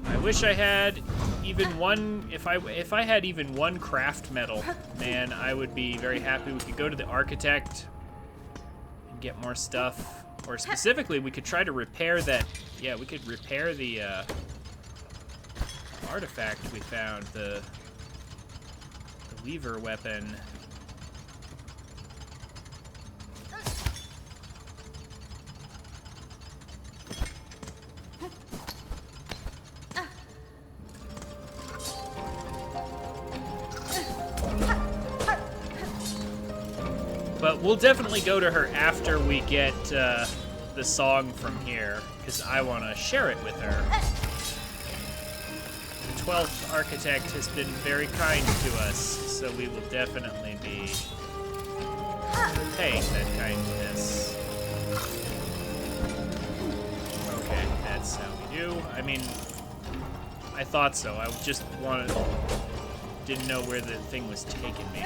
I wish I had even one. If I had even one craft metal, man, I would be very happy. We could go to the architect and get more stuff, or specifically, we could try to repair that. Yeah, we could repair the artifact we found, the Weaver weapon. But we'll definitely go to her after we get the song from here, because I want to share it with her. The 12th architect has been very kind to us, so we will definitely be paying that kindness. Okay, that's how we do. I mean, I thought so. I just didn't know where the thing was taking me.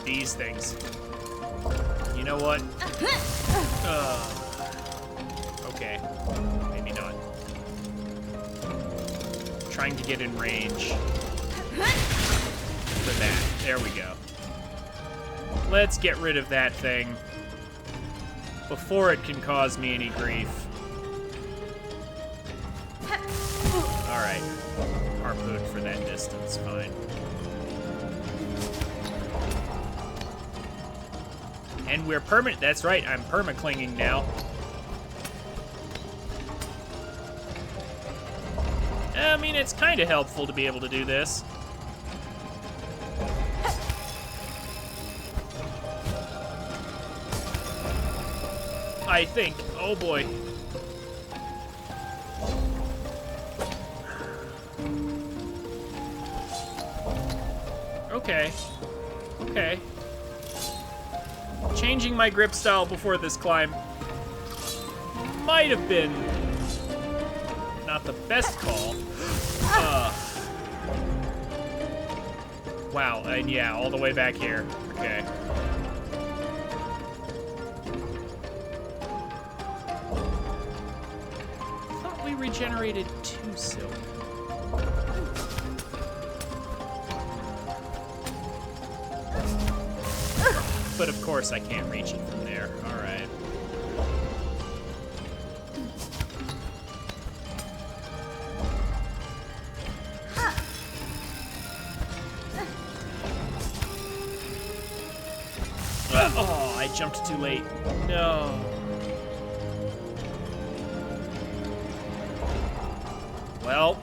These things. You know what? Okay. Maybe not. Trying to get in range for that. There we go. Let's get rid of that thing before it can cause me any grief. Alright. Harpoon for that distance, fine. And we're permanent. That's right, I'm perma-clinging now. I mean, it's kind of helpful to be able to do this. I think. Oh boy. Okay. Okay. Changing my grip style before this climb might have been not the best call. Wow, and yeah, all the way back here. Okay. I thought we regenerated 2 silk. But of course I can't reach it from there. All right. Oh, I jumped too late. No. Well.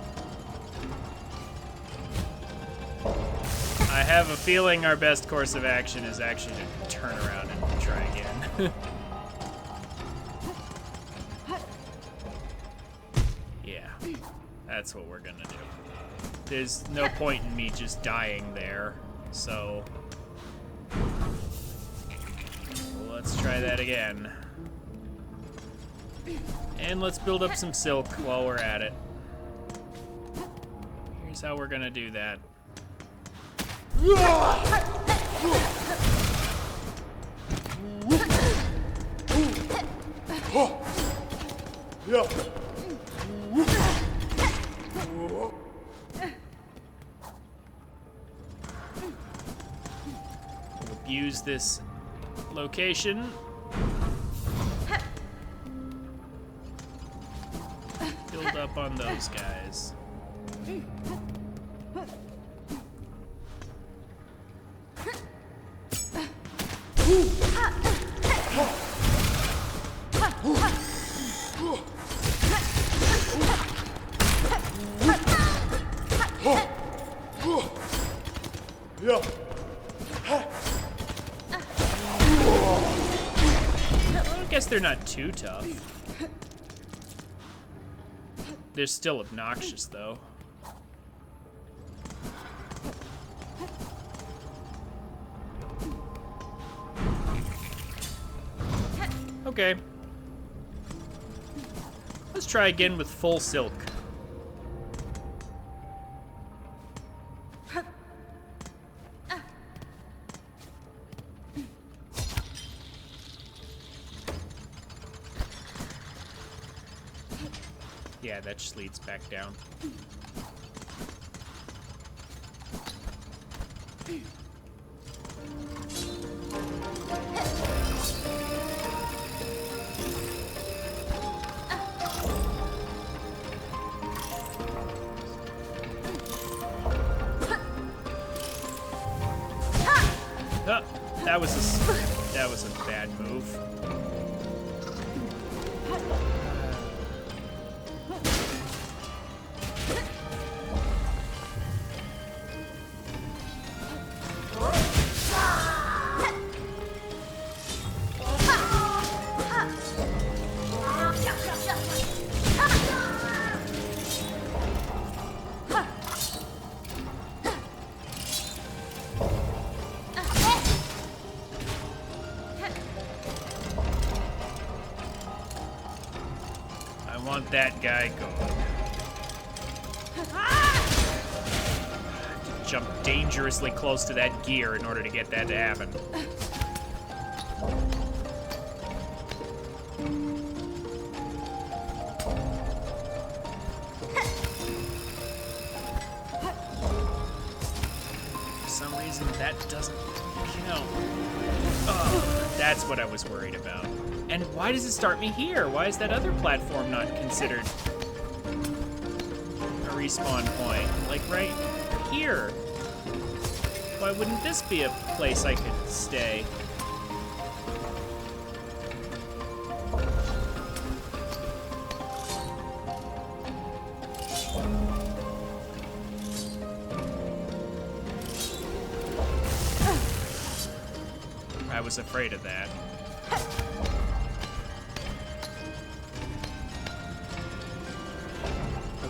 I have a feeling our best course of action is actually to turn around and try again. Yeah, that's what we're gonna do. There's no point in me just dying there, so let's try that again. And let's build up some silk while we're at it. Here's how we're gonna do that. Yeah. Use this location. Build up on those guys. Yeah. I guess they're not too tough. They're still obnoxious, though. Okay. Let's try again with full silk. Yeah, that just leads back down. Oh, that was a bad move. I want that guy gone. Jump dangerously close to that gear in order to get that to happen. For some reason, that doesn't count. Oh, that's what I was worried about. And why does it start me here? Why is that other platform not considered a respawn point? Like right here. Why wouldn't this be a place I could stay? I was afraid of that.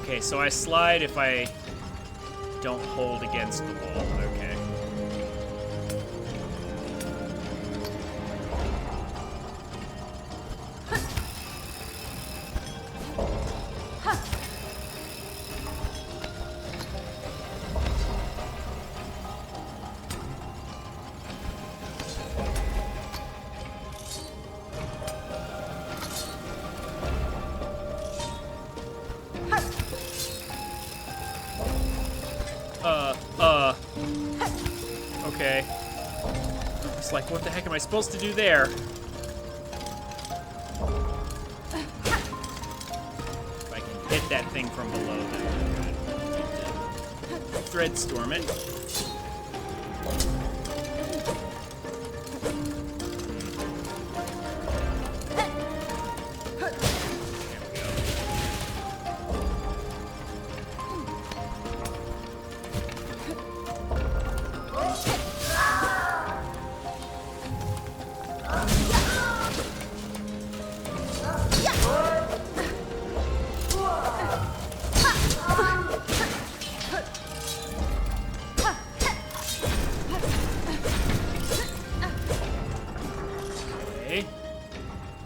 Okay, so I slide if I don't hold against the wall. Okay. Okay. It's like, what the heck am I supposed to do there? If I can hit that thing from below, then good. Threadstorm it.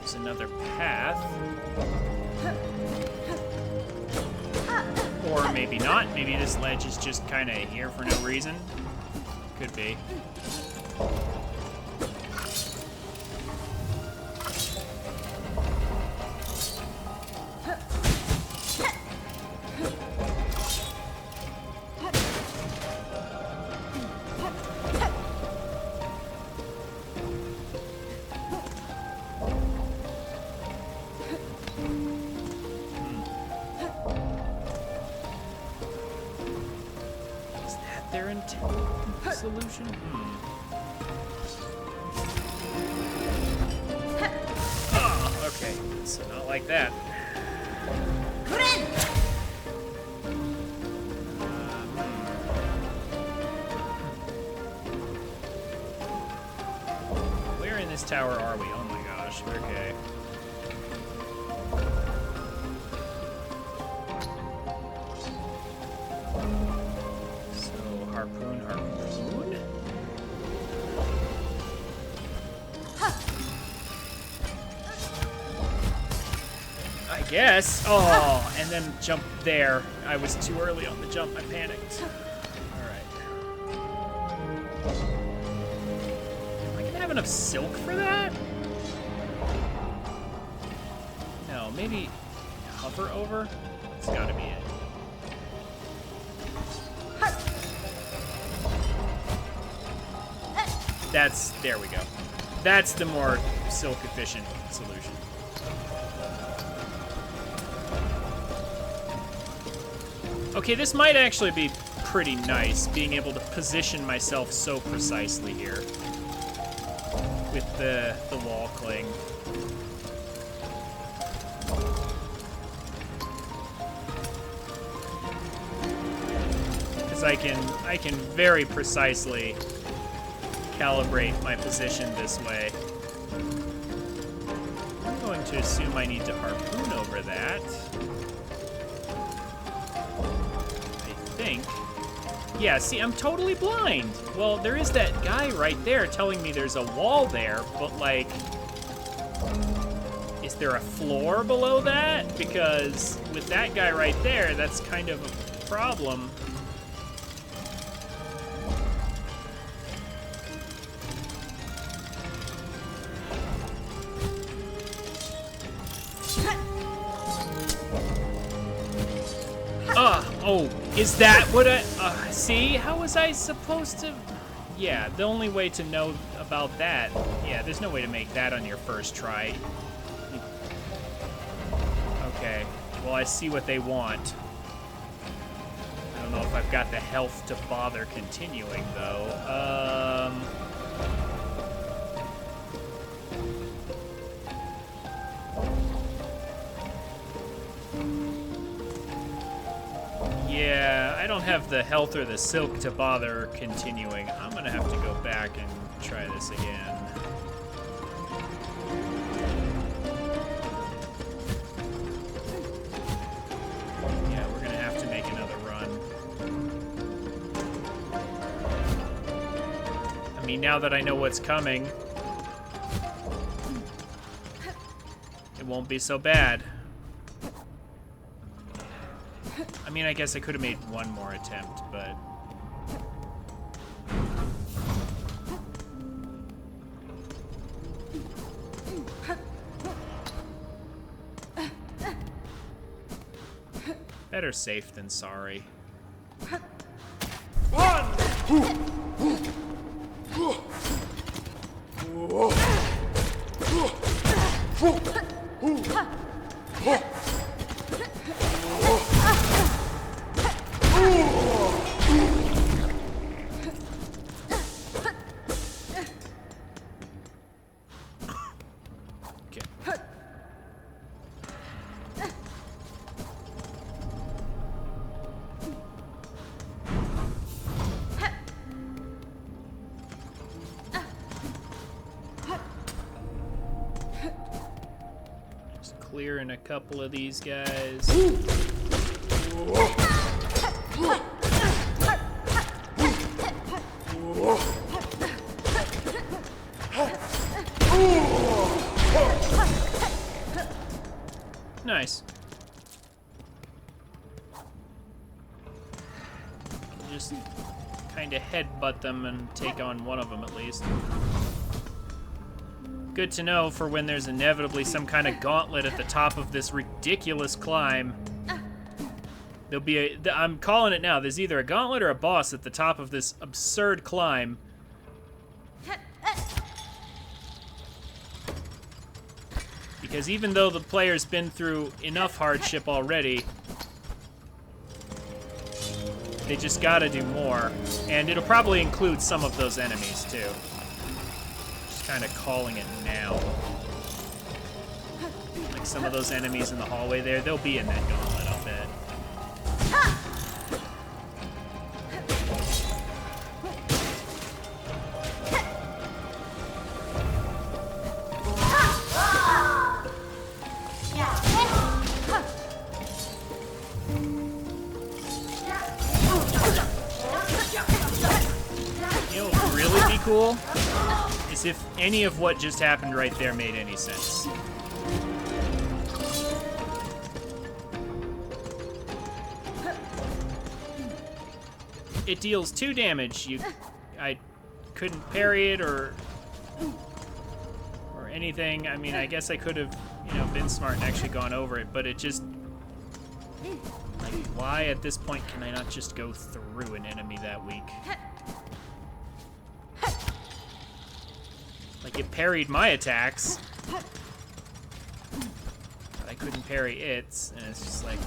There's another path. Or maybe not. Maybe this ledge is just kind of here for no reason. Could be. solution? Oh, okay. So not like that. Where in this tower are we? Oh my gosh. Okay. So harpoon. I guess. Oh, and then jump there. I was too early on the jump. I panicked. Alright. Am I gonna have enough silk for that? No, maybe hover over? It's gotta be it. There we go. That's the more silk efficient solution. Okay, this might actually be pretty nice, being able to position myself so precisely here with the wall cling. Because I can very precisely calibrate my position this way. I'm going to assume I need to harpoon over that. Yeah, see, I'm totally blind. Well, there is that guy right there telling me there's a wall there, but, like, is there a floor below that? Because with that guy right there, that's kind of a problem. Oh, is that what I... see? How was I supposed to... Yeah, the only way to know about that... Yeah, there's no way to make that on your first try. Okay, well, I see what they want. I don't know if I've got the health to bother continuing, though. Yeah, I don't have the health or the silk to bother continuing. I'm gonna have to go back and try this again. Yeah, we're gonna have to make another run. I mean, now that I know what's coming, it won't be so bad. I mean, I guess I could have made one more attempt, but... Better safe than sorry. Clearing a couple of these guys. Nice. Just kind of headbutt them and take on one of them at least. Good to know for when there's inevitably some kind of gauntlet at the top of this ridiculous climb. There'll be I'm calling it now. There's either a gauntlet or a boss at the top of this absurd climb. Because even though the player's been through enough hardship already, They just gotta do more. And it'll probably include some of those enemies, too. Just kind of calling it now. Like some of those enemies in the hallway there, they'll be in that gauntlet, I'll bet. You know what would really be cool? Is if any of what just happened right there made any sense. It deals 2 damage. I couldn't parry it or anything. I mean, I guess I could have, you know, been smart and actually gone over it, but it just, like, why at this point can I not just go through an enemy that weak? Like, it parried my attacks, but I couldn't parry its, and it's just like,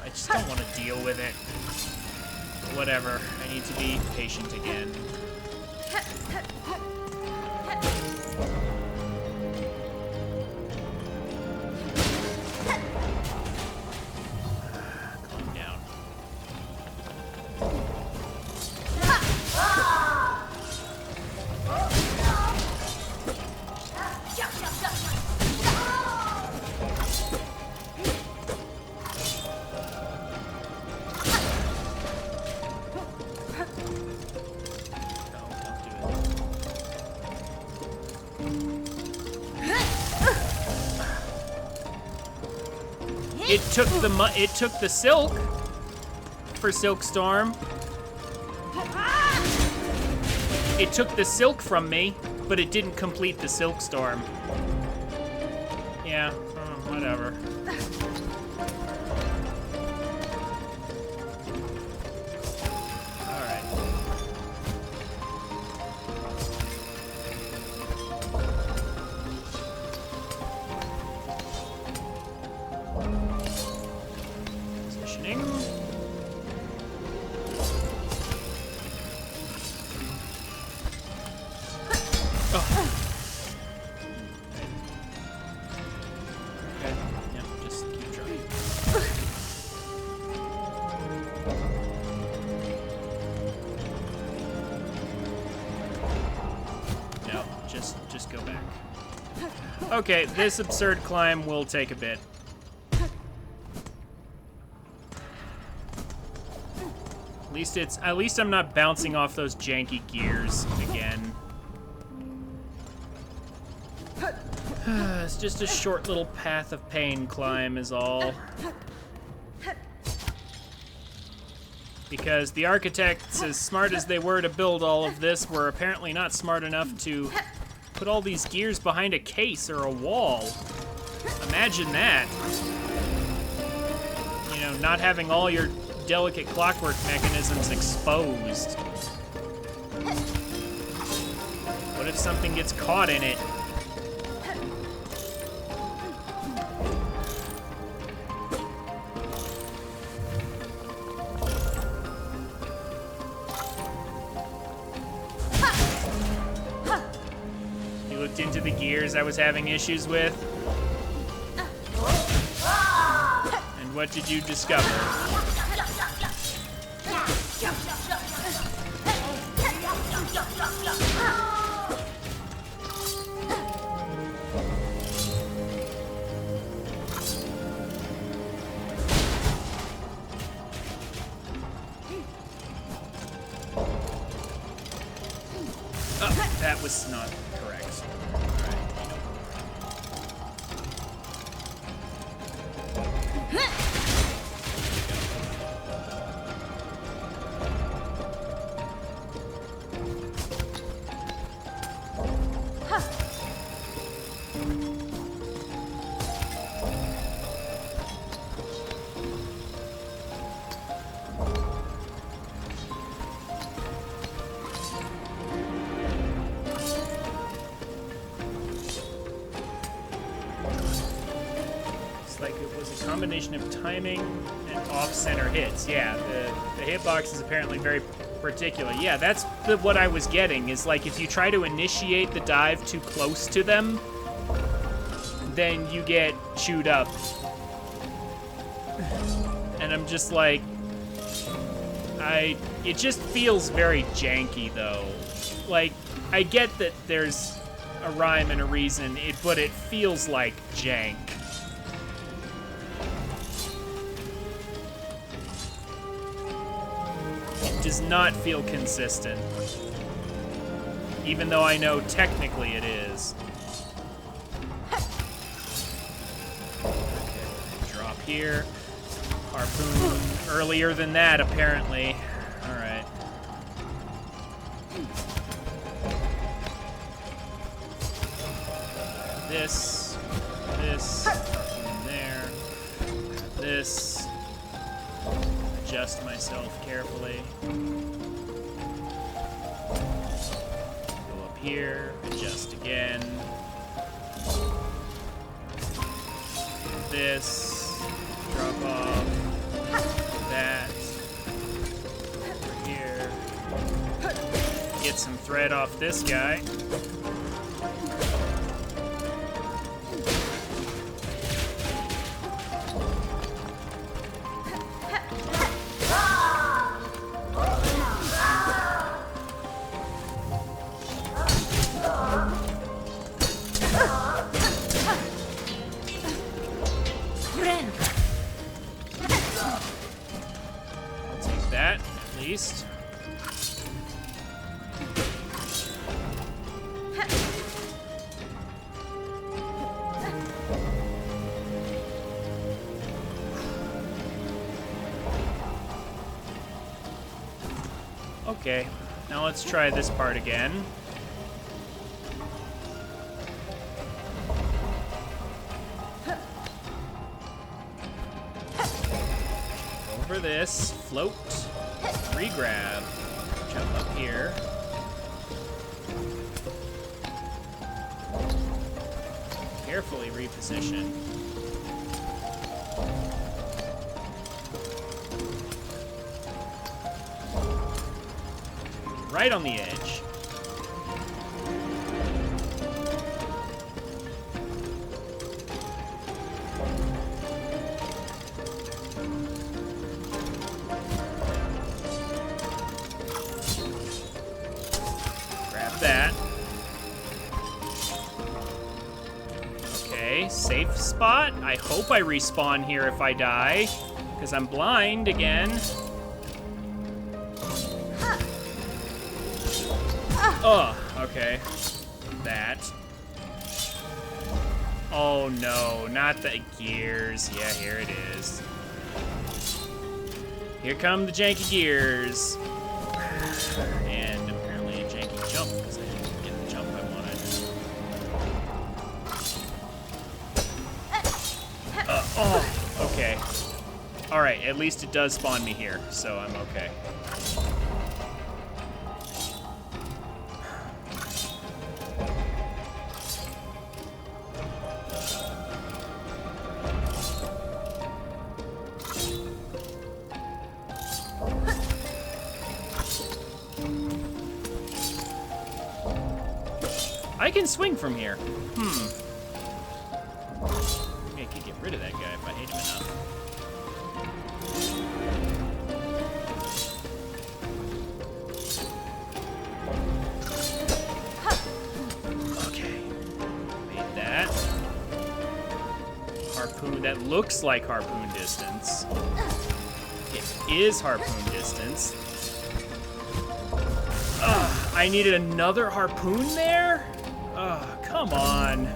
I just don't want to deal with it. Whatever, I need to be patient again. Calm down. It took the silk for Silkstorm. It took the silk from me, but it didn't complete the Silkstorm. Yeah, whatever. Just go back. Okay, this absurd climb will take a bit. At least I'm not bouncing off those janky gears again. It's just a short little path of pain climb is all. Because the architects, as smart as they were to build all of this, were apparently not smart enough to put all these gears behind a case or a wall. Imagine that. You know, not having all your delicate clockwork mechanisms exposed. What if something gets caught in it? You looked into the gears I was having issues with? And what did you discover? That was not correct. like it was a combination of timing and off-center hits. Yeah, the hitbox is apparently very particular. Yeah, that's what I was getting, is like if you try to initiate the dive too close to them, then you get chewed up. And I'm just like, it just feels very janky though. Like, I get that there's a rhyme and a reason, but it feels like jank. It does not feel consistent. Even though I know technically it is. Okay, drop here. Harpoon earlier than that, apparently. Alright. This, harpoon there, this. Adjust myself carefully. Go up here, adjust again. This, drop off. That. Over here. Get some thread off this guy. Okay, now let's try this part again. Over this, float, re-grab, jump up here. Carefully reposition. Right on the edge. Grab that. Okay, safe spot. I hope I respawn here if I die, because I'm blind again. Oh, okay. That. Oh no, not the gears. Yeah, here it is. Here come the janky gears. And apparently a janky jump, because I didn't get the jump I wanted. Oh, okay. Alright, at least it does spawn me here, so I'm okay. I can swing from here. Maybe I could get rid of that guy if I hate him enough. Okay. Made that. Harpoon. That looks like harpoon distance. It is harpoon distance. I needed another harpoon there? Oh, come on.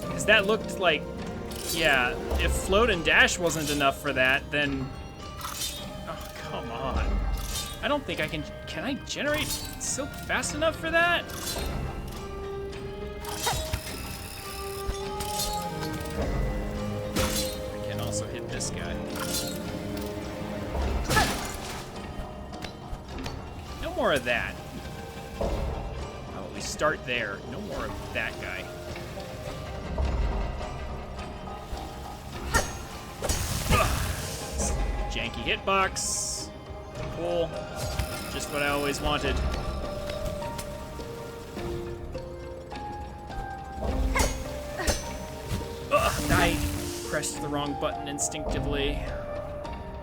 Because that looked like, yeah, if float and dash wasn't enough for that, then, oh, come on. I don't think I can I generate silk fast enough for that? I can also hit this guy. No more of that. Start there. No more of that guy. janky hitbox. Cool. Just what I always wanted. Ugh, I pressed the wrong button instinctively.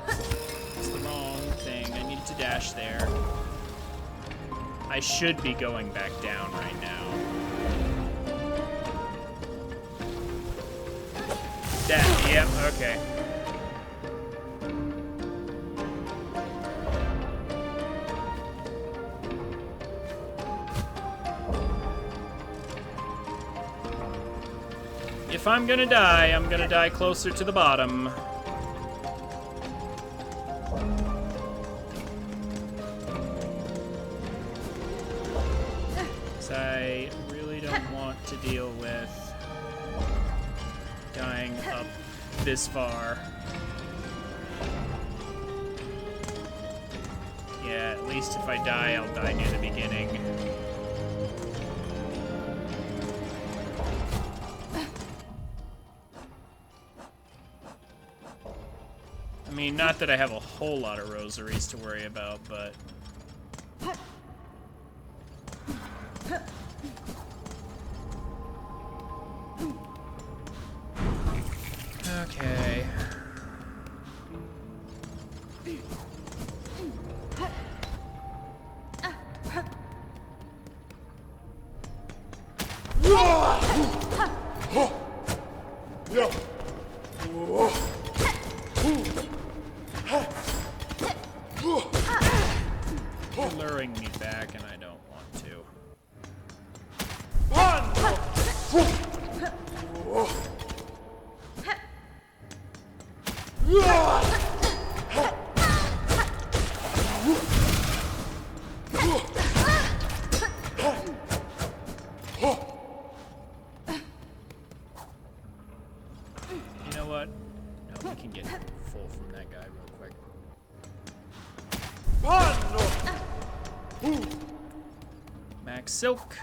It's the wrong thing. I needed to dash there. I should be going back down right now. That, yep, okay. If I'm gonna die closer to the bottom. 'Cause I really don't want to deal with dying up this far. Yeah, at least if I die, I'll die near the beginning. I mean, not that I have a whole lot of rosaries to worry about, but... Okay. You're luring me back, and I don't want to. You know what? No, we can get full from that guy real quick. Max Silk.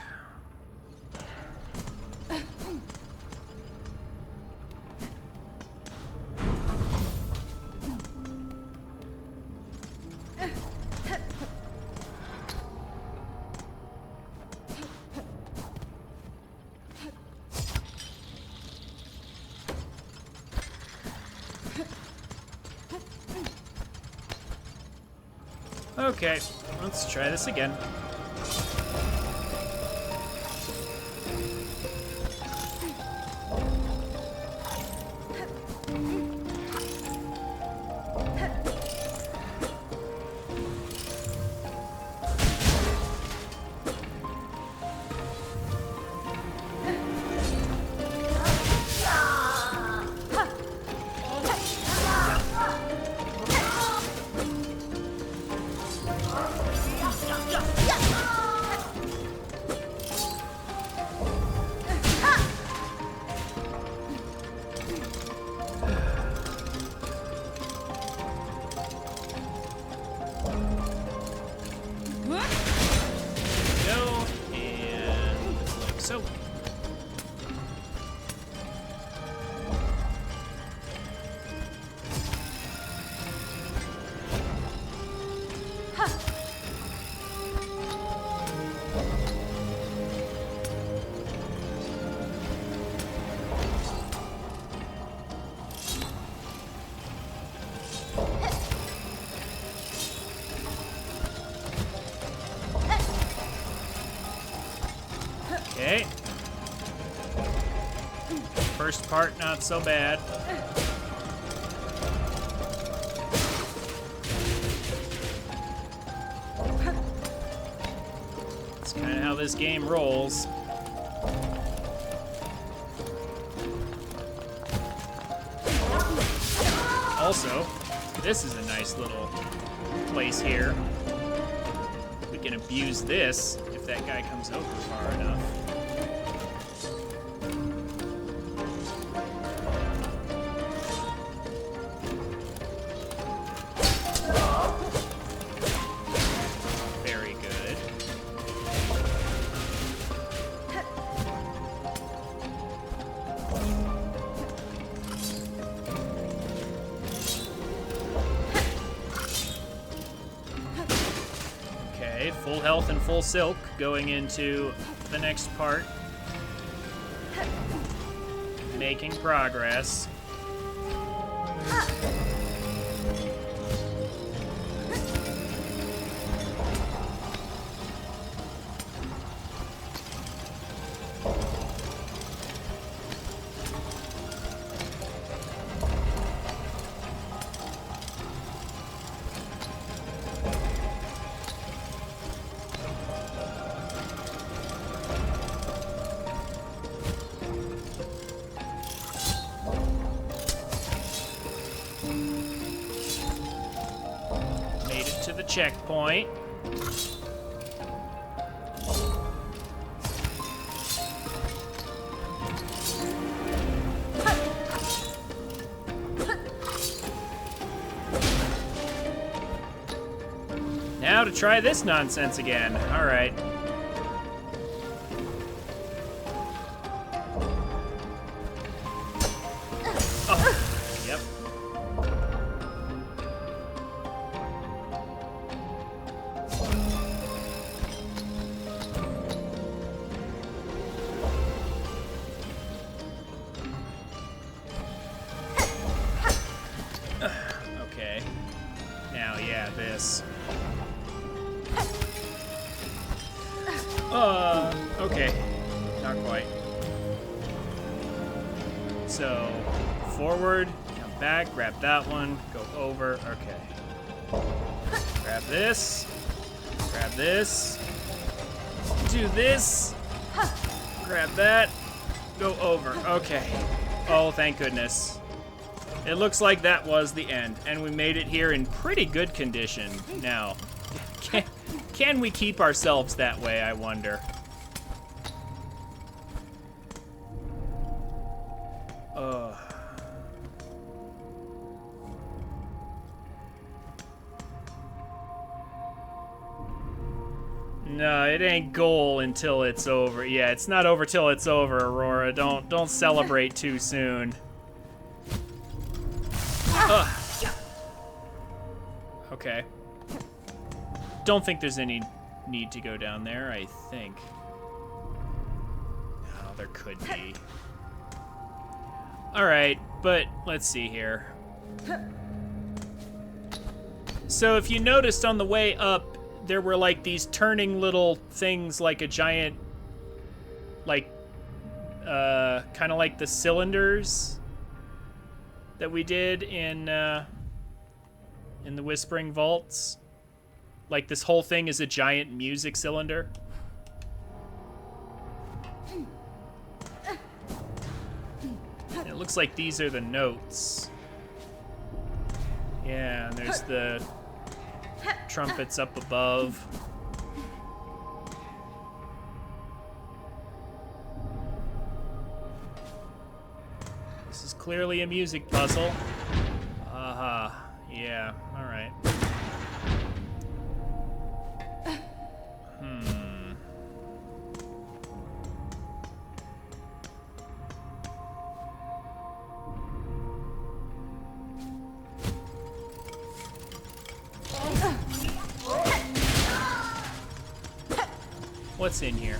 Okay, let's try this again. Go, and like so. Okay. First part, not so bad. That's kind of how this game rolls. Also, this is a nice little place here. We can abuse this if that guy comes over far enough. Very good. health and full silk going into the next part. Making progress. Checkpoint. Now to try this nonsense again. All right. Oh, yep. Okay. Now, yeah, this. Okay. Not quite. So, forward, come back, grab that one, go over, okay. Grab this, do this, grab that, go over, okay. Oh, thank goodness. It looks like that was the end, and we made it here in pretty good condition. Now, can we keep ourselves that way, I wonder? No, it ain't goal until it's over. Yeah, it's not over till it's over, Aurora. Don't celebrate too soon. Okay. Don't think there's any need to go down there, I think. Oh, there could be. Alright, but let's see here. So if you noticed on the way up, there were like these turning little things like a giant, like, kind of like the cylinders that we did in the Whispering Vaults. Like this whole thing is a giant music cylinder. And it looks like these are the notes. Yeah, and there's the trumpets up above. This is clearly a music puzzle. Aha, yeah, all right. What's in here?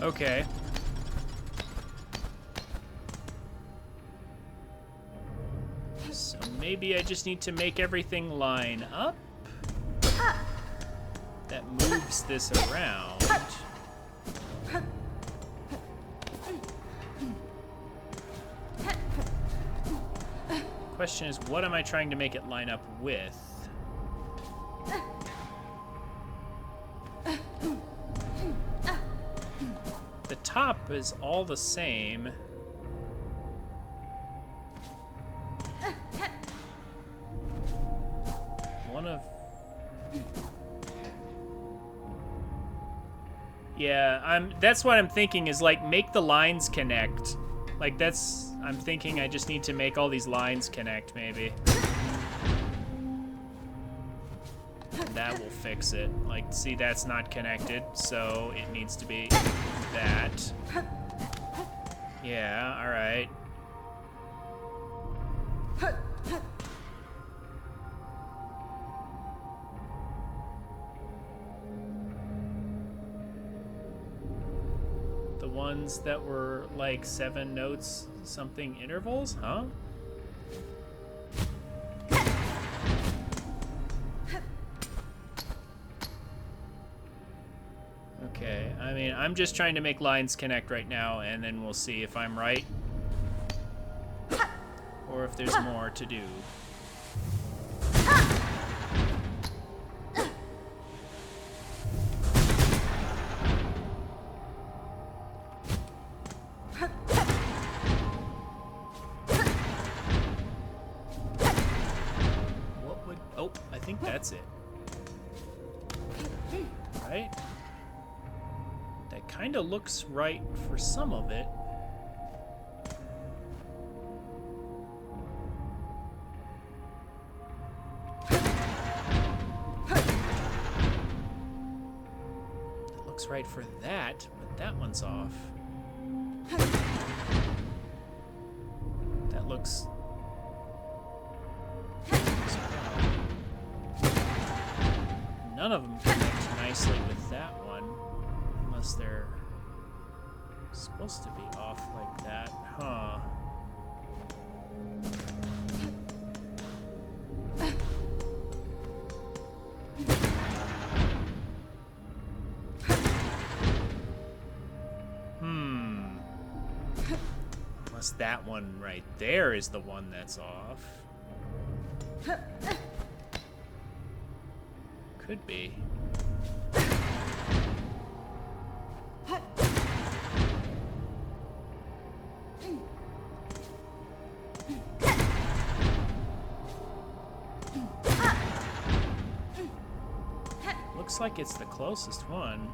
Okay. So maybe I just need to make everything line up. That moves this around. Question is, what am I trying to make it line up with? The top is all the same. One of... Yeah, that's what I'm thinking is, like, make the lines connect. Like, I'm thinking I just need to make all these lines connect, maybe. That will fix it. Like, see, that's not connected, so it needs to be that. Yeah, alright. The ones that were like 7 notes something intervals, huh? Okay, I mean, I'm just trying to make lines connect right now, and then we'll see if I'm right. Or if there's more to do. What would... Oh, I think that's it. Right? That kind of looks right for some of it. That looks right for that, but that one's off. That looks... None of them connect nicely with that one, unless they're supposed to be off like that, huh? Unless that one right there is the one that's off. Could be. Looks like it's the closest one.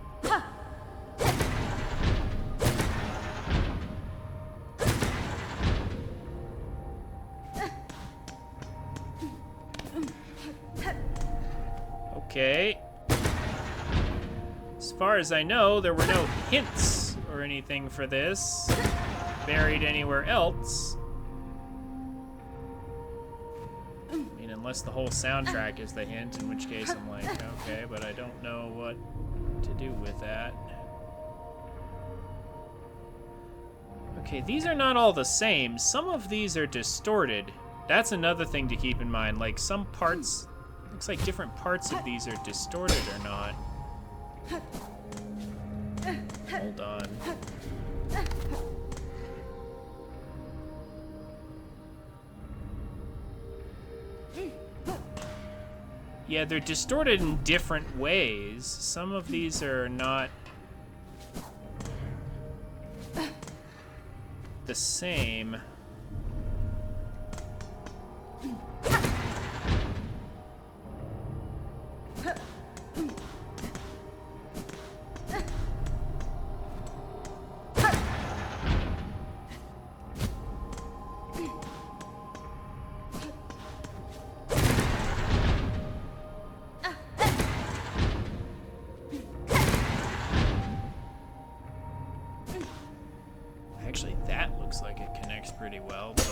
Okay. As far as I know, there were no hints or anything for this buried anywhere else. I mean, unless the whole soundtrack is the hint, in which case I'm like, okay, but I don't know what to do with that. Okay, these are not all the same. Some of these are distorted. That's another thing to keep in mind. Like, some parts... Looks like different parts of these are distorted or not. Hold on. Yeah, they're distorted in different ways. Some of these are not the same. Actually, that looks like it connects pretty well, but...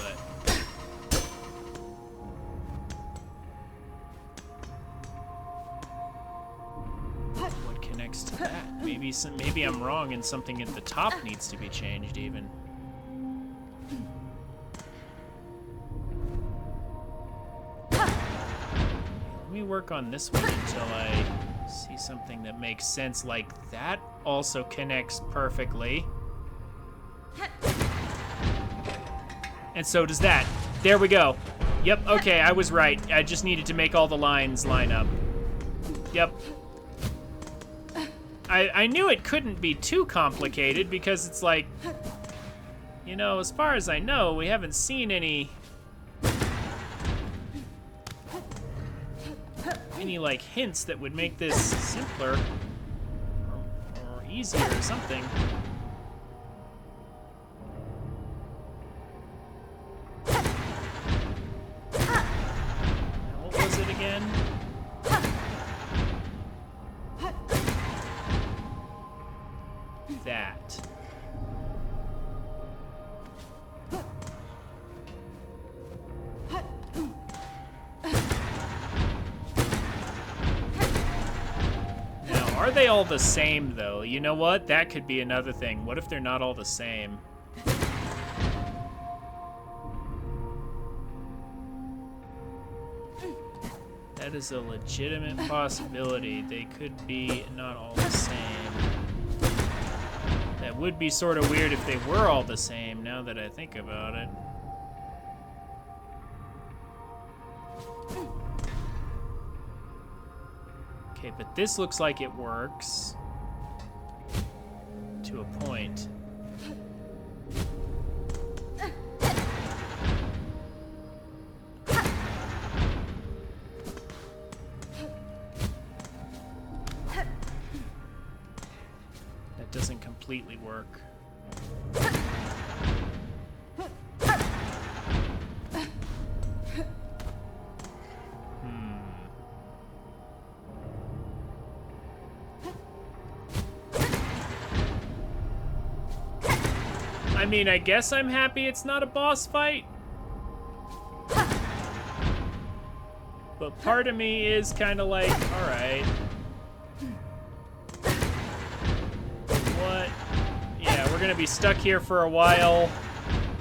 What connects to that? Maybe I'm wrong and something at the top needs to be changed even. Let me work on this one until I see something that makes sense. Like that also connects perfectly. And so does that. There we go. Yep, okay, I was right. I just needed to make all the lines line up. Yep. I knew it couldn't be too complicated because it's like, you know, as far as I know, we haven't seen any like hints that would make this simpler or easier or something. Now, what was it again? That. Now, are they all the same, though? You know what? That could be another thing. What if they're not all the same? That is a legitimate possibility. They could be not all the same. That would be sort of weird if they were all the same, now that I think about it. Okay, but this looks like it works. To a point. That doesn't completely work. I mean, I guess I'm happy it's not a boss fight. But part of me is kind of like, alright. What? Yeah, we're gonna be stuck here for a while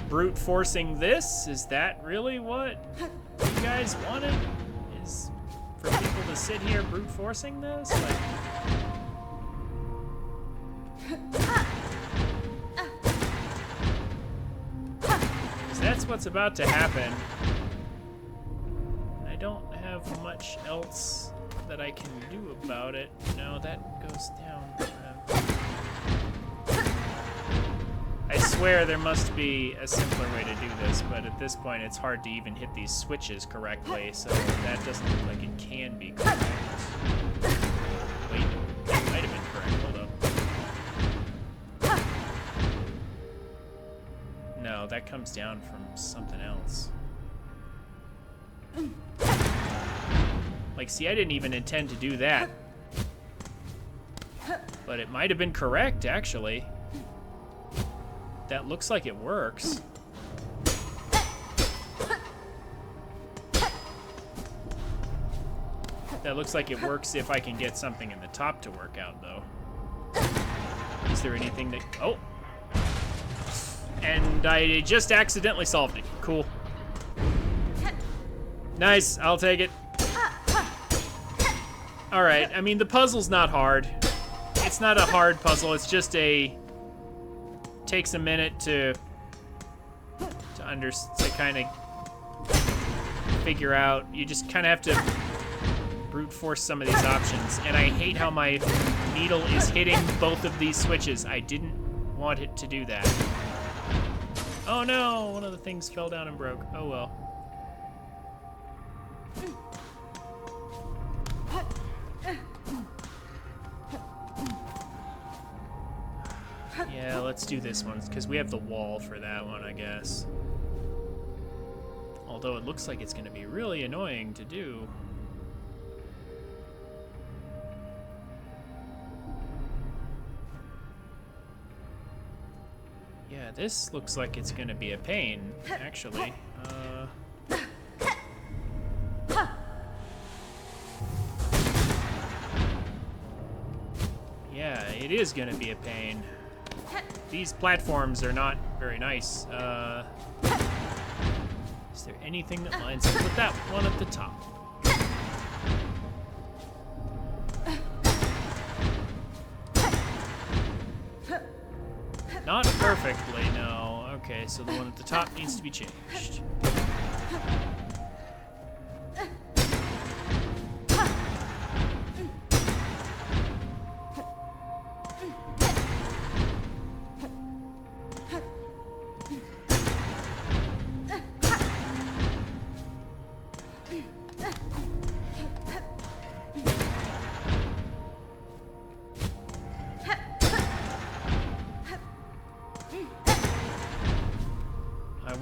brute forcing this? Is that really what you guys wanted? Is for people to sit here brute forcing this? Like, 'cause that's what's about to happen. I don't have much else that I can do about it. No, that goes down. I swear there must be a simpler way to do this, but at this point it's hard to even hit these switches correctly, so that doesn't look like it can be correct. Wait, that might have been correct. Hold up. No, that comes down from something else. Like, see, I didn't even intend to do that. But it might have been correct, actually. That looks like it works. That looks like it works if I can get something in the top to work out, though. Is there anything that... Oh! And I just accidentally solved it. Cool. Nice, I'll take it. Alright, I mean, the puzzle's not hard. It's not a hard puzzle, it's just a... Takes a minute to kind of figure out. You just kind of have to brute force some of these options. And I hate how my needle is hitting both of these switches. I didn't want it to do that. Oh no, one of the things fell down and broke. Oh well. Yeah, let's do this one, because we have the wall for that one, I guess. Although it looks like it's going to be really annoying to do. Yeah, this looks like it's going to be a pain, actually. Yeah, it is going to be a pain. These platforms are not very nice. Is there anything that lines up with that one at the top? Not perfectly, no. Okay, so the one at the top needs to be changed.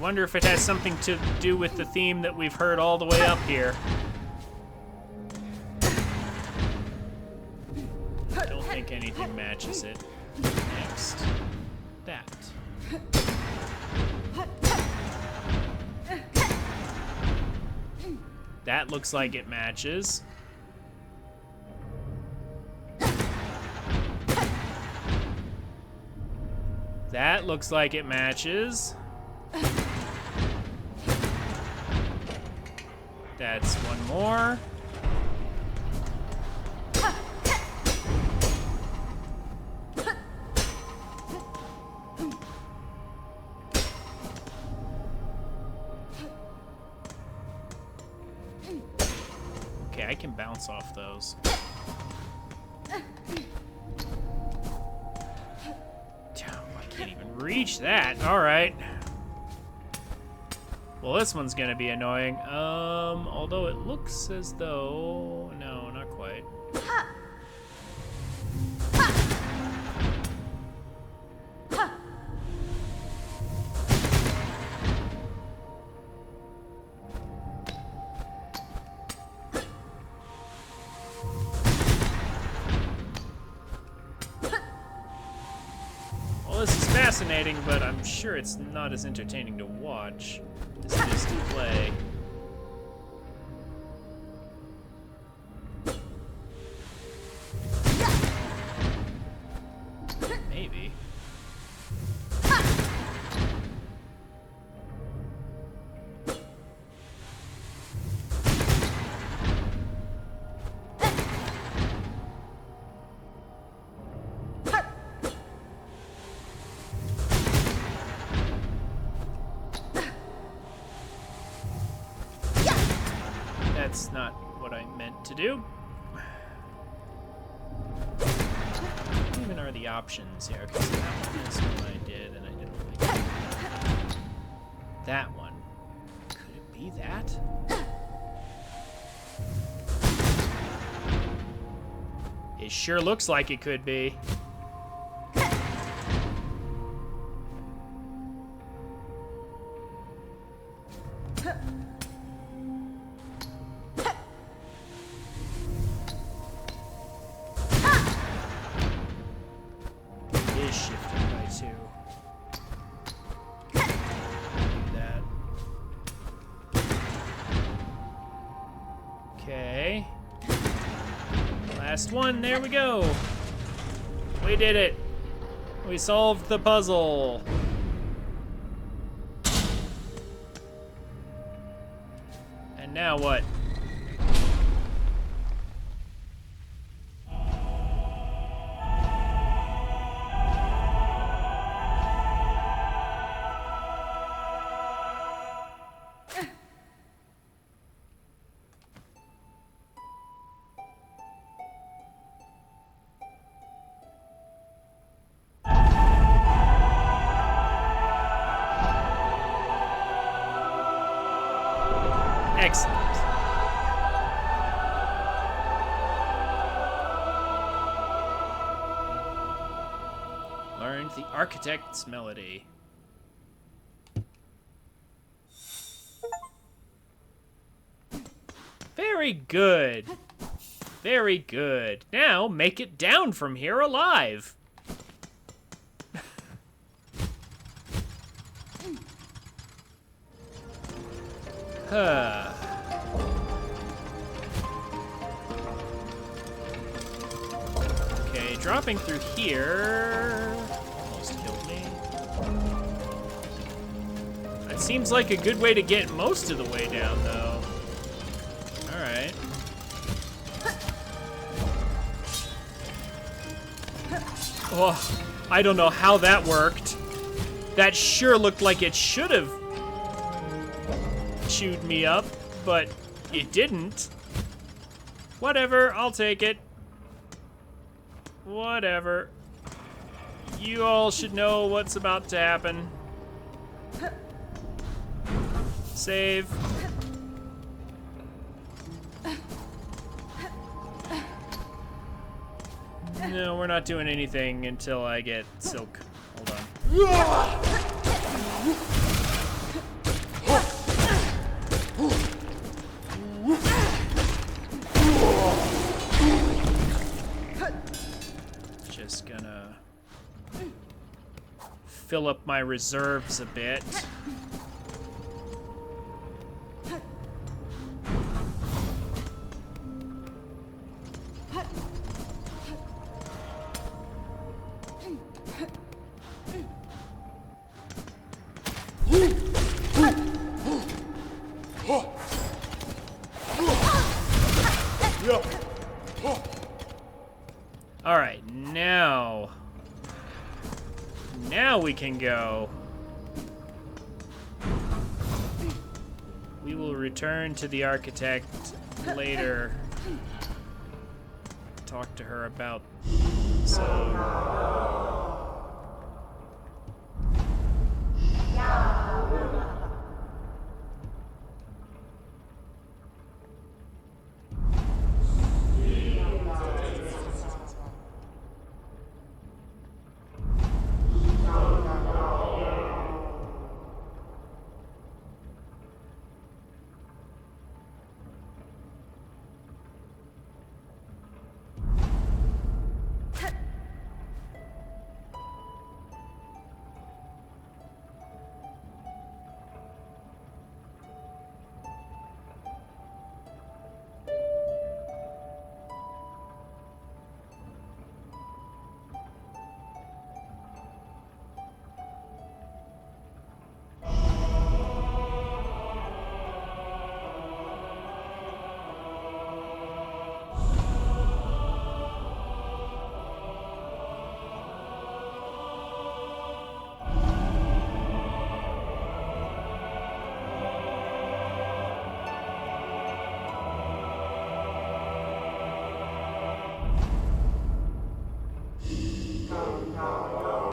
wonder if it has something to do with the theme that we've heard all the way up here. Don't think anything matches it. Next. That. That looks like it matches. That looks like it matches. That's one more. Okay, I can bounce off those. I can't even reach that. All right. Well, this one's gonna be annoying. Although it looks as though... No, not quite. Well, this is fascinating, but I'm sure it's not as entertaining to watch as it is to play. Maybe. That's not what I meant to do. What even are the options here? Because that one is what I did, and I didn't like it. That one. Could it be that? It sure looks like it could be. Is shifted by 2. Do that. Okay. Last one, there we go. We did it. We solved the puzzle. And now what? Excellent. Learned the architect's melody. Very good. Very good. Now make it down from here alive. Huh. Okay, dropping through here almost killed me. That seems like a good way to get most of the way down, though. All right. Oh, I don't know how that worked. That sure looked like it should have chewed me up, but it didn't. Whatever, I'll take it. Whatever. You all should know what's about to happen. Save. No, we're not doing anything until I get Silk. Hold on. fill up my reserves a bit. All right, now we can go. We will return to the architect later. Talk to her about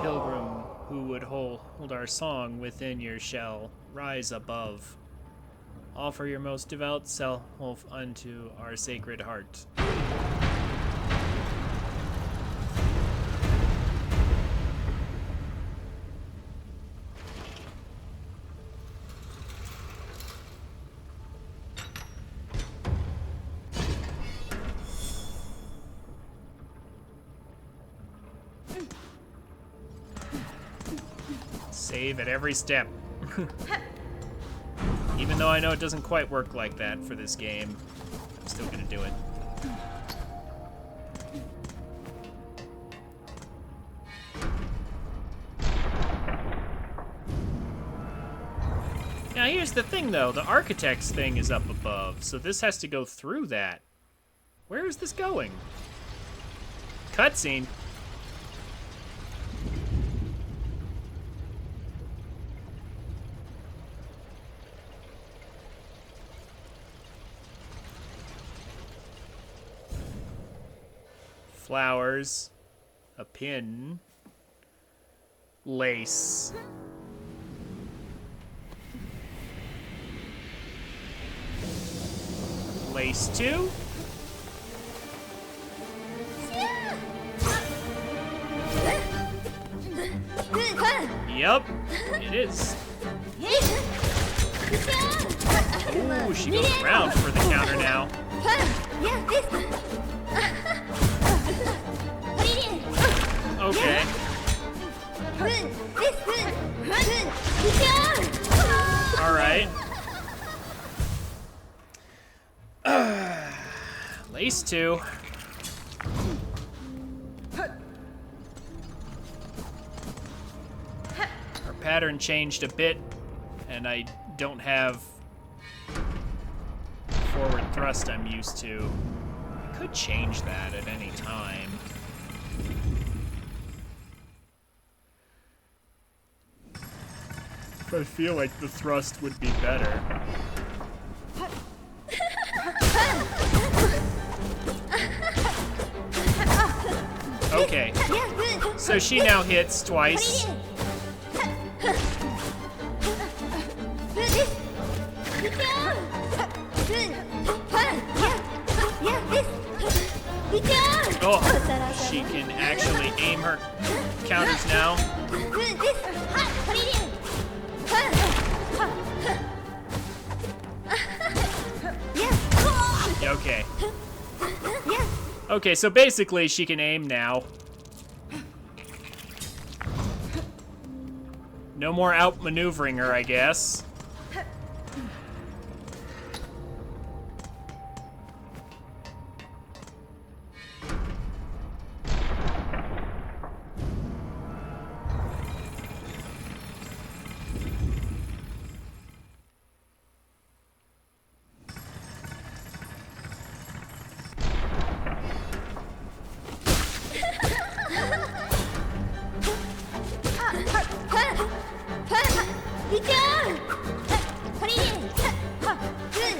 pilgrim who would hold our song within your shell, rise above. Offer your most devout self unto our sacred heart. Save at every step. Even though I know it doesn't quite work like that for this game, I'm still gonna do it. Now here's the thing though, the architect's thing is up above, so this has to go through that. Where is this going? Cutscene. Flowers, a pin, lace. Lace 2. Yep, it is. Ooh, she goes around for the counter now. Okay. All right. Lace 2. Our pattern changed a bit, and I don't have forward thrust I'm used to. I could change that at any time. I feel like the thrust would be better. Okay, so she now hits twice. Oh, she can actually aim her counters now. Okay. Okay, so basically she can aim now. No more outmaneuvering her, I guess.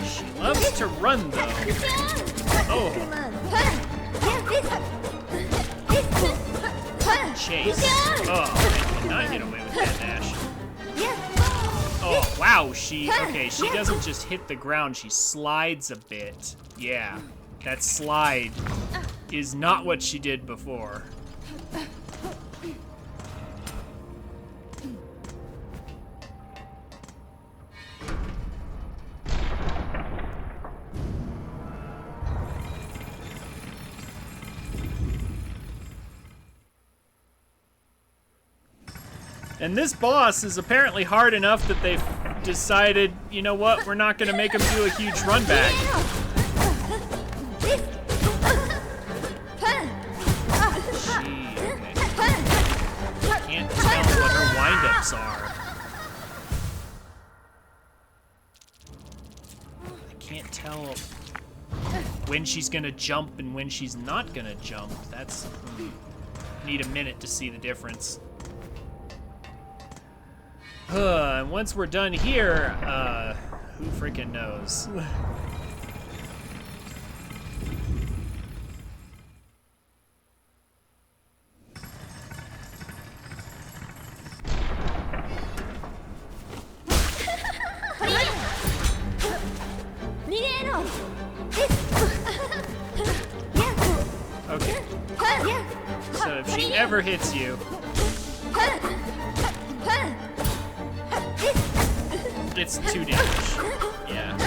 She loves to run, though. Oh, chase. Oh, I cannot get away with that dash. Oh, wow, okay, she doesn't just hit the ground, she slides a bit. Yeah, that slide is not what she did before. And this boss is apparently hard enough that they've decided, you know what, we're not going to make him do a huge run back. Gee, okay. Can't tell what her windups are. I can't tell when she's going to jump and when she's not going to jump. That's... need a minute to see the difference. And once we're done here, who freaking knows? Okay. So if she ever hits you, it's 2 damage. Yeah.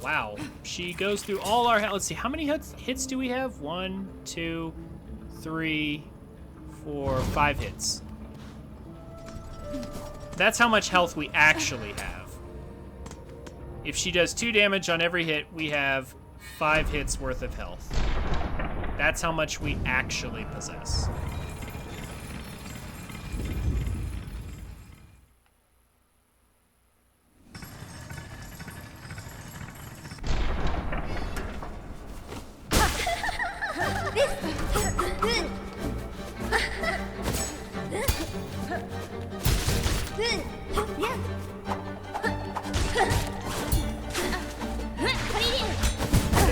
Wow. She goes through all our... Let's see, how many hits do we have? 1, 2, 3, 4, 5 hits. That's how much health we actually have. If she does 2 damage on every hit, we have 5 hits worth of health. That's how much we actually possess.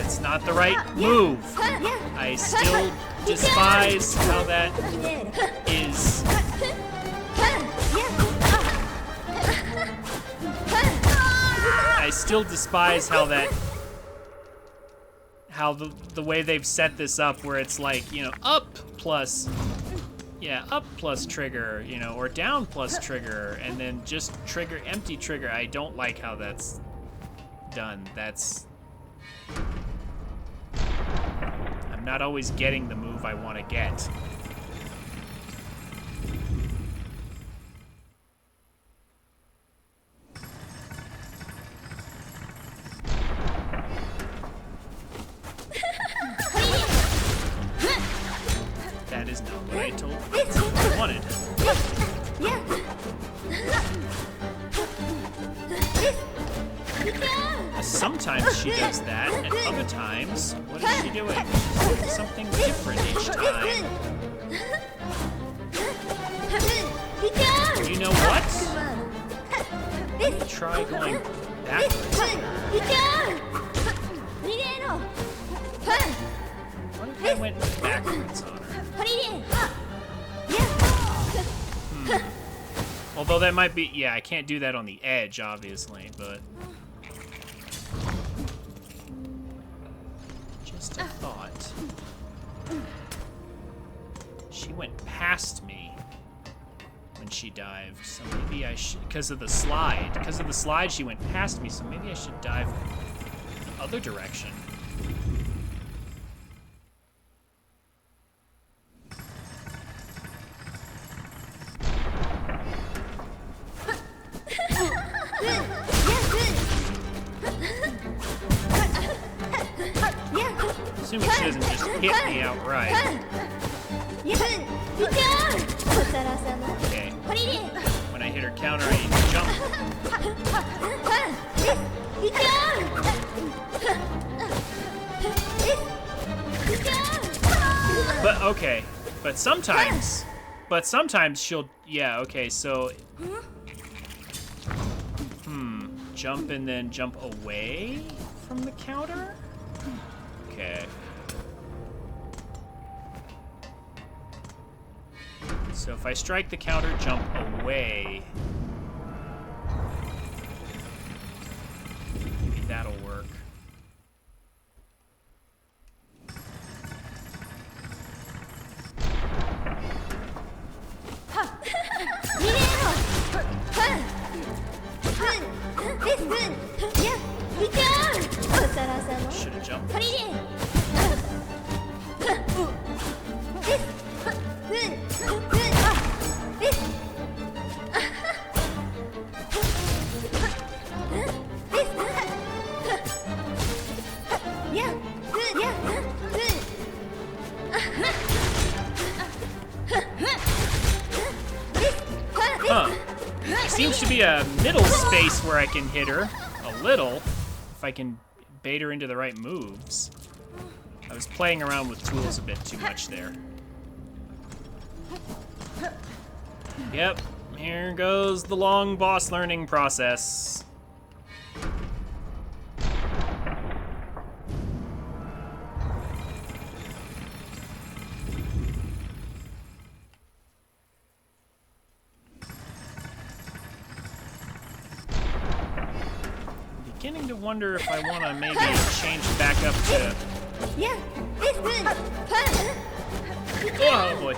It's not the right move. I still despise how that is. I still despise how that... how the way they've set this up, where it's like, you know, up plus... yeah, up plus trigger, you know, or down plus trigger, and then just trigger, empty trigger. I don't like how that's done. That's... I'm not always getting the move I want to get. That is not what I told I wanted. Sometimes she does that, and other times, what is she doing? She's doing something different each time. You know what? Let me try going backwards. What if I went backwards on her? Although that might be, yeah, I can't do that on the edge, obviously, but... just a thought. She went past me when she dived, so maybe I should, because of the slide. Because of the slide, she went past me, so maybe I should dive the other direction. assuming she doesn't just hit me outright. Okay. When I hit her counter, I need to jump. But okay. But sometimes she'll, yeah, okay, so, jump and then jump away from the counter? Okay. So if I strike the counter, jump away. Maybe that'll work. Should have jumped. Huh. There seems to be a middle space where I can hit her. A little. If I can bait her into the right moves. I was playing around with tools a bit too much there. Yep. Here goes the long boss learning process. Beginning to wonder if I want to maybe change back up to... Oh boy.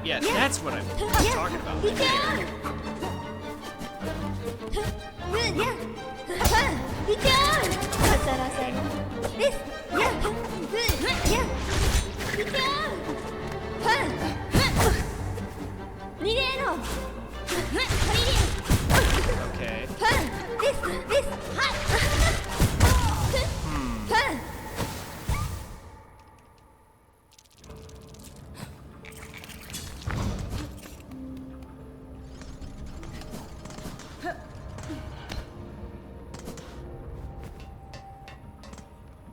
Yeah, that's what I'm talking about. Okay.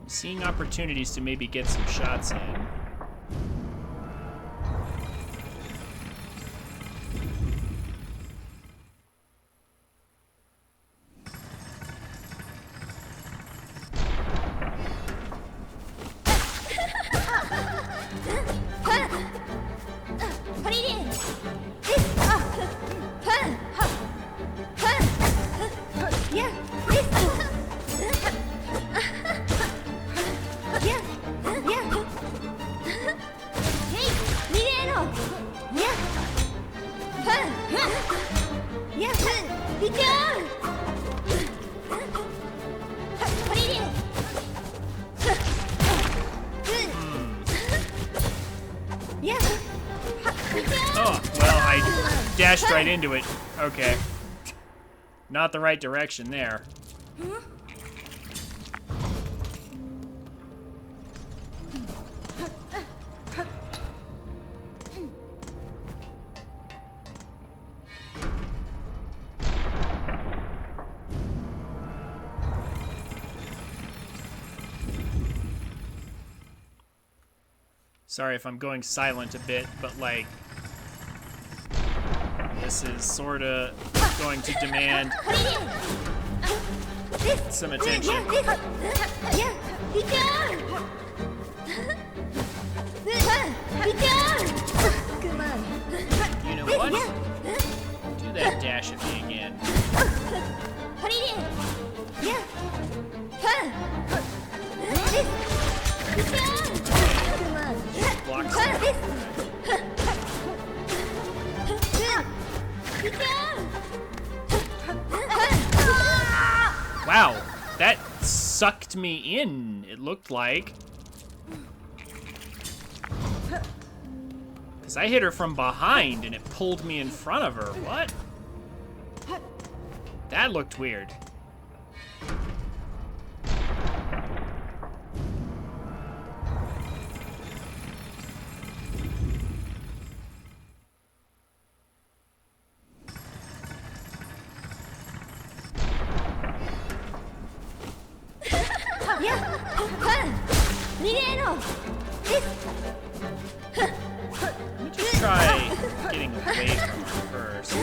Seeing opportunities to maybe get some shots in. Oh, well, I dashed right into it. Okay. Not the right direction there. Sorry if I'm going silent a bit, but like, this is sorta going to demand some attention. You know what? Do that dash at me again. Block some. Wow, that sucked me in, it looked like. Because I hit her from behind and it pulled me in front of her. What? That looked weird. Let me just try getting away from her first.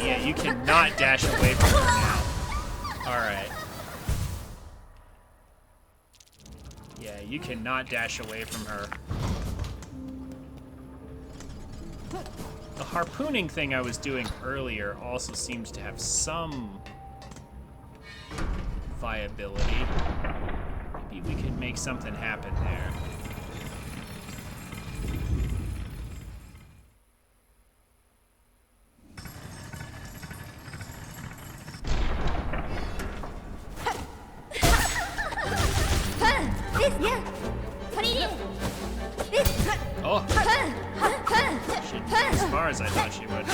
Yeah, you cannot dash away from her now. Alright. Yeah, you cannot dash away from her. The harpooning thing I was doing earlier also seems to have some viability. Maybe we could make something happen there. Oh! She didn't go as far as I thought she would.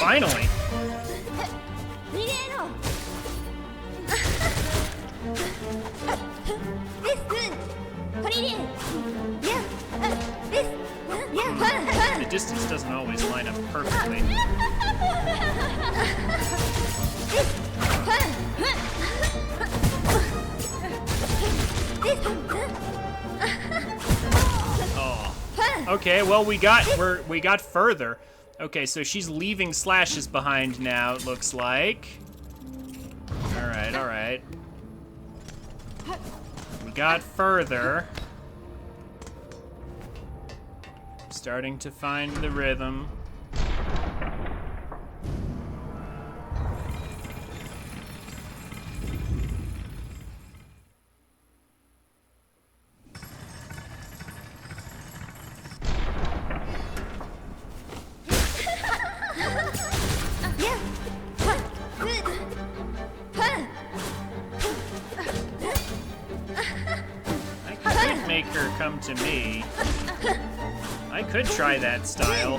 Finally! The distance doesn't always line up perfectly. Oh. Okay, well we got further. Okay, so she's leaving slashes behind now, it looks like. Alright, alright. We got further. Starting to find the rhythm. Make her come to me. I could try that style.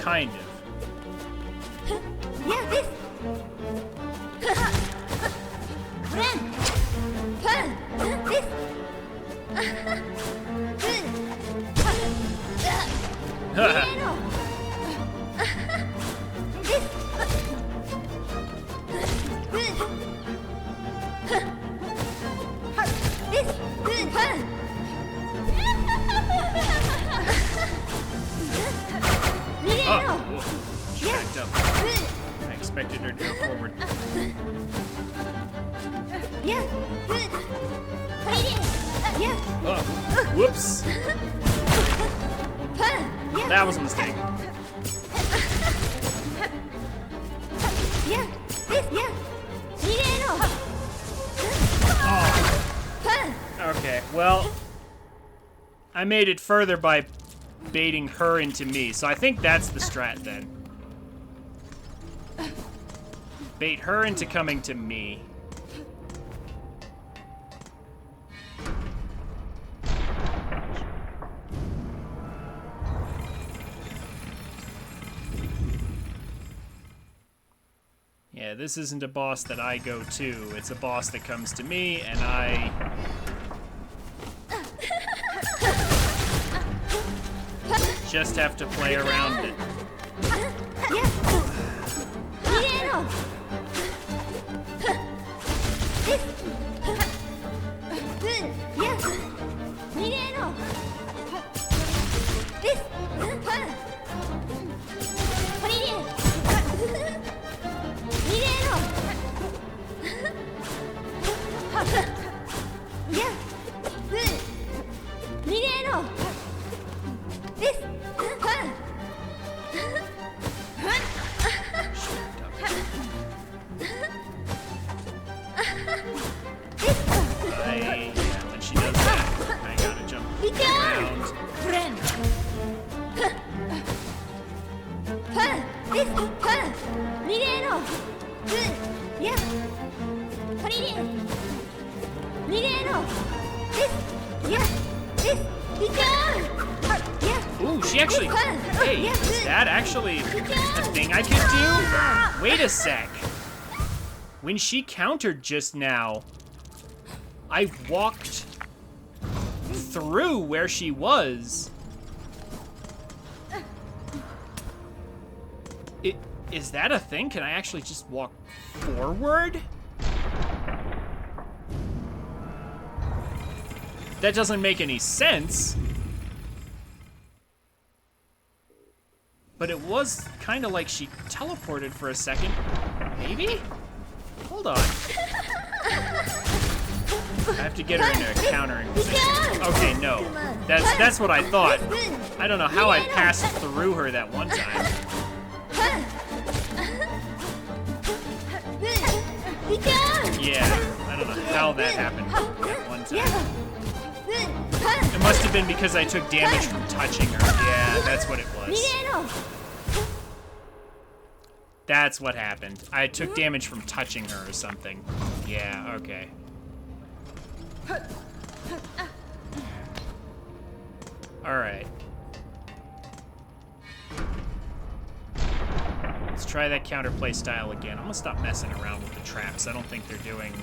Kind of. She backed up. I expected her to go forward. Oh, whoops. That was a mistake. Oh. Okay, well, I made it further by baiting her into me, so I think that's the strat then. Bait her into coming to me. Yeah, this isn't a boss that I go to. It's a boss that comes to me, and I... just have to play around it. Yeah, when she does that, I gotta jump around. Ooh, she actually... Hey, is that actually a thing I can do? Wait a sec. When she countered just now, I walked through where she was. Is that a thing? Can I actually just walk forward? That doesn't make any sense. But it was kind of like she teleported for a second. Maybe? Hold on. I have to get her into a countering position. Okay, no. That's what I thought. I don't know how I passed through her that one time. Yeah, I don't know how that happened that one time. It must have been because I took damage from touching her. Yeah, that's what it was. That's what happened. I took damage from touching her or something. Yeah, okay. Alright. Let's try that counterplay style again. I'm gonna stop messing around with the traps. I don't think they're doing...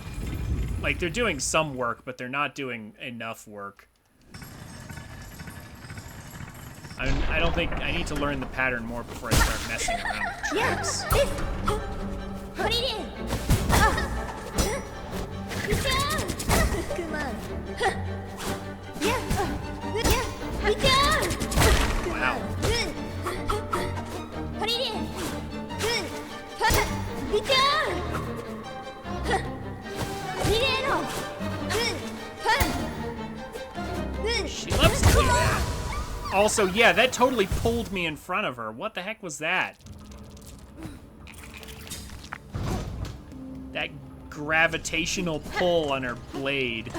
Like, they're doing some work, but they're not doing enough work. I don't think... I need to learn the pattern more before I start messing around with traps. Wow. She loves to do that. Also, yeah, that totally pulled me in front of her. What the heck was that? That gravitational pull on her blade.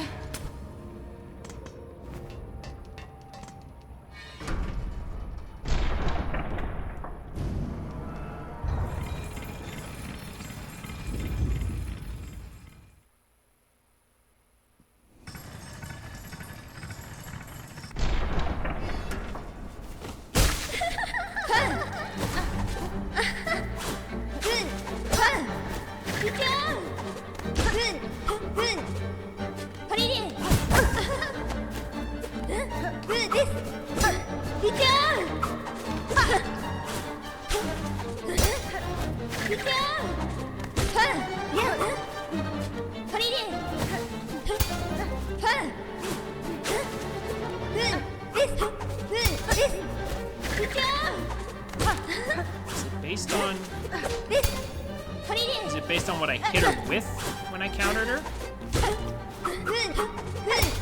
Is it based on what I hit her with when I countered her?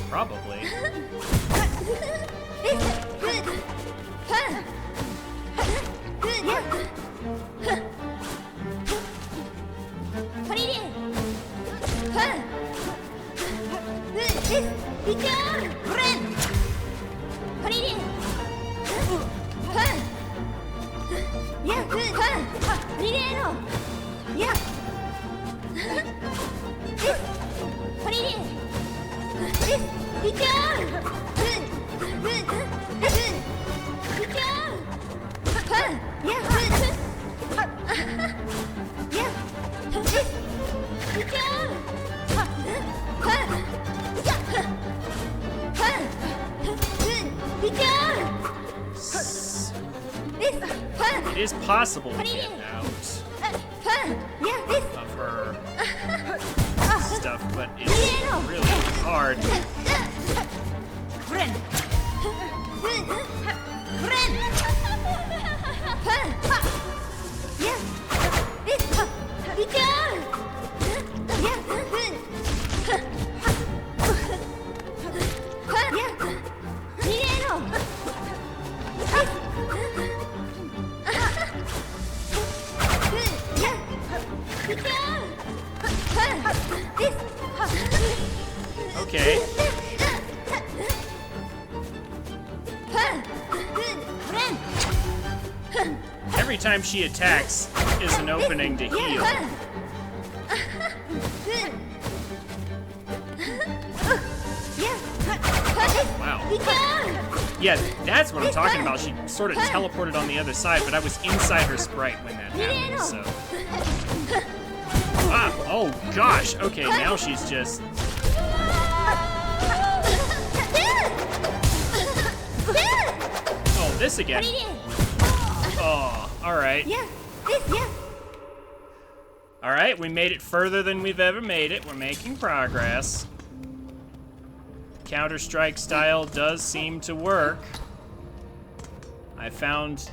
Probably. It is possible to get out of her stuff, but it's really hard. Okay. Every time she attacks is an opening to heal. Wow. Yeah, that's what I'm talking about. She sort of teleported on the other side, but I was inside her sprite when that happened, so. Ah, oh gosh. Okay, now she's just. Oh, this again. Oh, alright. Alright, we made it further than we've ever made it. We're making progress. Counter-Strike style does seem to work. I found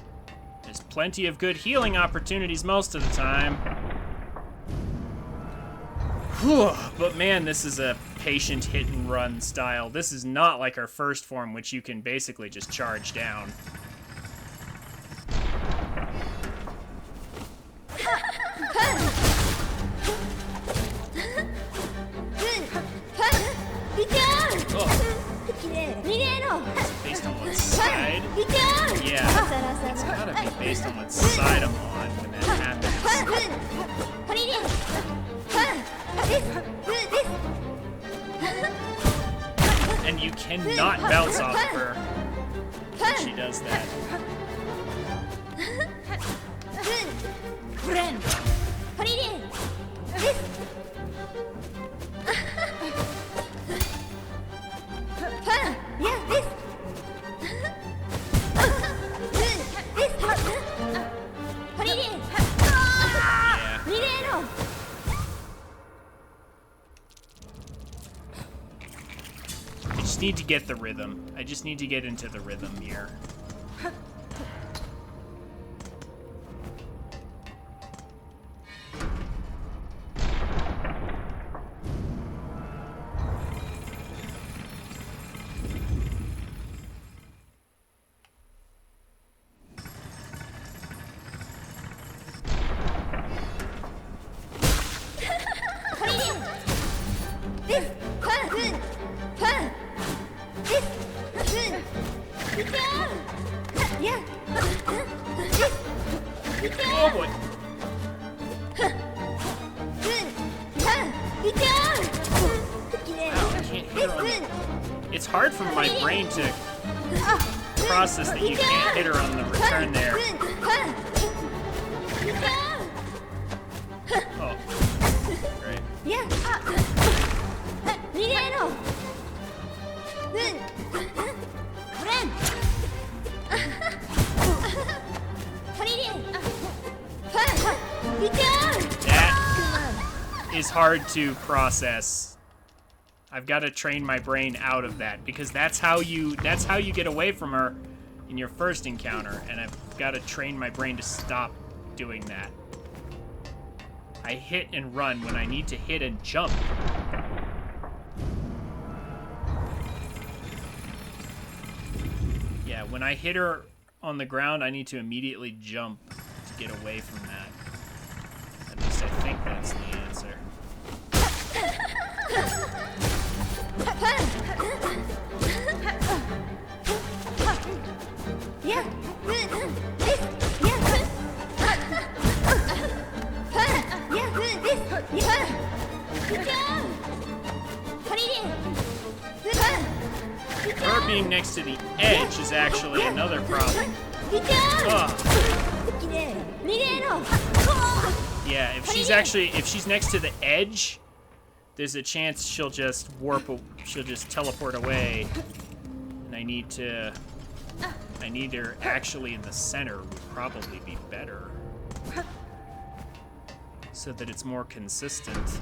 there's plenty of good healing opportunities most of the time. Whew, but man, this is a patient hit and run style. This is not like our first form, which you can basically just charge down. Based on what side? Yeah. It's gotta be based on what side I'm on when that happens. And you cannot bounce off of her when she does that. I just need to get the rhythm. I just need to get into the rhythm here. Oh boy. Wow, I can't hit her on the... It's hard for my brain to process that you can't hit her on the return there. Oh. Great. That is hard to process. I've got to train my brain out of that because that's how you get away from her in your first encounter, and I've got to train my brain to stop doing that. I hit and run when I need to hit and jump. Yeah, when I hit her on the ground, I need to immediately jump to get away from that. At least I think that's the answer. Her being next to the edge is actually another problem. Yeah, if she's next to the edge, there's a chance she'll just teleport away, and I need to I need her actually in the center would probably be better. So that it's more consistent.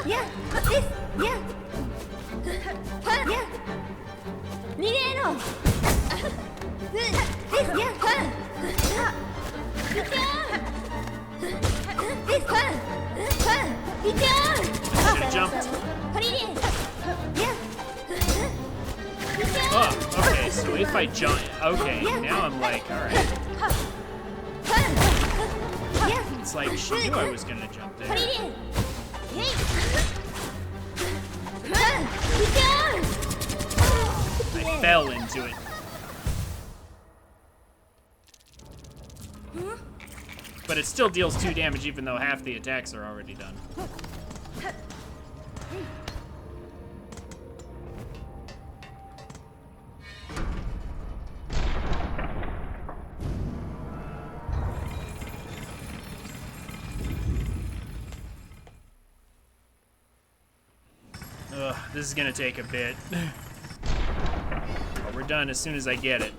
Yeah, this, yeah. Yeah. Nireno. This, yeah. This, Should've jumped. Oh, okay, so if I jump, okay, now I'm like, alright. It's like she knew I was gonna jump there. I fell into it. But it still deals 2 damage even though half the attacks are already done. Ugh, this is gonna take a bit. But we're done as soon as I get it.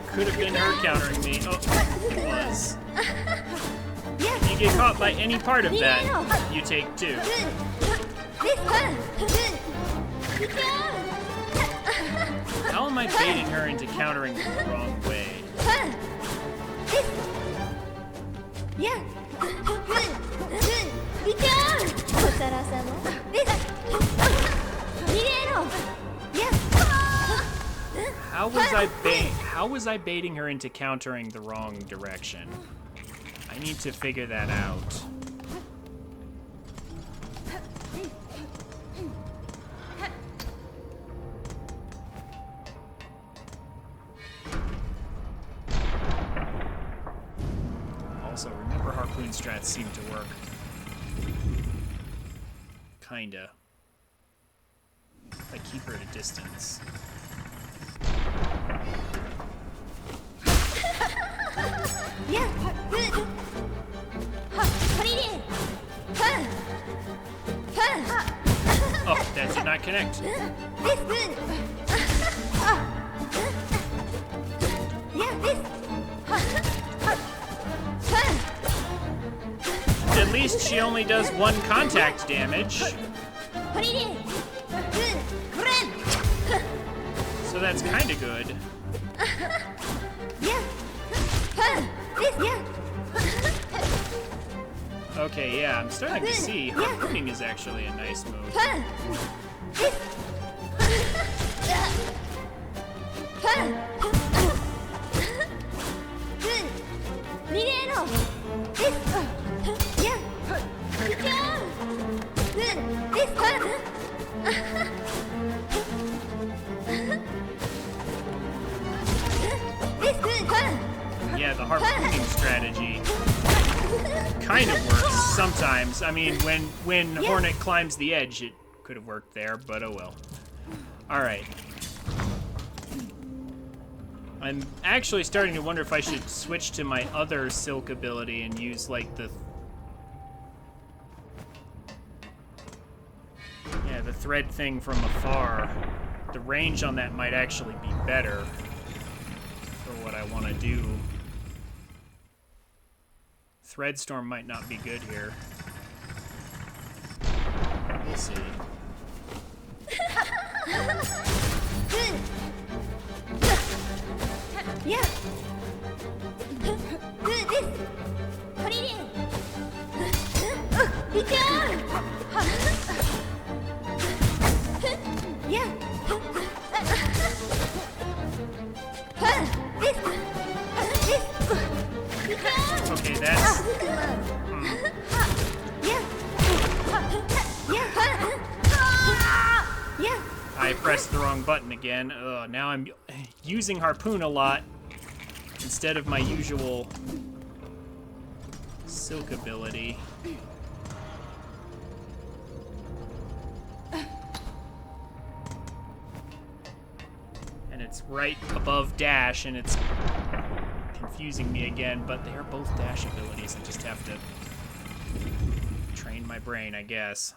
Could have been her countering me. Oh, it was. If you get caught by any part of that, you take 2. How am I baiting her into countering the wrong way? How was I baiting her into countering the wrong direction? I need to figure that out. Also, remember harpoon strats seem to work. Kinda. If I keep her at a distance. Oh, that did not connect. At least she only does 1 contact damage. So that's kind of good. Okay, yeah, I'm starting to see harpooning is actually a nice move. Yeah, the harpooning strategy kind of works sometimes. I mean, when Hornet climbs the edge, it could have worked there, but oh well. Alright. I'm actually starting to wonder if I should switch to my other Silk ability and use, like, the thread thing from afar. The range on that might actually be better for what I want to do. Threadstorm might not be good here. We'll see. Okay, that's... I pressed the wrong button again. Ugh, now I'm using harpoon a lot instead of my usual Silk ability. And it's right above dash, and it's confusing me again, but they are both dash abilities. I just have to train my brain, I guess.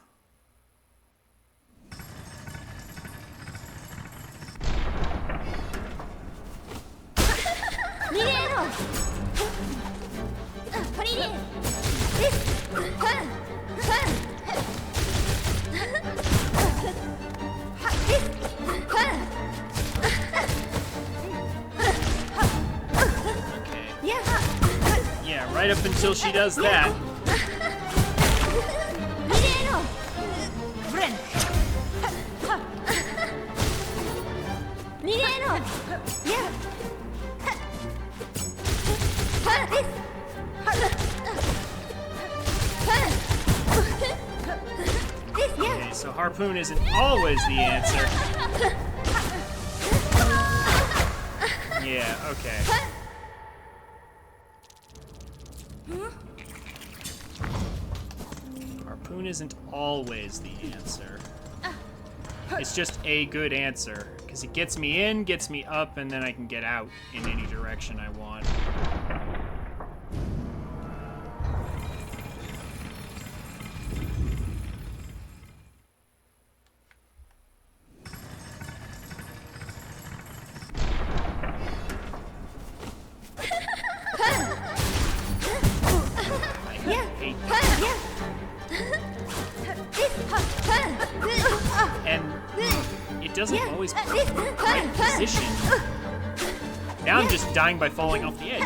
Yeah, right up until she does that. Okay, so harpoon isn't always the answer. Yeah, okay. Harpoon isn't always the answer. It's just a good answer, because it gets me in, gets me up, and then I can get out in any direction I want. And it doesn't always put me in the right position. Now I'm just dying by falling off the edge.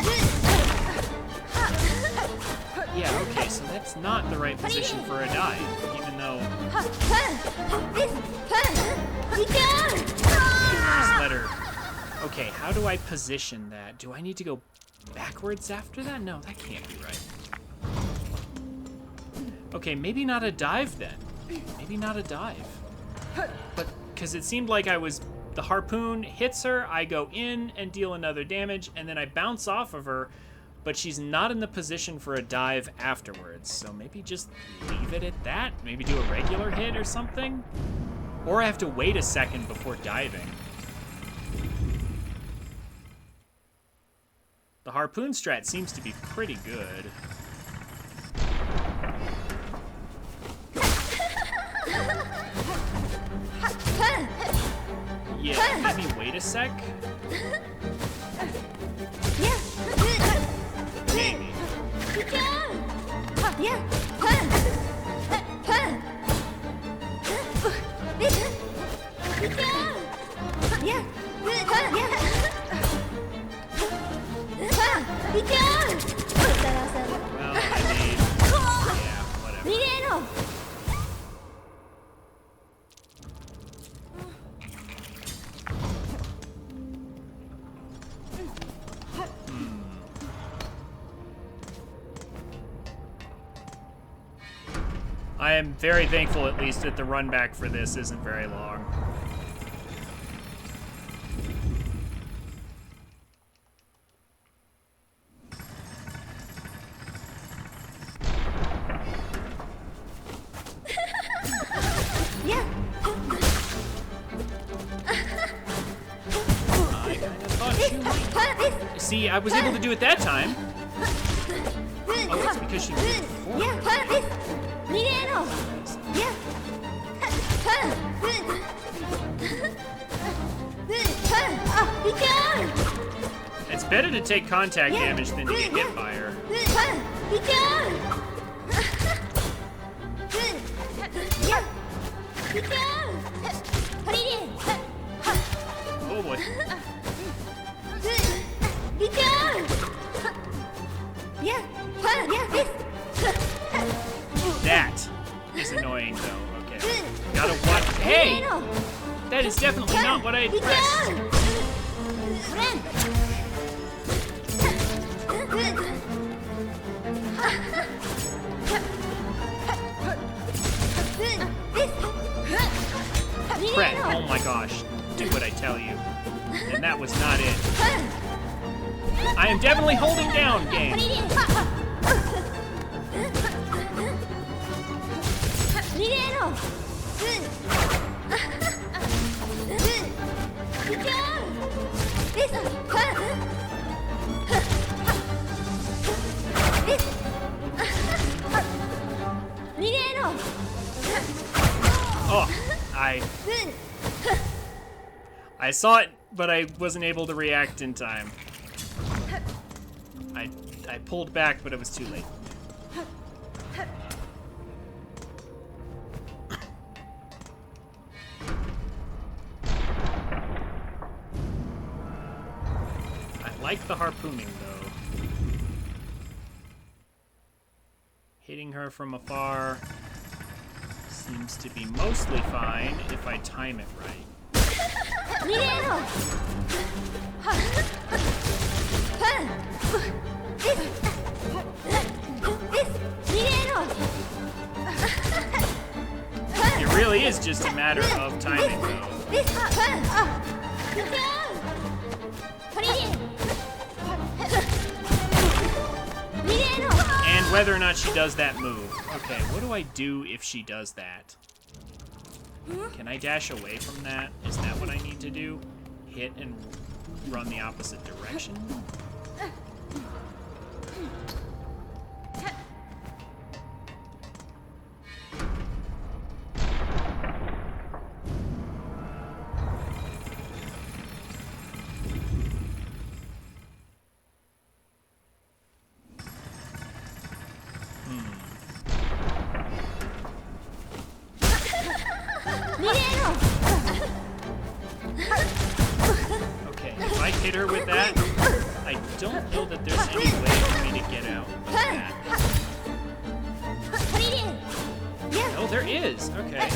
Yeah, okay, so that's not the right position for a dive, even though... Just let her... Okay, how do I position that? Do I need to go backwards after that? No, that can't be right. Okay, maybe not a dive then. Maybe not a dive. But, because it seemed like I was... The harpoon hits her, I go in and deal another damage, and then I bounce off of her, but she's not in the position for a dive afterwards. So maybe just leave it at that? Maybe do a regular hit or something? Or I have to wait a second before diving. The harpoon strat seems to be pretty good. Yeah, maybe wait a sec? Maybe. Well, I mean, yeah, whatever. I am very thankful, at least, that the run back for this isn't very long. I kind of thought you might. See, I was able to do it that time. Oh, it's because she moved forward. It's better to take contact damage than to get hit by her. Oh boy. That is annoying though, okay. Gotta watch. Hey! That is definitely not what I had pressed. Fred, oh my gosh. Do what I tell you. And that was not it. I am definitely holding down, game. Oh, I saw it, but I wasn't able to react in time. I pulled back, but it was too late. I like the harpooning, though. Hitting her from afar seems to be mostly fine if I time it right. It really is just a matter of timing, though. And whether or not she does that move. Okay, what do I do if she does that? Can I dash away from that? Is that what I need to do? Hit and run the opposite direction? Okay, if I hit her with that, I don't know that there's any way for me to get out of that. Oh, there is. Okay.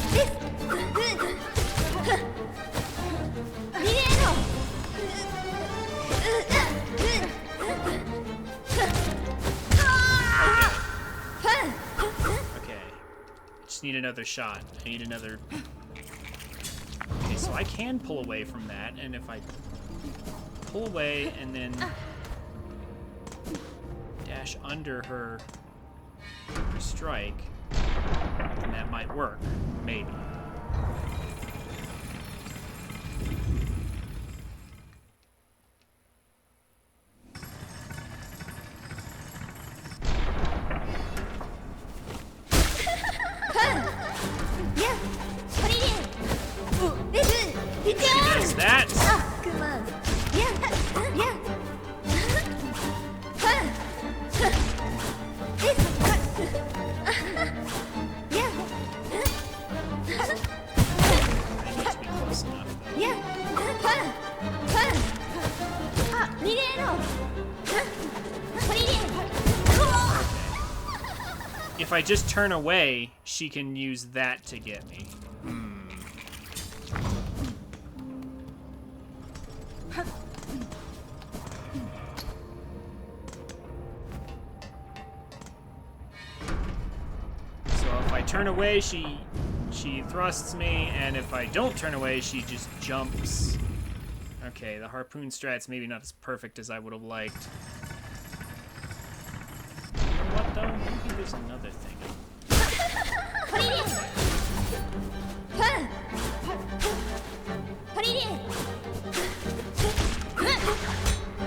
Okay. Just need another shot. I need another... Okay, so I can pull away from that, and if I pull away and then dash under her strike, then that might work. Maybe. If she does that, I need to be close enough, though. If I just turn away, she can use that to get me. So if I turn away, she thrusts me, and if I don't turn away, she just jumps. Okay, the harpoon strat's maybe not as perfect as I would have liked. You know what, though? Maybe there's another thing.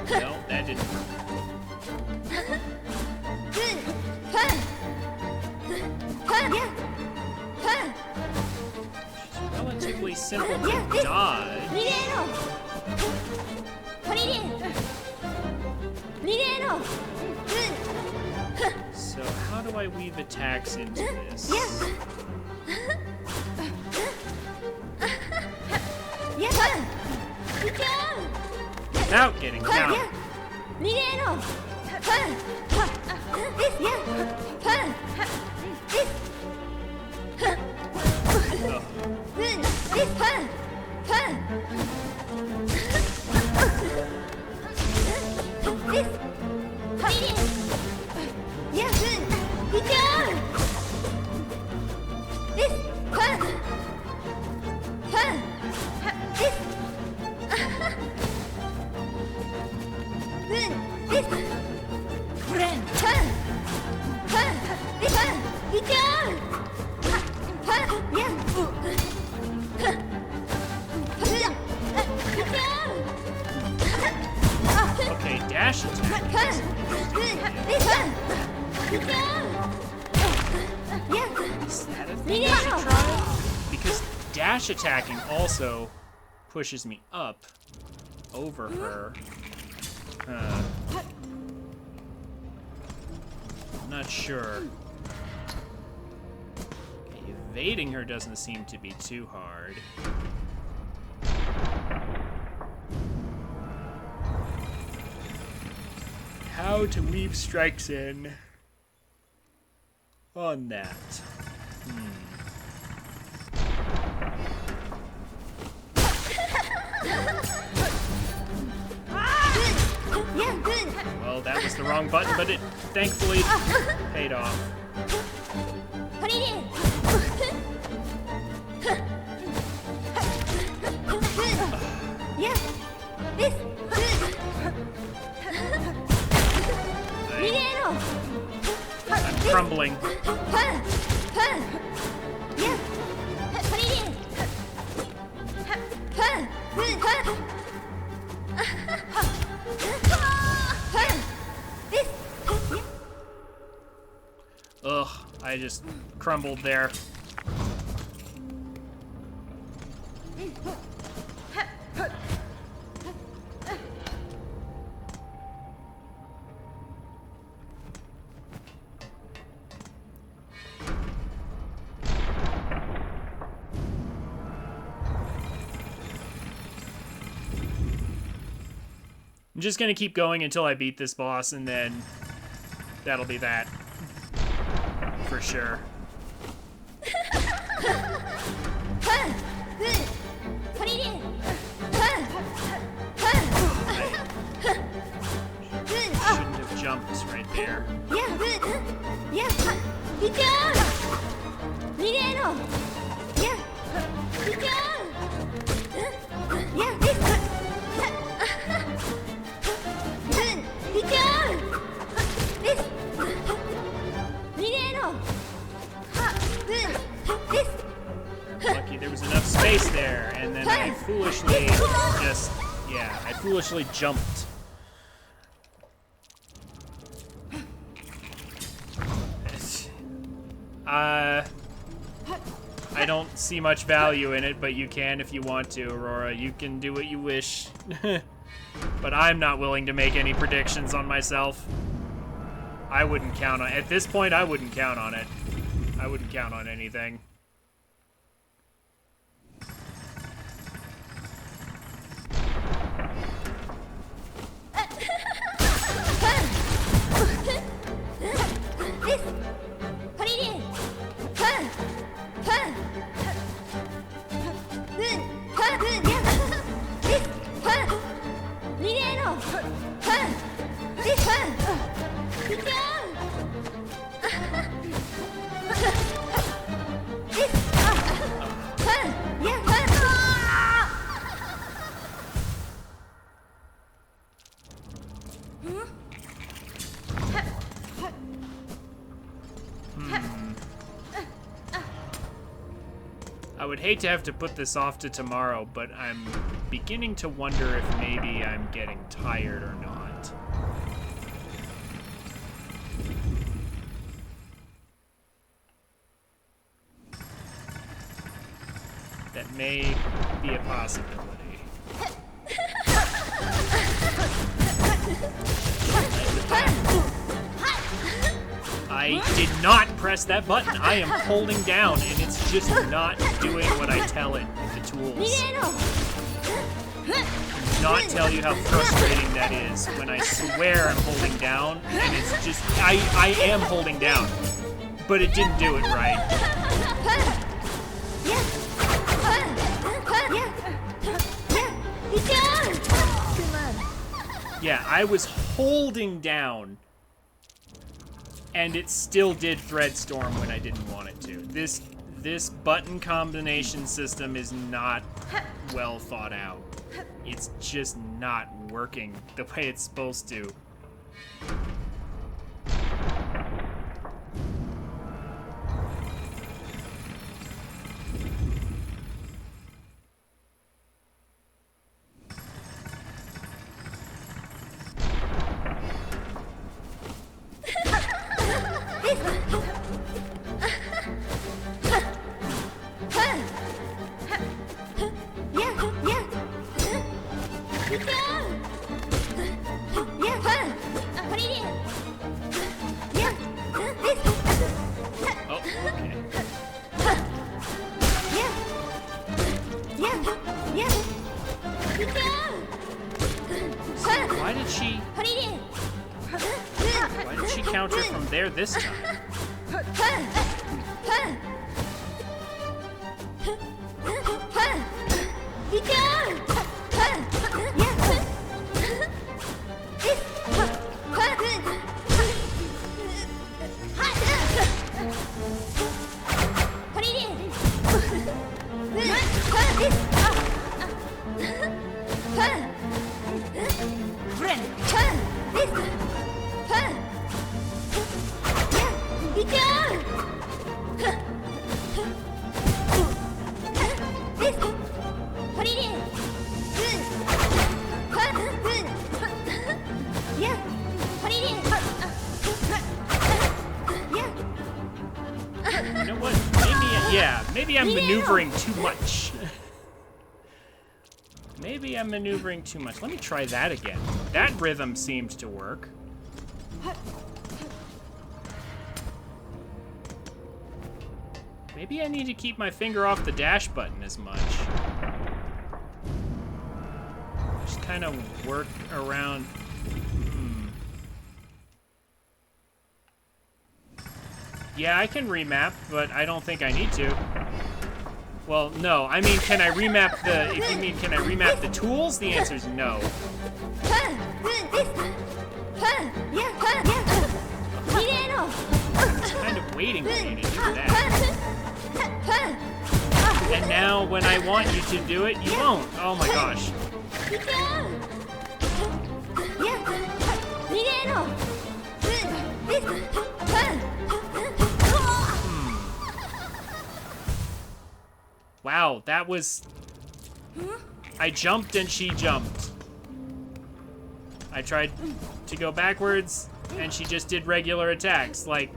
No, that didn't work. She's relatively simple to dodge. So how do I weave attacks into this? Without getting counted. Okay, dash attack. Is that a thing I should try? Because dash attacking also pushes me up over her. I'm not sure. Okay, evading her doesn't seem to be too hard. How to weave strikes in on that. Well, that was the wrong button, but it thankfully paid off. I'm crumbling. Ugh, I just crumbled there. I'm just gonna keep going until I beat this boss, and then that'll be that. For sure. Shouldn't have jumped right there. Lucky there was enough space there, and then I foolishly I foolishly jumped. I don't see much value in it, but you can if you want to, Aurora. You can do what you wish. But I'm not willing to make any predictions on myself. I wouldn't count on it. At this point, I wouldn't count on it. I wouldn't count on anything. I would hate to have to put this off to tomorrow, but I'm beginning to wonder if maybe I'm getting tired or not. That may be a possibility. I did not press that button. I am holding down, and it's just not doing what I tell it with the tools. I cannot tell you how frustrating that is when I swear I'm holding down, and it's just, I am holding down, but it didn't do it right. Yeah, I was holding down, and it still did Threadstorm when I didn't want it to. This button combination system is not well thought out. It's just not working the way it's supposed to. Yeah. Why did she counter from there this time? You know what? Maybe I'm maneuvering too much. Maybe I'm maneuvering too much. Let me try that again. That rhythm seems to work. Maybe I need to keep my finger off the dash button as much. Just kind of work around. Yeah, I can remap, but I don't think I need to. Well, no. I mean, can I remap the... If you mean, can I remap the tools? The answer is no. I was kind of waiting for you to do that. And now, when I want you to do it, you won't. Oh my gosh. Wow, that was... I jumped and she jumped. I tried to go backwards and she just did regular attacks, like...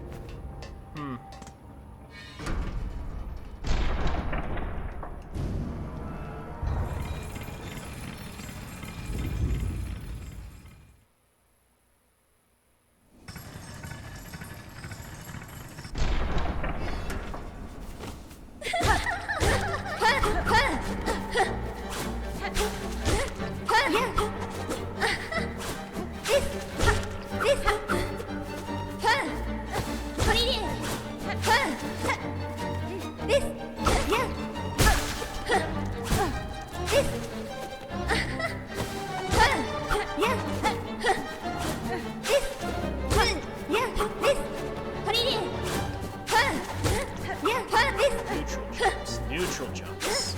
Neutral jumps.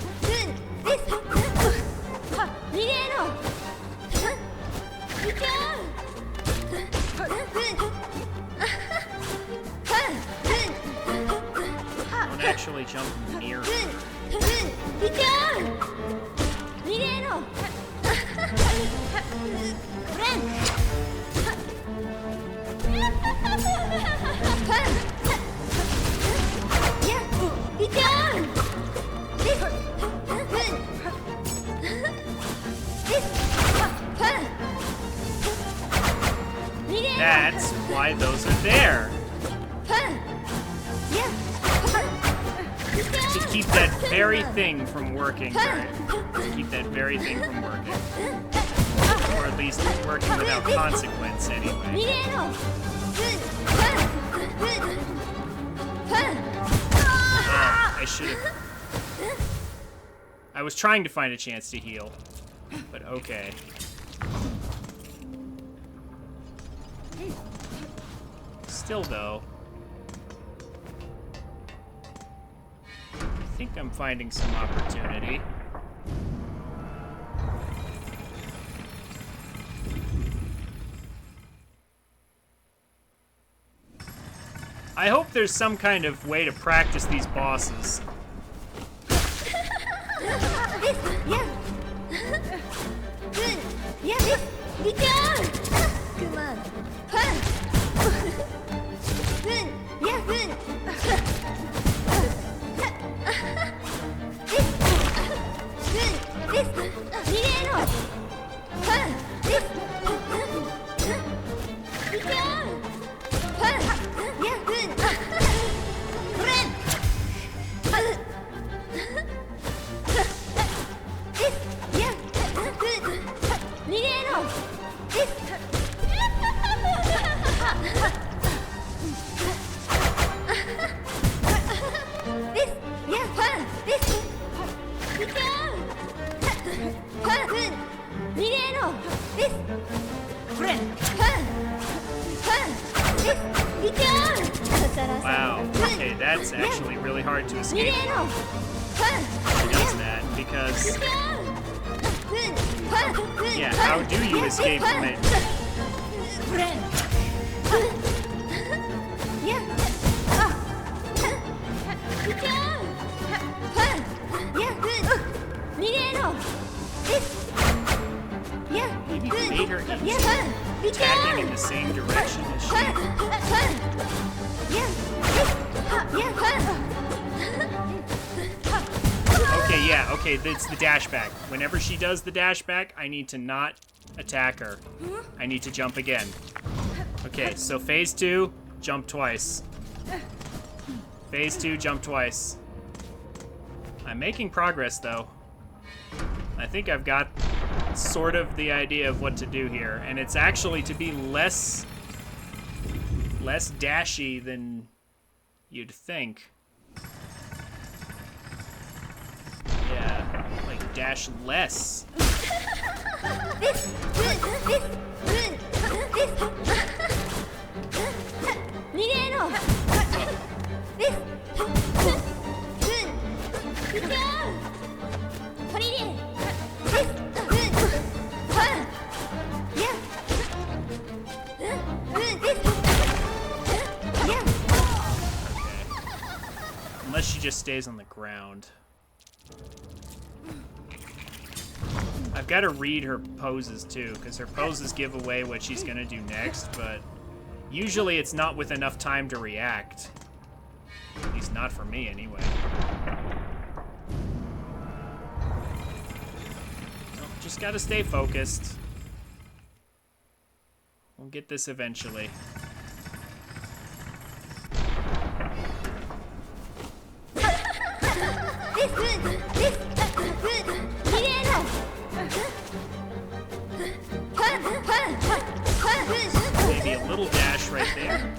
Don't actually jump near her. That's why those are there. To keep that very thing from working. To keep that very thing from working. Or at least working without consequence anyway. I should have... I was trying to find a chance to heal. But okay. Still, though, I think I'm finding some opportunity. I hope there's some kind of way to practice these bosses. it's actually really hard to 逃 escape げ from. ろ She does that because, yeah, how do you escape from it? Maybe we made her into attacking in the same direction as she. Okay, yeah, okay, that's the dash back. Whenever she does the dash back, I need to not attack her. I need to jump again. Okay, so phase 2, jump twice. Phase 2, jump twice. I'm making progress, though. I think I've got sort of the idea of what to do here, and it's actually to be less dashy than you'd think. Yeah, like dash less. Unless she just stays on the ground. I've got to read her poses too, because her poses give away what she's gonna do next, but usually it's not with enough time to react. At least not for me, anyway. Well, just gotta stay focused. We'll get this eventually. Maybe a little dash right there.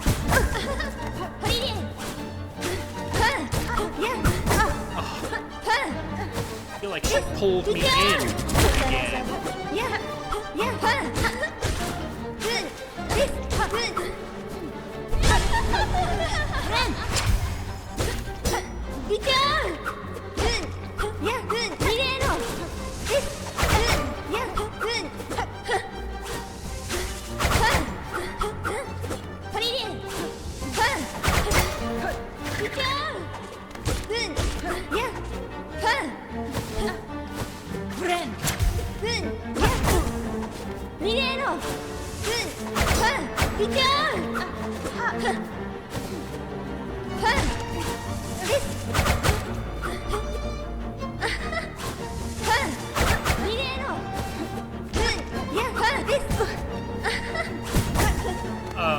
I feel like she pulled me in again.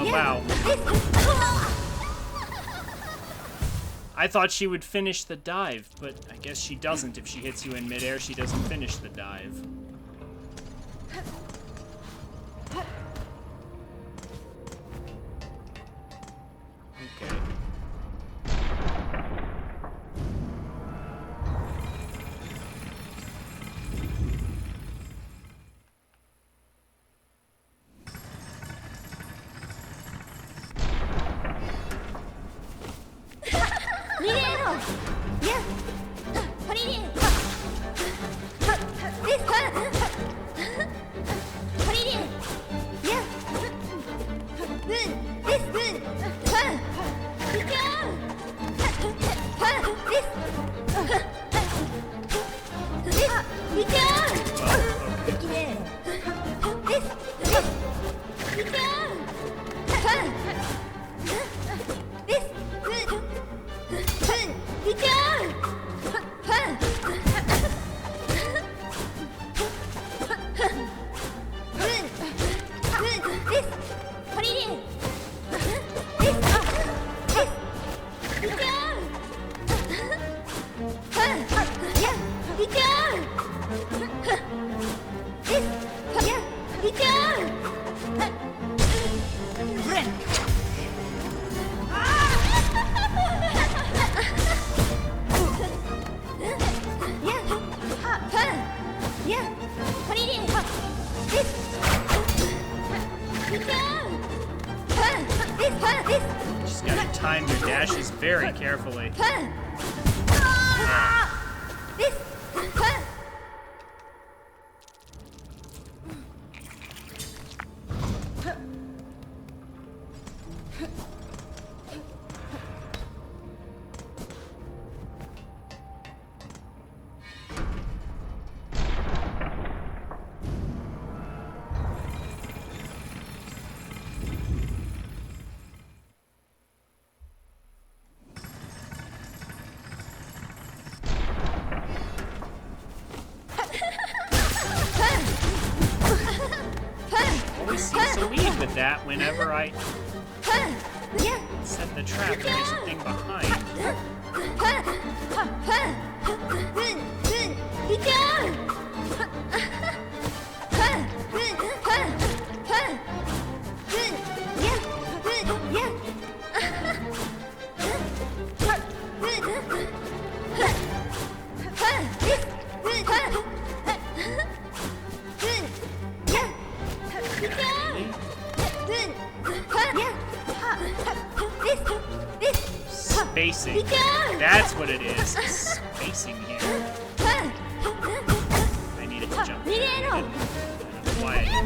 Wow. I thought she would finish the dive, but I guess she doesn't. If she hits you in midair, she doesn't finish the dive. Okay. Just gotta time your dashes very carefully. This. Always seems to lead with that whenever I Yeah. set the trap and there's a thing behind. Spacing. That's what it is. Spacing here. I needed to jump. There. I don't know why I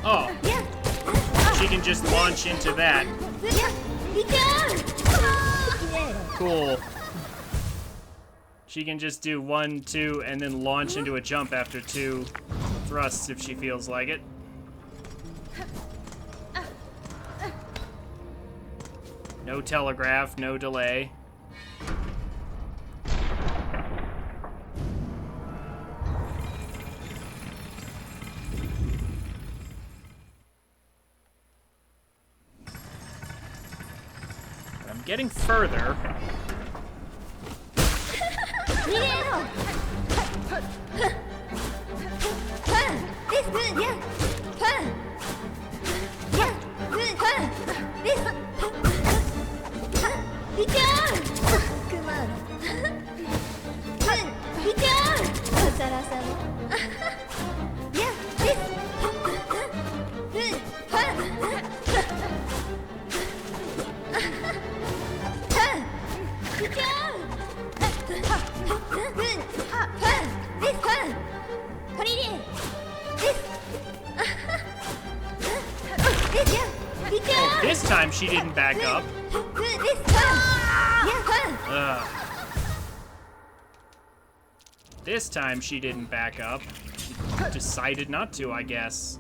Oh. She can just launch into that. Cool. She can just do 1, 2, and then launch into a jump after 2 thrusts if she feels like it. No telegraph, no delay. I'm getting further. Oh, this time she didn't back up. Ugh. This time she didn't back up. She decided not to, I guess.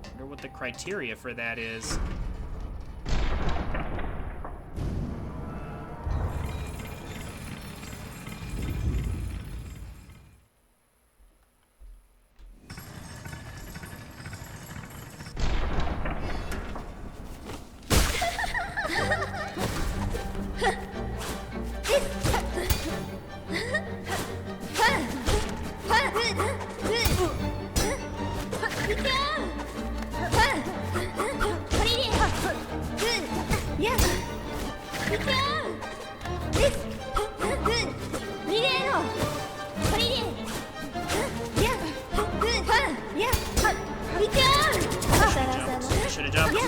Wonder what the criteria for that is. Should have jumped.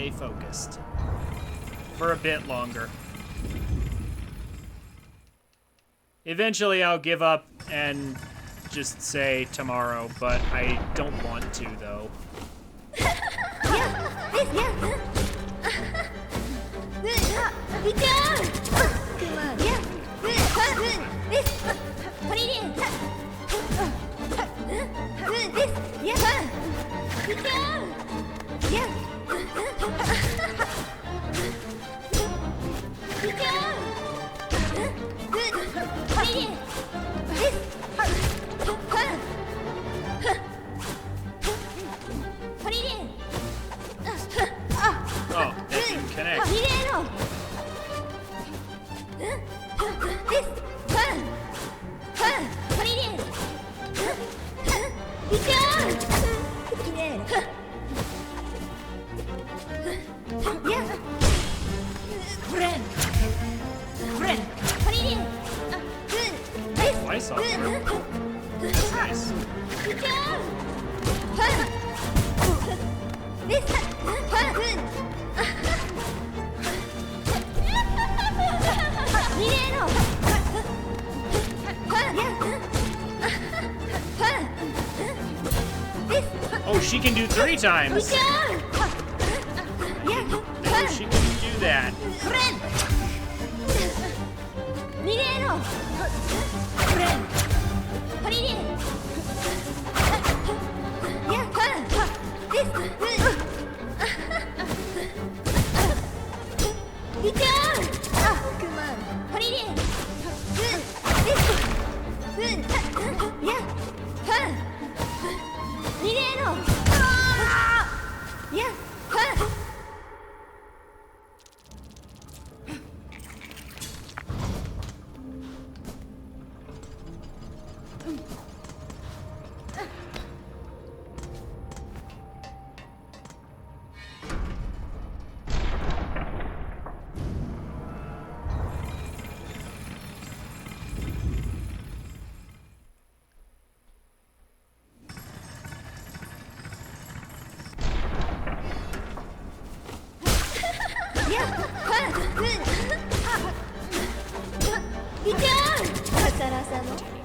stay focused. For a bit longer. Eventually I'll give up and just say tomorrow, but I don't want to, though. Oh, that didn't connect. I saw it. That's nice. Oh, she can do 3 times. I know she can do that.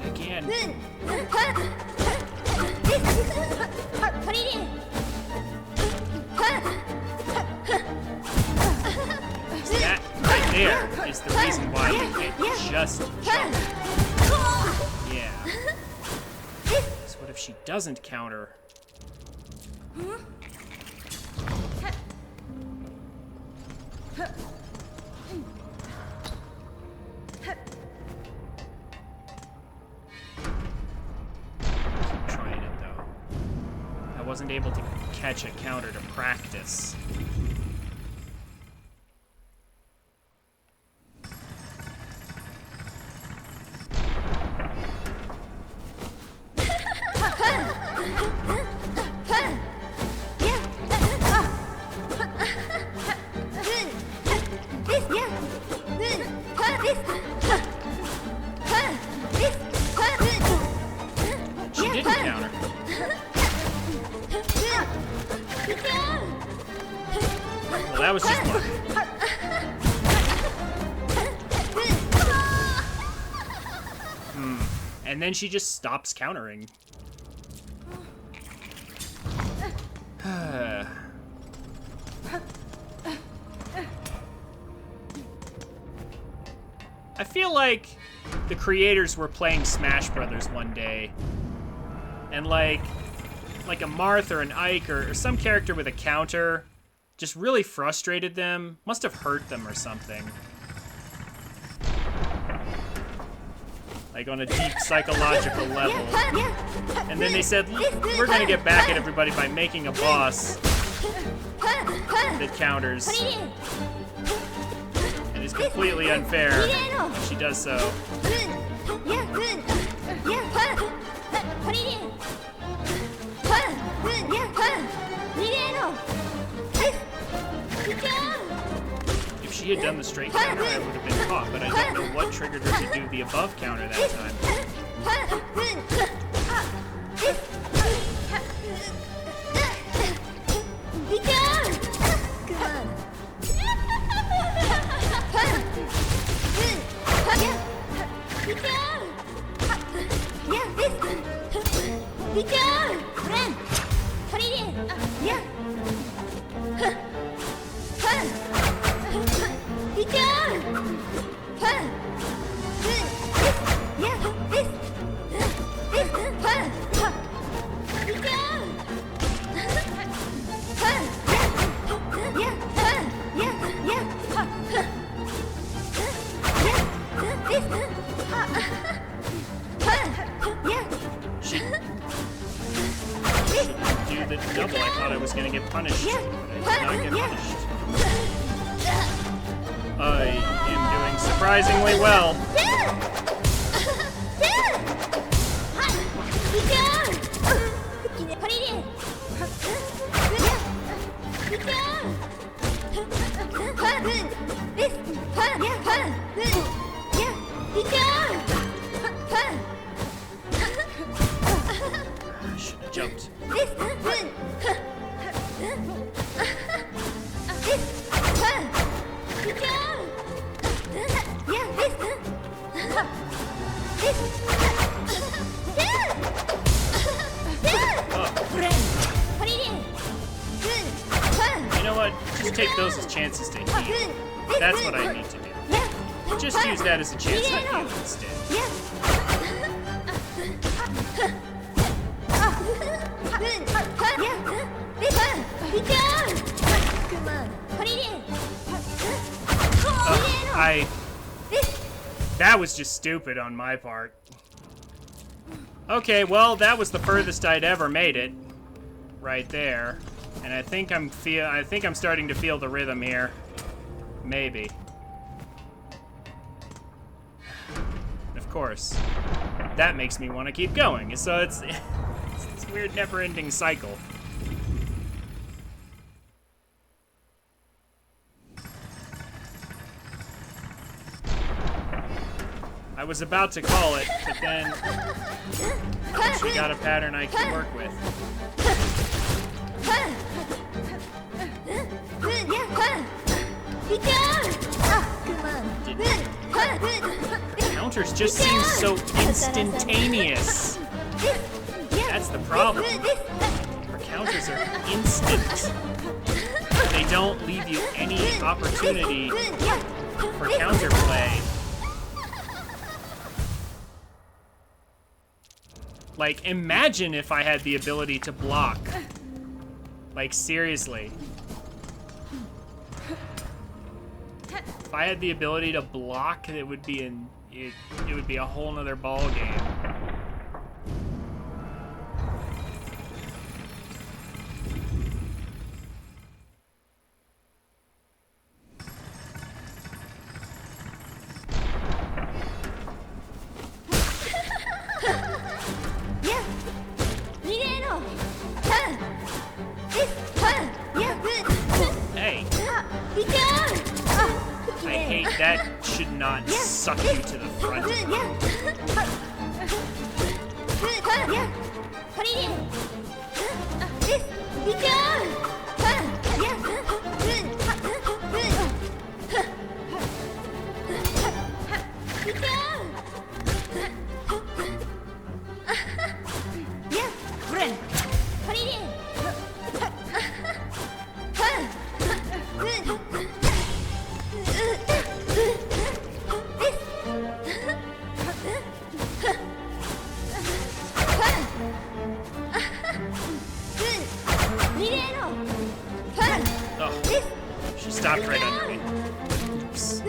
Again. That right there is the reason why it just jumped. Yeah. So what if she doesn't counter? Keep trying it though. I wasn't able to catch a counter to practice. She didn't counter. Well, that was just luck. And then she just stops countering. I feel like the creators were playing Smash Brothers one day, and like a Marth or an Ike or some character with a counter just really frustrated them. Must have hurt them or something. Like on a deep psychological level. And then they said, we're gonna get back at everybody by making a boss that counters. And is completely unfair if she does so. If she had done the straight counter, I would have been caught, but I don't know what triggered her to do the above counter that time. Do the double. I thought I was gonna get punished, but I did not get punished. I am doing surprisingly well. I should have jumped. You know what? Just take those as chances to heal. That's what I need to do. Just use that as a chance to heal instead. That was just stupid on my part. Okay, well, that was the furthest I'd ever made it. Right there. And I think I'm starting to feel the rhythm here. Maybe. Of course. That makes me want to keep going. So it's this weird never-ending cycle. I was about to call it, but then I actually got a pattern I can work with. The counters just seem so instantaneous. That's the problem. Her counters are instant. They don't leave you any opportunity for counterplay. Like, imagine if I had the ability to block. Like, seriously. If I had the ability to block, it would be it would be a whole nother ball game. Hey. I hate that should not suck you to the front. She stopped right under me. Oops.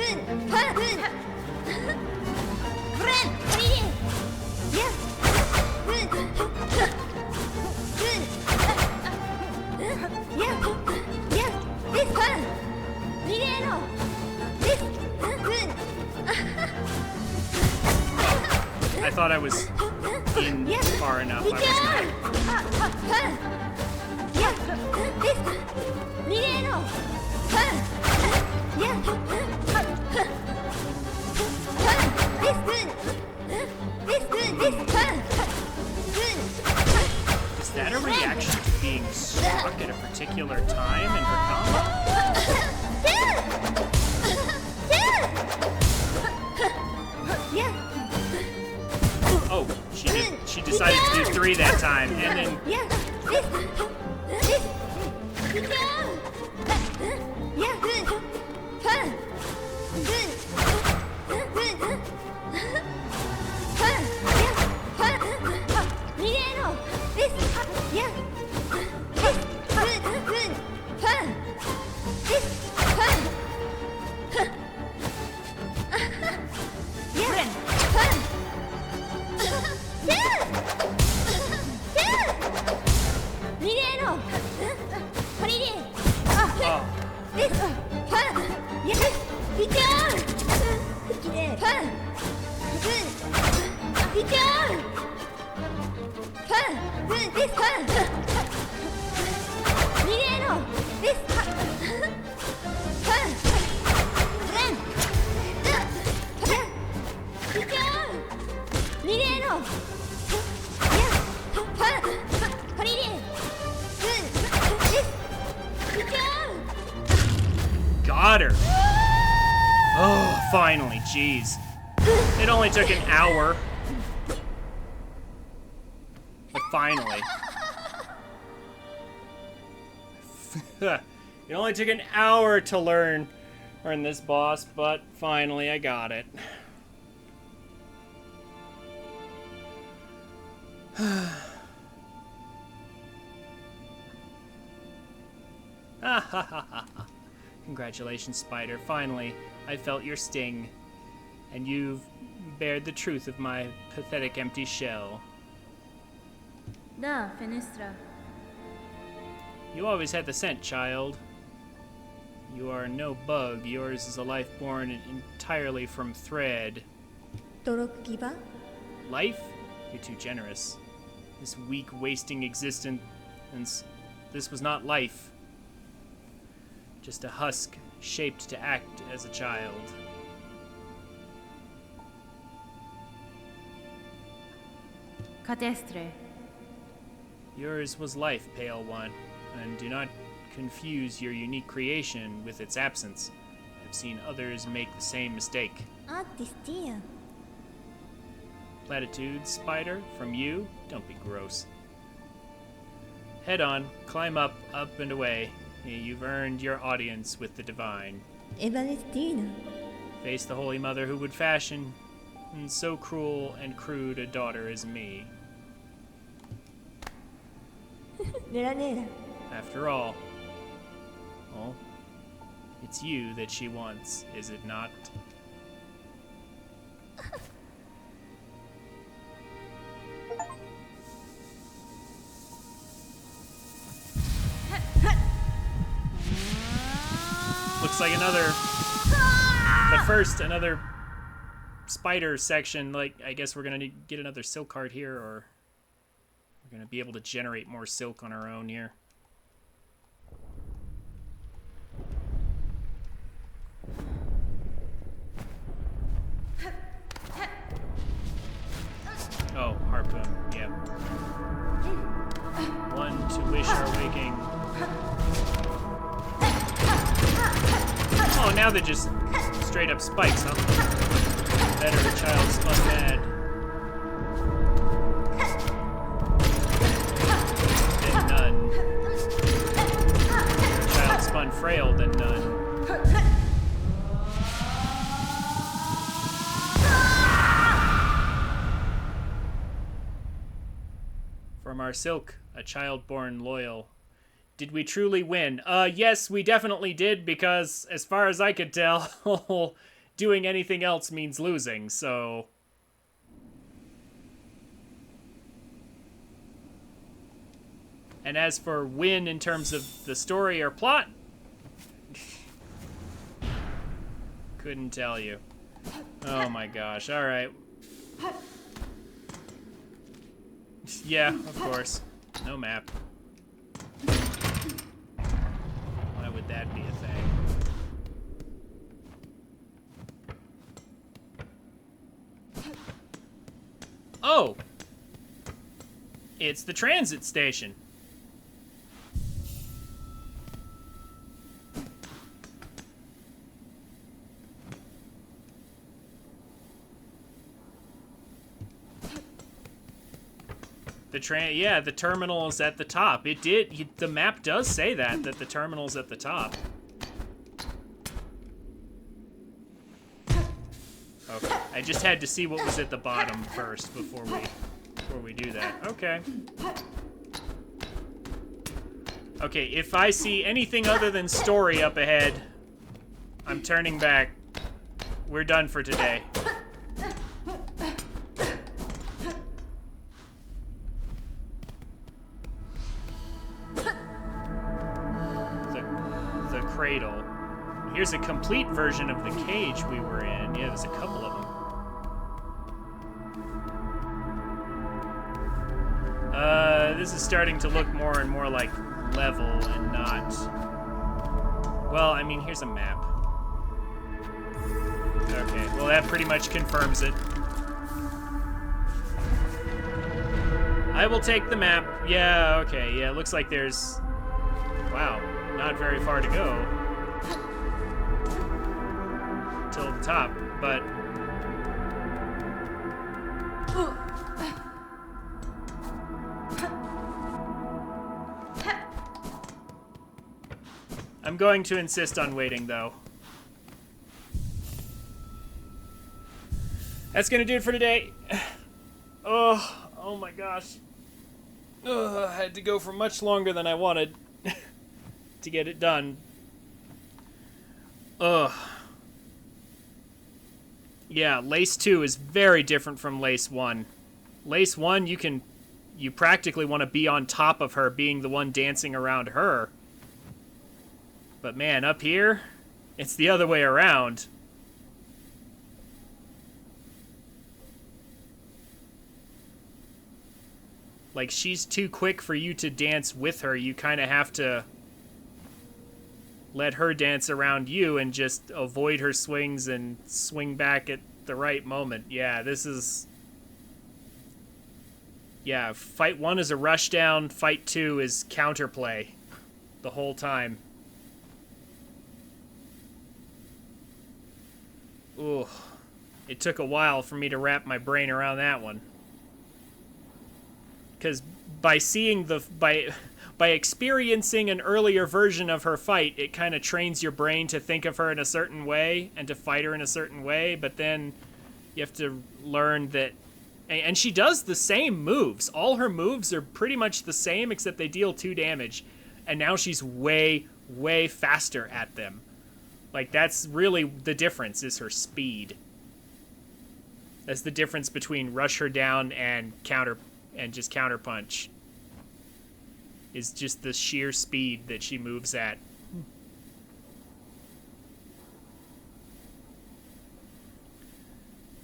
I thought I was in far enough. I Is that a reaction to being struck at a particular time in her combo? Oh, she decided to do 3 that time, and then Yeah, this. This. Good job. Yeah, good. Fun. Good. Good. Fun. Yeah, fun. Milano. This. Yeah. This. Good. Good. Fun. This. Fun. Yeah. Fun. Yeah. Yeah. Milano. Holiday. oh, This. Fun. Yeah. Good job. Fun. Good. Good job. Fun. Good. This. Fun. Milano. This. Fun. Run. Yeah. Good job. Milano. Yeah. Fun. Holiday. Good. This. Good job. got her. Oh, finally, jeez. It only took an hour. But finally. It only took an hour to learn this boss, but finally I got it. Congratulations, Spider. Finally, I felt your sting, and you've bared the truth of my pathetic empty shell. Da, Fenestra. You always had the scent, child. You are no bug. Yours is a life born entirely from thread. 登録希望 Life? You're too generous. This weak, wasting existence. This was not life. Just a husk shaped to act as a child. Catestre. Yours was life, Pale One, and do not confuse your unique creation with its absence. I've seen others make the same mistake. アーティスティや Platitudes, Spider, from you? Don't be gross. Head on, climb up, up and away. You've earned your audience with the divine. エヴァレスティーナ Face the Holy Mother who would fashion so cruel and crude a daughter as me. レラネーラ After all, well, it's you that she wants, is it not? Looks like another, but first another spider section. Like, I guess we're gonna get another silk card here, or we're gonna be able to generate more silk on our own here. Oh, harpoon, yeah. One to wish our waking. Oh, now they're just straight up spikes, huh? Better a child spun mad than none. A child spun frail than none. From our silk, a child born loyal. Did we truly win? Yes, we definitely did, because as far as I could tell, doing anything else means losing, so... And as for win in terms of the story or plot, couldn't tell you. Oh my gosh, alright. Yeah, of course. No map. Why would that be a thing? Oh! It's the transit station. Yeah, the terminal is at the top. It did. The map does say that the terminal's at the top. Okay, I just had to see what was at the bottom first before we do that. Okay. Okay, if I see anything other than story up ahead, I'm turning back. We're done for today. The cradle. Here's a complete version of the cage we were in. Yeah, there's a couple of them. This is starting to look more and more like level and not... Well, I mean, here's a map. Okay, well that pretty much confirms it. I will take the map. Yeah, okay, yeah, looks like there's... Wow, not very far to go. Till the top, but... I'm going to insist on waiting, though. That's gonna do it for today. Oh my gosh. I had to go for much longer than I wanted to get it done. Yeah, Lace 2 is very different from Lace 1. Lace 1, you practically want to be on top of her, being the one dancing around her. But man, up here, it's the other way around. Like, she's too quick for you to dance with her. You kind of have to let her dance around you and just avoid her swings and swing back at the right moment. Yeah, this is... Yeah, fight 1 is a rush down, fight 2 is counterplay the whole time. Ooh, it took a while for me to wrap my brain around that one. Because by seeing by experiencing an earlier version of her fight, it kind of trains your brain to think of her in a certain way and to fight her in a certain way, but then you have to learn that... And she does the same moves. All her moves are pretty much the same, except they deal 2 damage. And now she's way, way faster at them. Like, that's really the difference, is her speed. That's the difference between rush her down and just counterpunch. Is just the sheer speed that she moves at.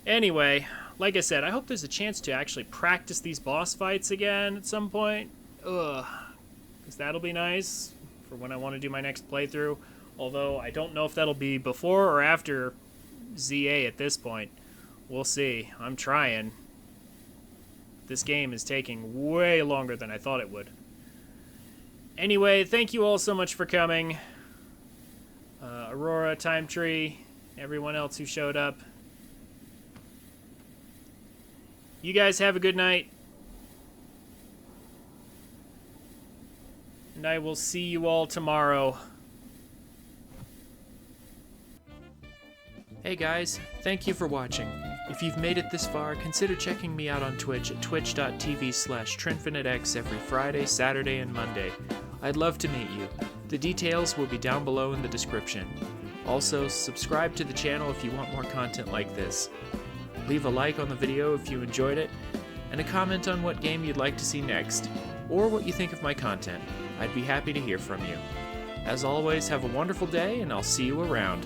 Anyway, like I said, I hope there's a chance to actually practice these boss fights again at some point. Because that'll be nice for when I want to do my next playthrough. Although, I don't know if that'll be before or after ZA at this point. We'll see. I'm trying. This game is taking way longer than I thought it would. Anyway, thank you all so much for coming. Aurora, Time Tree, everyone else who showed up. You guys have a good night. And I will see you all tomorrow. Hey guys, thank you for watching. If you've made it this far, consider checking me out on Twitch at twitch.tv/TrinfiniteX every Friday, Saturday, and Monday. I'd love to meet you. The details will be down below in the description. Also, subscribe to the channel if you want more content like this. Leave a like on the video if you enjoyed it, and a comment on what game you'd like to see next, or what you think of my content. I'd be happy to hear from you. As always, have a wonderful day, and I'll see you around.